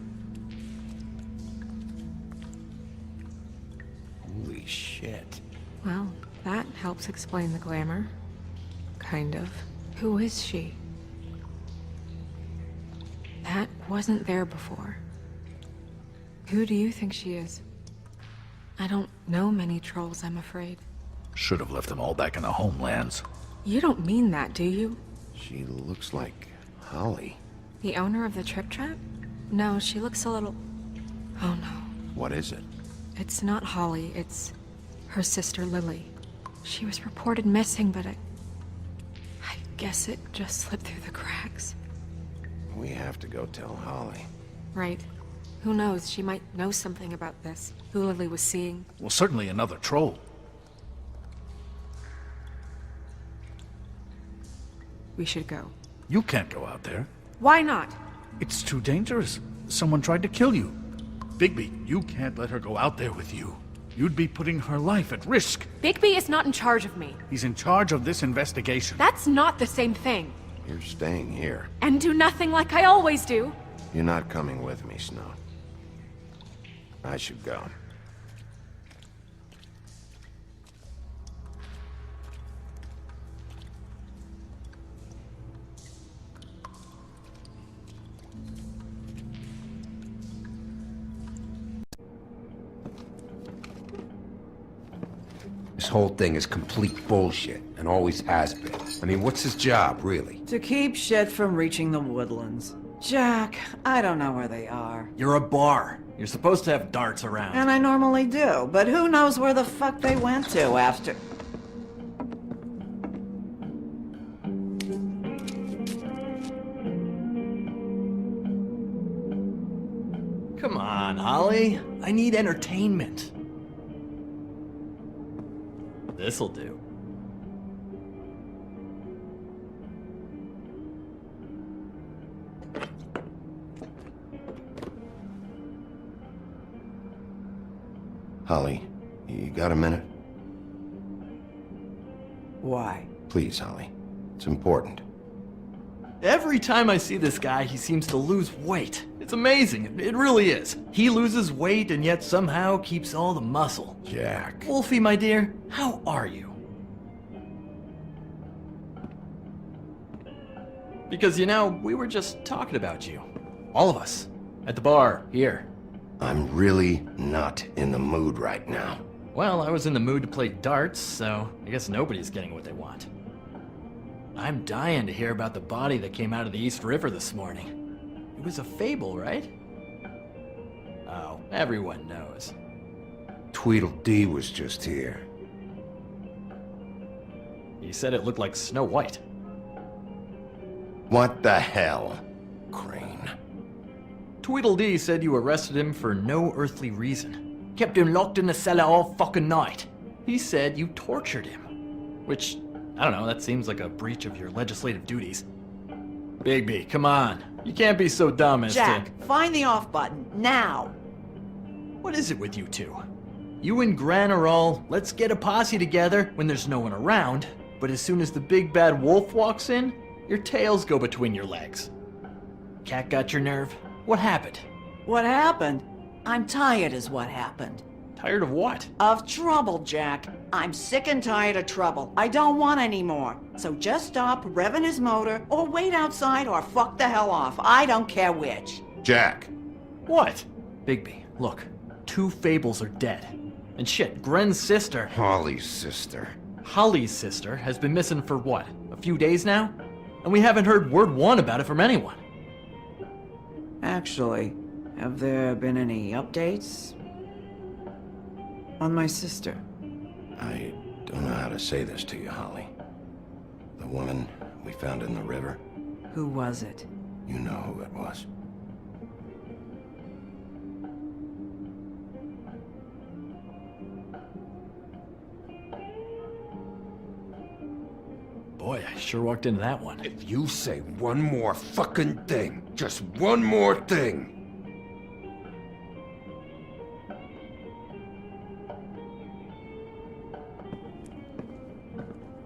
Holy shit. Well, that helps explain the glamour. Kind of. Who is she? That wasn't there before. Who do you think she is? I don't know many trolls, I'm afraid. Should have left them all back in the homelands. You don't mean that, do you? She looks like Holly. The owner of the Trip Trap? No, she looks a little... Oh no. What is it? It's not Holly, it's her sister Lily. She was reported missing, but I guess it just slipped through the cracks. We have to go tell Holly. Right. Who knows, she might know something about this. Who Lily was seeing. Well, certainly another troll. We should go. You can't go out there. Why not? It's too dangerous. Someone tried to kill you. Bigby, you can't let her go out there with you. You'd be putting her life at risk. Bigby is not in charge of me. He's in charge of this investigation. That's not the same thing. You're staying here. And do nothing like I always do. You're not coming with me, Snow. I should go. This whole thing is complete bullshit, and always has been. I mean, what's his job, really? To keep shit from reaching the woodlands. Jack, I don't know where they are. You're a bar. You're supposed to have darts around. And I normally do, but who knows where the fuck they went to after... Come on, Holly. I need entertainment. This'll do. Holly, you got a minute? Why? Please, Holly. It's important. Every time I see this guy, he seems to lose weight. It's amazing. It really is. He loses weight and yet somehow keeps all the muscle. Jack. Wolfie, my dear, how are you? Because, you know, we were just talking about you. All of us. At the bar, here. I'm really not in the mood right now. Well, I was in the mood to play darts, so I guess nobody's getting what they want. I'm dying to hear about the body that came out of the East River this morning. It was a fable, right? Oh, everyone knows. Tweedledee was just here. He said it looked like Snow White. What the hell, Crane? Tweedledee said you arrested him for no earthly reason. Kept him locked in the cellar all fucking night. He said you tortured him. Which, I don't know, that seems like a breach of your legislative duties. Bigby, come on. You can't be so dumb as Jack, to... find the off button, now! What is it with you two? You and Gran are all, let's get a posse together when there's no one around, but as soon as the big bad wolf walks in, your tails go between your legs. Cat got your nerve? What happened? What happened? I'm tired is what happened. Tired of what? Of trouble, Jack. I'm sick and tired of trouble. I don't want any more. So just stop revving his motor, or wait outside, or fuck the hell off. I don't care which. Jack. What? Bigby, look. 2 fables are dead. And shit, Gren's sister... Holly's sister. Holly's sister has been missing for what? A few days now? And we haven't heard word one about it from anyone. Actually, have there been any updates? On my sister? I don't know how to say this to you, Holly. The woman we found in the river. Who was it? You know who it was. Boy, I sure walked into that one. If you say one more fucking thing, just one more thing.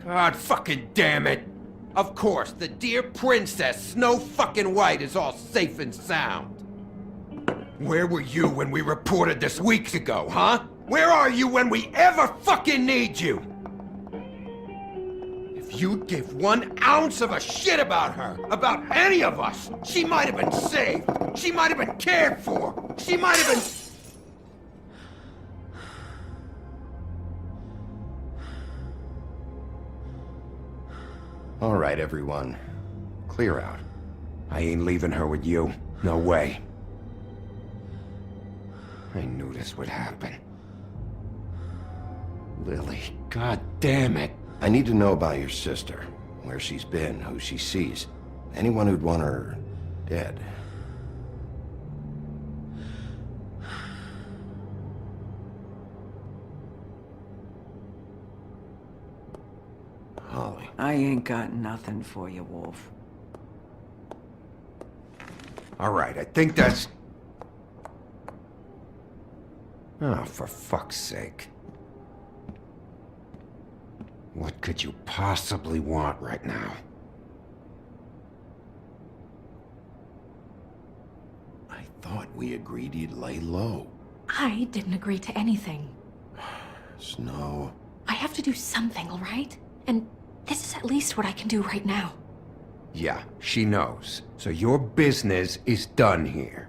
God fucking damn it! Of course, the dear princess, Snow fucking White, is all safe and sound. Where were you when we reported this weeks ago, huh? Where are you when we ever fucking need you? If you'd give 1 ounce of a shit about her, about any of us, she might have been saved. She might have been cared for. She might have been... All right, everyone. Clear out. I ain't leaving her with you. No way. I knew this would happen. Lily, god damn it. I need to know about your sister. Where she's been, who she sees. Anyone who'd want her dead. Holly. I ain't got nothing for you, Wolf. All right, I think that's... Oh, for fuck's sake. What could you possibly want right now? I thought we agreed you'd lay low. I didn't agree to anything. Snow. I have to do something, all right? And this is at least what I can do right now. Yeah, she knows. So your business is done here.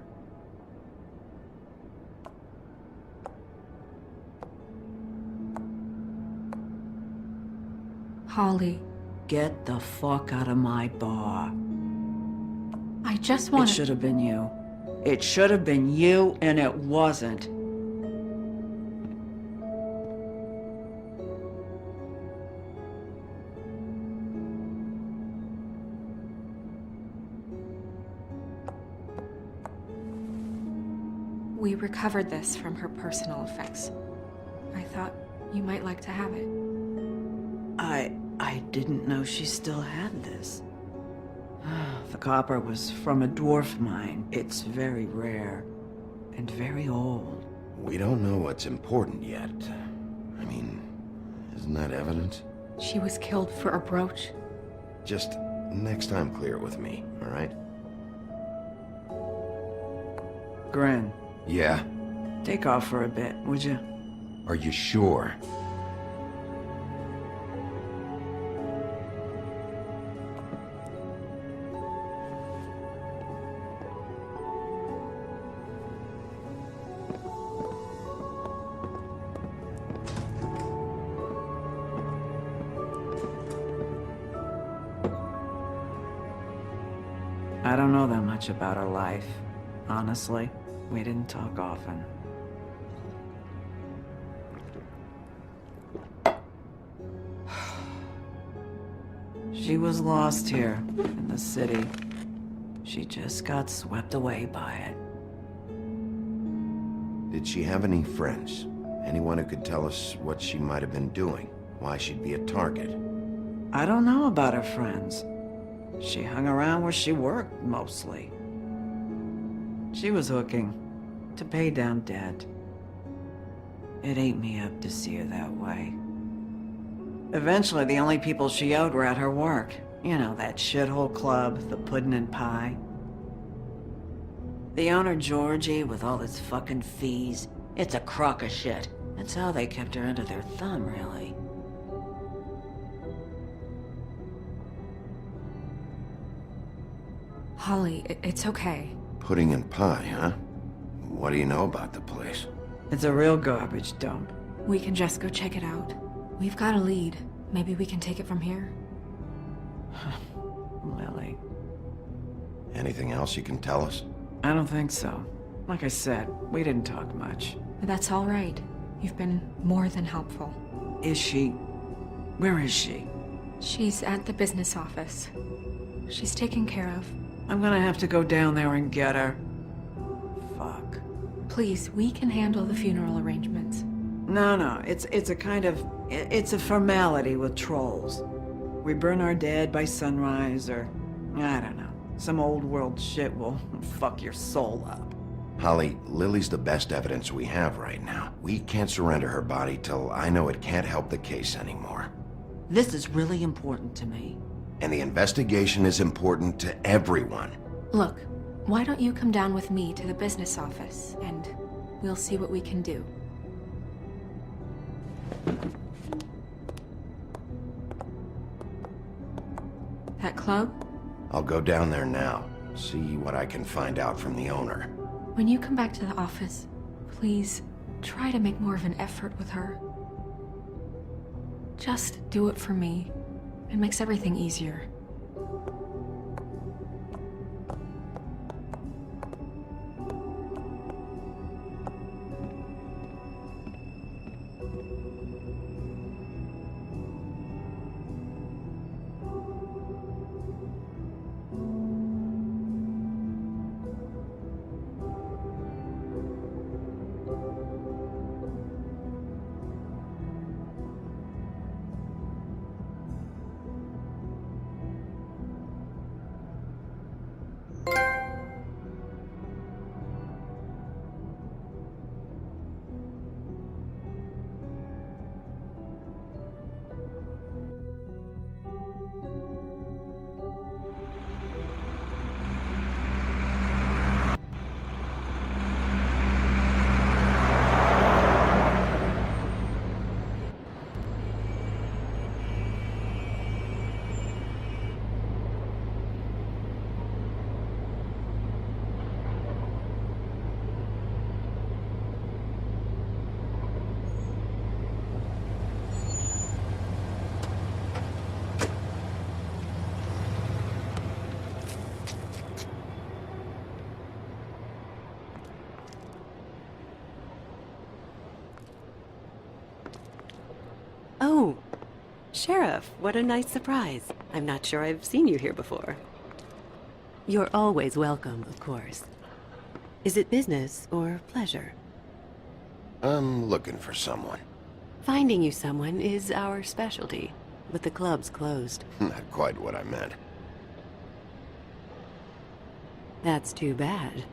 Holly. Get the fuck out of my bar. I just want It should have been you. It should have been you, and it wasn't. We recovered this from her personal effects. I thought you might like to have it. I didn't know she still had this. The copper was from a dwarf mine. It's very rare and very old. We don't know what's important yet. I mean, isn't that evidence? She was killed for a brooch. Just next time clear it with me, all right? Gren, Yeah? take off for a bit, would you? Are you sure? I don't know that much about her life. Honestly, we didn't talk often. She was lost here, in the city. She just got swept away by it. Did she have any friends? Anyone who could tell us what she might have been doing? Why she'd be a target? I don't know about her friends. She hung around where she worked, mostly. She was hooking to pay down debt. It ate me up to see her that way. Eventually, the only people she owed were at her work. You know, that shithole club, the Puddin' and Pie. The owner, Georgie, with all its fucking fees, it's a crock of shit. That's how they kept her under their thumb, really. Holly, it's okay. Pudding and pie, huh? What do you know about the place? It's a real garbage dump. We can just go check it out. We've got a lead. Maybe we can take it from here. Lily. Anything else you can tell us? I don't think so. Like I said, we didn't talk much. That's all right. You've been more than helpful. Is she... Where is she? She's at the business office. She's taken care of. I'm gonna have to go down there and get her. Fuck. Please, we can handle the funeral arrangements. No, it's a kind of... It's a formality with trolls. We burn our dead by sunrise, or... I don't know. Some old world shit will fuck your soul up. Holly, Lily's the best evidence we have right now. We can't surrender her body till I know it can't help the case anymore. This is really important to me. And the investigation is important to everyone. Look, why don't you come down with me to the business office, and we'll see what we can do. That club? I'll go down there now, see what I can find out from the owner. When you come back to the office, please try to make more of an effort with her. Just do it for me. It makes everything easier. Oh, Sheriff, what a nice surprise. I'm not sure I've seen you here before. You're always welcome, of course. Is it business or pleasure? I'm looking for someone. Finding you someone is our specialty, but the club's closed. Not quite what I meant. That's too bad.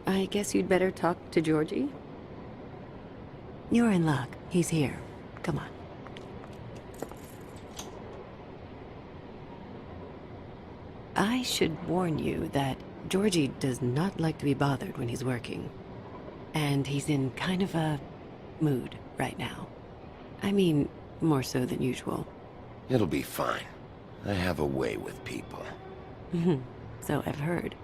I guess you'd better talk to Georgie? You're in luck. He's here. Come on. I should warn you that Georgie does not like to be bothered when he's working. And he's in kind of a mood right now. I mean, more so than usual. It'll be fine. I have a way with people. So I've heard.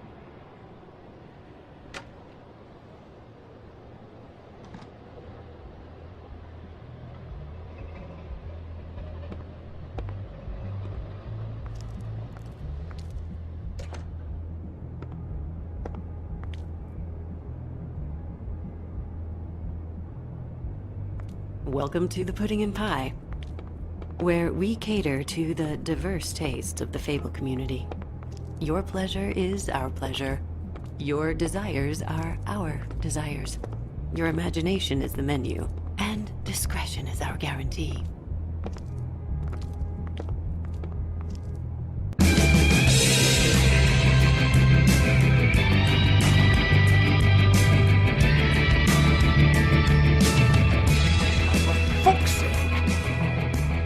Welcome to the Pudding and Pie, where we cater to the diverse tastes of the Fable community. Your pleasure is our pleasure. Your desires are our desires. Your imagination is the menu, and discretion is our guarantee.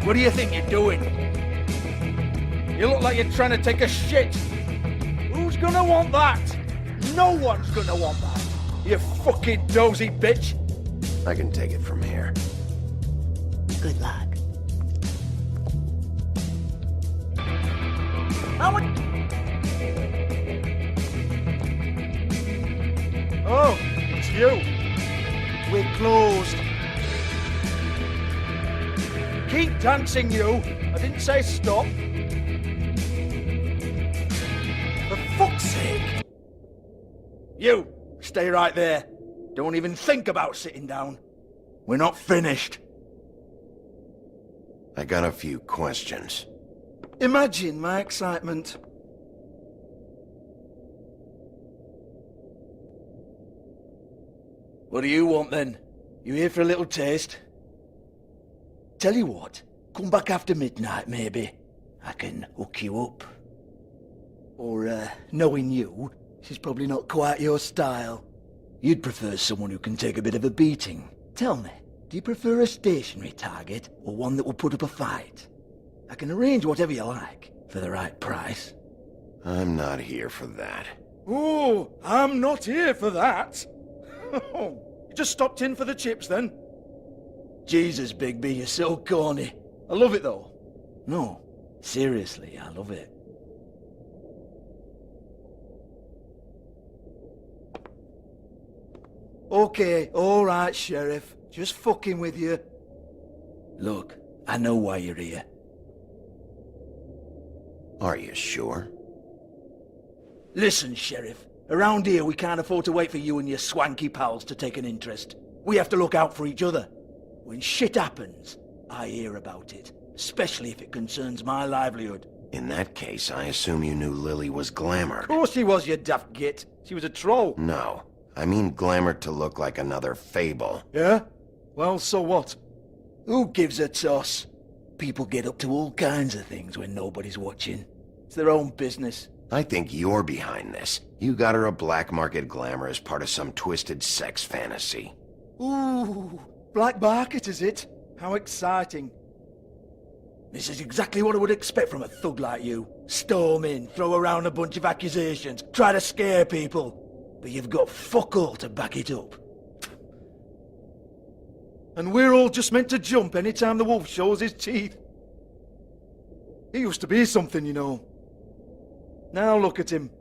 What do you think you're doing? You look like you're trying to take a shit. Who's gonna want that? No one's gonna want that. You fucking dozy bitch. I can take it from here. Good luck. How much? Oh, it's you. We're closed. Keep dancing, you! I didn't say stop. For fuck's sake! You, stay right there. Don't even think about sitting down. We're not finished. I got a few questions. Imagine my excitement. What do you want then? You here for a little taste? Tell you what, come back after midnight, maybe. I can hook you up. Or, knowing you, she's probably not quite your style. You'd prefer someone who can take a bit of a beating. Tell me, do you prefer a stationary target, or one that will put up a fight? I can arrange whatever you like, for the right price. I'm not here for that. Oh, I'm not here for that. You just stopped in for the chips, then? Jesus, Bigby, you're so corny. I love it, though. No, seriously, I love it. Okay, alright, Sheriff. Just fucking with you. Look, I know why you're here. Are you sure? Listen, Sheriff. Around here, we can't afford to wait for you and your swanky pals to take an interest. We have to look out for each other. When shit happens, I hear about it, especially if it concerns my livelihood. In that case, I assume you knew Lily was glamored. Of course she was, you daft git. She was a troll. No, I mean glamored to look like another Fable. Yeah? Well, so what? Who gives a toss? People get up to all kinds of things when nobody's watching. It's their own business. I think you're behind this. You got her a black market glamour as part of some twisted sex fantasy. Ooh, black market, is it? How exciting. This is exactly what I would expect from a thug like you. Storm in, throw around a bunch of accusations, try to scare people. But you've got fuck all to back it up. And we're all just meant to jump any time the wolf shows his teeth. He used to be something, you know. Now look at him.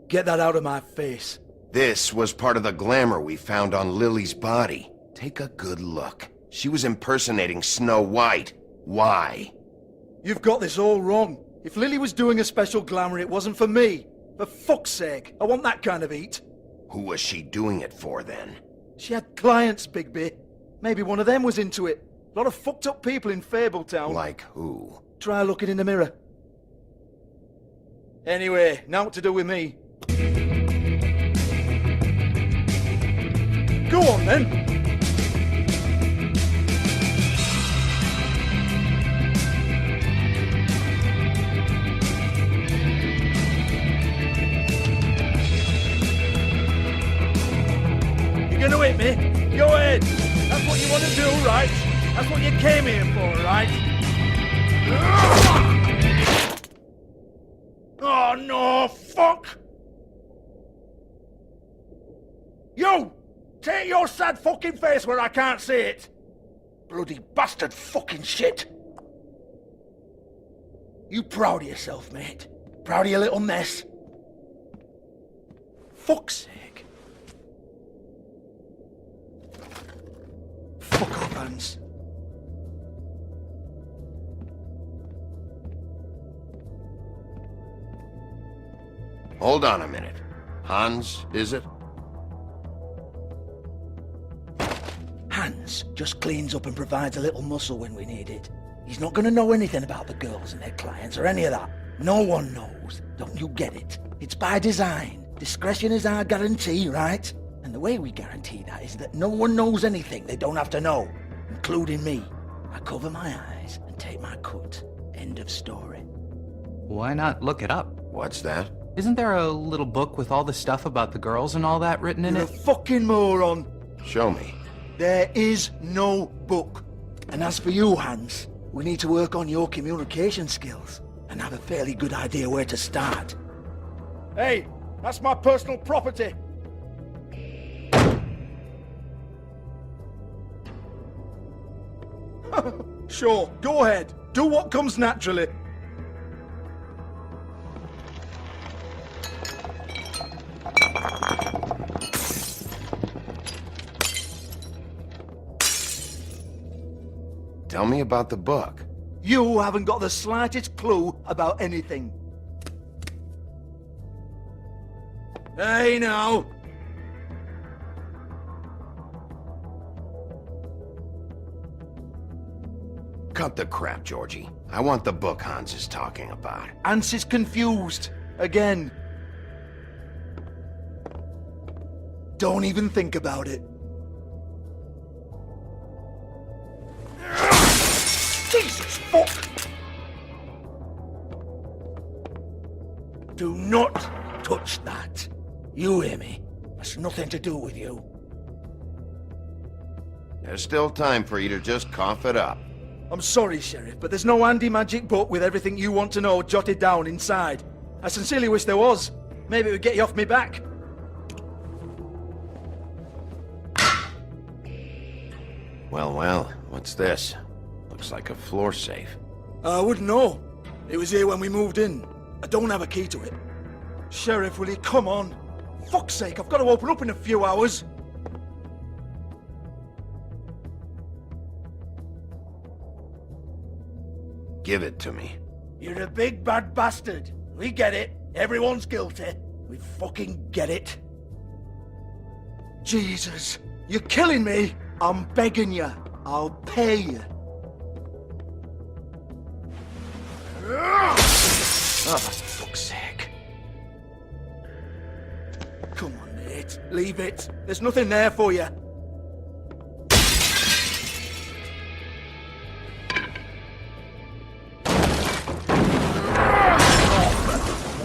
Get that out of my face. This was part of the glamour we found on Lily's body. Take a good look. She was impersonating Snow White. Why? You've got this all wrong. If Lily was doing a special glamour, it wasn't for me. For fuck's sake, I want that kind of eat. Who was she doing it for, then? She had clients, Bigby. Maybe one of them was into it. A lot of fucked up people in Fabletown. Like who? Try looking in the mirror. Anyway, now what to do with me? Go on, then. You're gonna hit me? Go ahead. That's what you want to do, right? That's what you came here for, right? Oh, no, fuck! You! Take your sad fucking face where I can't see it! Bloody bastard fucking shit! You proud of yourself, mate? Proud of your little mess? Fuck's sake. Fuck off, Hans. Hold on a minute. Hans, is it? Hans just cleans up and provides a little muscle when we need it. He's not gonna know anything about the girls and their clients or any of that. No one knows. Don't you get it? It's by design. Discretion is our guarantee, right? And the way we guarantee that is that no one knows anything they don't have to know, including me. I cover my eyes and take my cut. End of story. Why not look it up? What's that? Isn't there a little book with all the stuff about the girls and all that written in You're it? a fucking moron. Show me. There is no book. And as for you, Hans, we need to work on your communication skills and have a fairly good idea where to start. Hey, that's my personal property. Sure, go ahead. Do what comes naturally. Tell me about the book. You haven't got the slightest clue about anything. Hey, now. Cut the crap, Georgie. I want the book Hans is talking about. Hans is confused. Again. Don't even think about it. Jesus fuck! Do not touch that. You hear me? That's nothing to do with you. There's still time for you to just cough it up. I'm sorry, Sheriff, but there's no handy magic book with everything you want to know jotted down inside. I sincerely wish there was. Maybe it would get you off me back. Well, what's this? Looks like a floor safe. I wouldn't know. It was here when we moved in. I don't have a key to it. Sheriff, will you come on? Fuck's sake, I've got to open up in a few hours. Give it to me. You're a big bad bastard. We get it. Everyone's guilty. We fucking get it. Jesus, you're killing me. I'm begging you. I'll pay you. Oh, for fuck's sake. Come on, mate. Leave it. There's nothing there for you.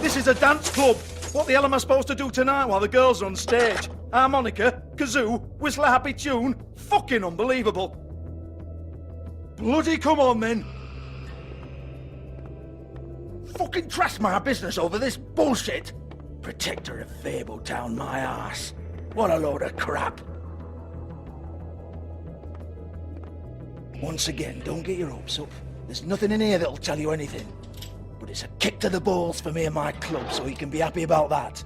This is a dance club. What the hell am I supposed to do tonight while the girls are on stage? Harmonica, kazoo, whistle a happy tune? Fucking unbelievable. Bloody come on, then. Fucking trash my business over this bullshit. Protector of Fabletown, my ass. What a load of crap. Once again, don't get your hopes up. There's nothing in here that'll tell you anything. But it's a kick to the balls for me and my club, so you can be happy about that.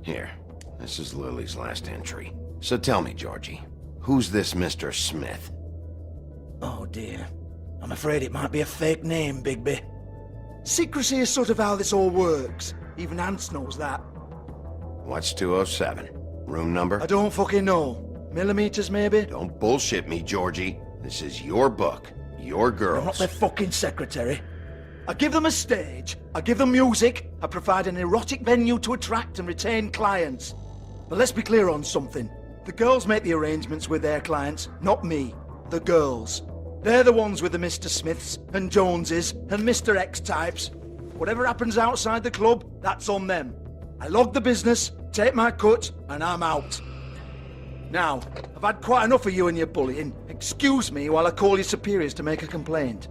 Here, this is Lily's last entry. So tell me, Georgie, who's this Mr. Smith? Oh dear. I'm afraid it might be a fake name, Bigby. Secrecy is sort of how this all works. Even Hans knows that. What's 207? Room number? I don't fucking know. Millimeters, maybe? Don't bullshit me, Georgie. This is your book. your girls. I'm not their fucking secretary. I give them a stage, I give them music, I provide an erotic venue to attract and retain clients. But let's be clear on something. The girls make the arrangements with their clients, not me. The girls. They're the ones with the Mr. Smiths and Joneses and Mr. X types. Whatever happens outside the club, that's on them. I log the business, take my cut, and I'm out. Now, I've had quite enough of you and your bullying. Excuse me while I call your superiors to make a complaint.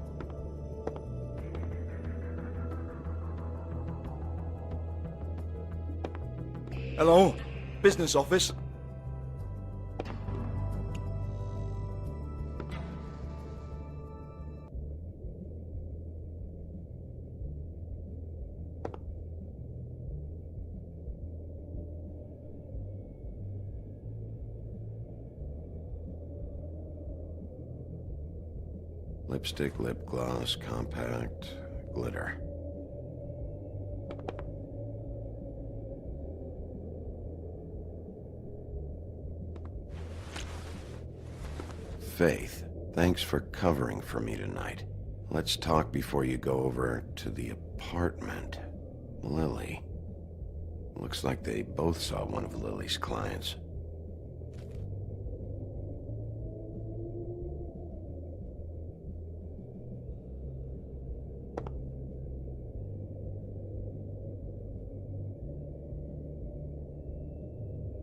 Hello? Business office? Lipstick, lip gloss, compact, glitter. Faith, thanks for covering for me tonight. Let's talk before you go over to the apartment. Lily. Looks like they both saw one of Lily's clients.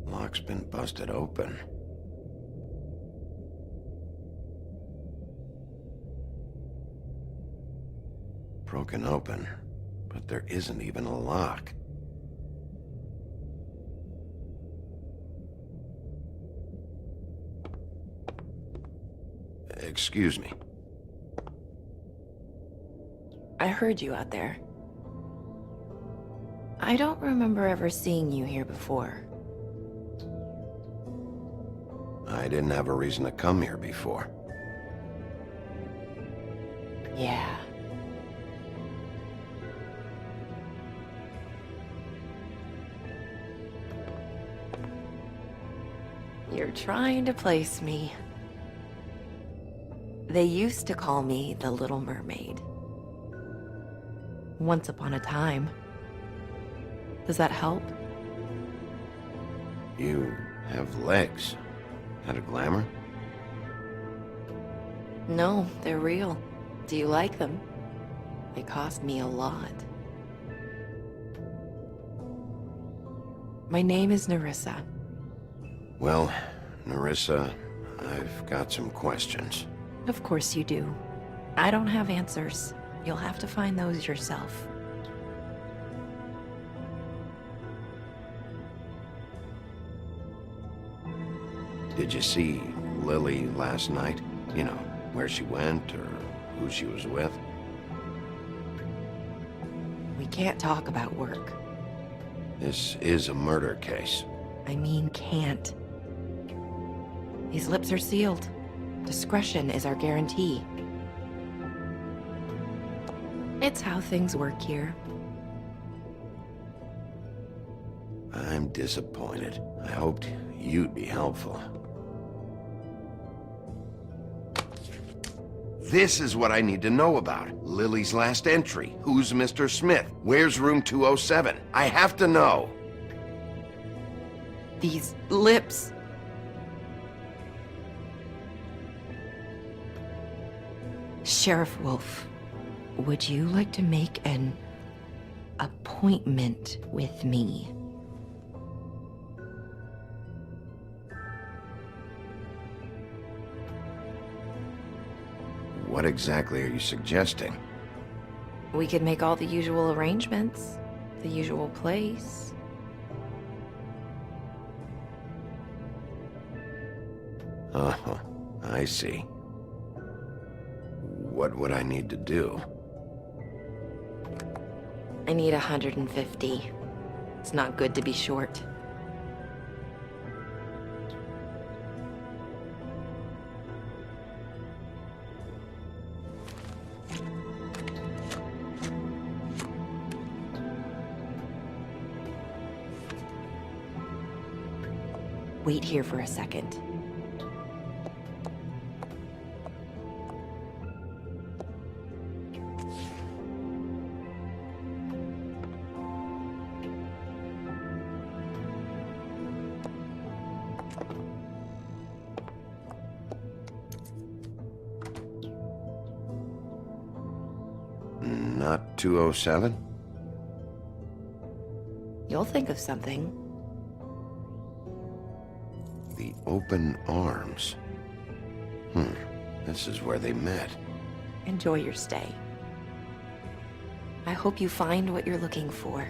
Lock's been busted open. Broken open, but there isn't even a lock. Excuse me. I heard you out there. I don't remember ever seeing you here before. I didn't have a reason to come here before. Yeah. You're trying to place me. They used to call me the Little Mermaid. Once upon a time. Does that help? You have legs. Had a glamour? No, they're real. Do you like them? They cost me a lot. My name is Nerissa. Well, Nerissa, I've got some questions. Of course you do. I don't have answers. You'll have to find those yourself. Did you see Lily last night? You know, where she went or who she was with? We can't talk about work. This is a murder case. I mean can't. These lips are sealed. Discretion is our guarantee. It's how things work here. I'm disappointed. I hoped you'd be helpful. This is what I need to know about. Lily's last entry. Who's Mr. Smith? Where's room 207? I have to know. These lips. Sheriff Wolf, would you like to make an appointment with me? What exactly are you suggesting? We could make all the usual arrangements, the usual place. Uh-huh, I see. What would I need to do? I need 150. It's not good to be short. Wait here for a second. Not 207? You'll think of something. The Open Arms. This is where they met. Enjoy your stay. I hope you find what you're looking for.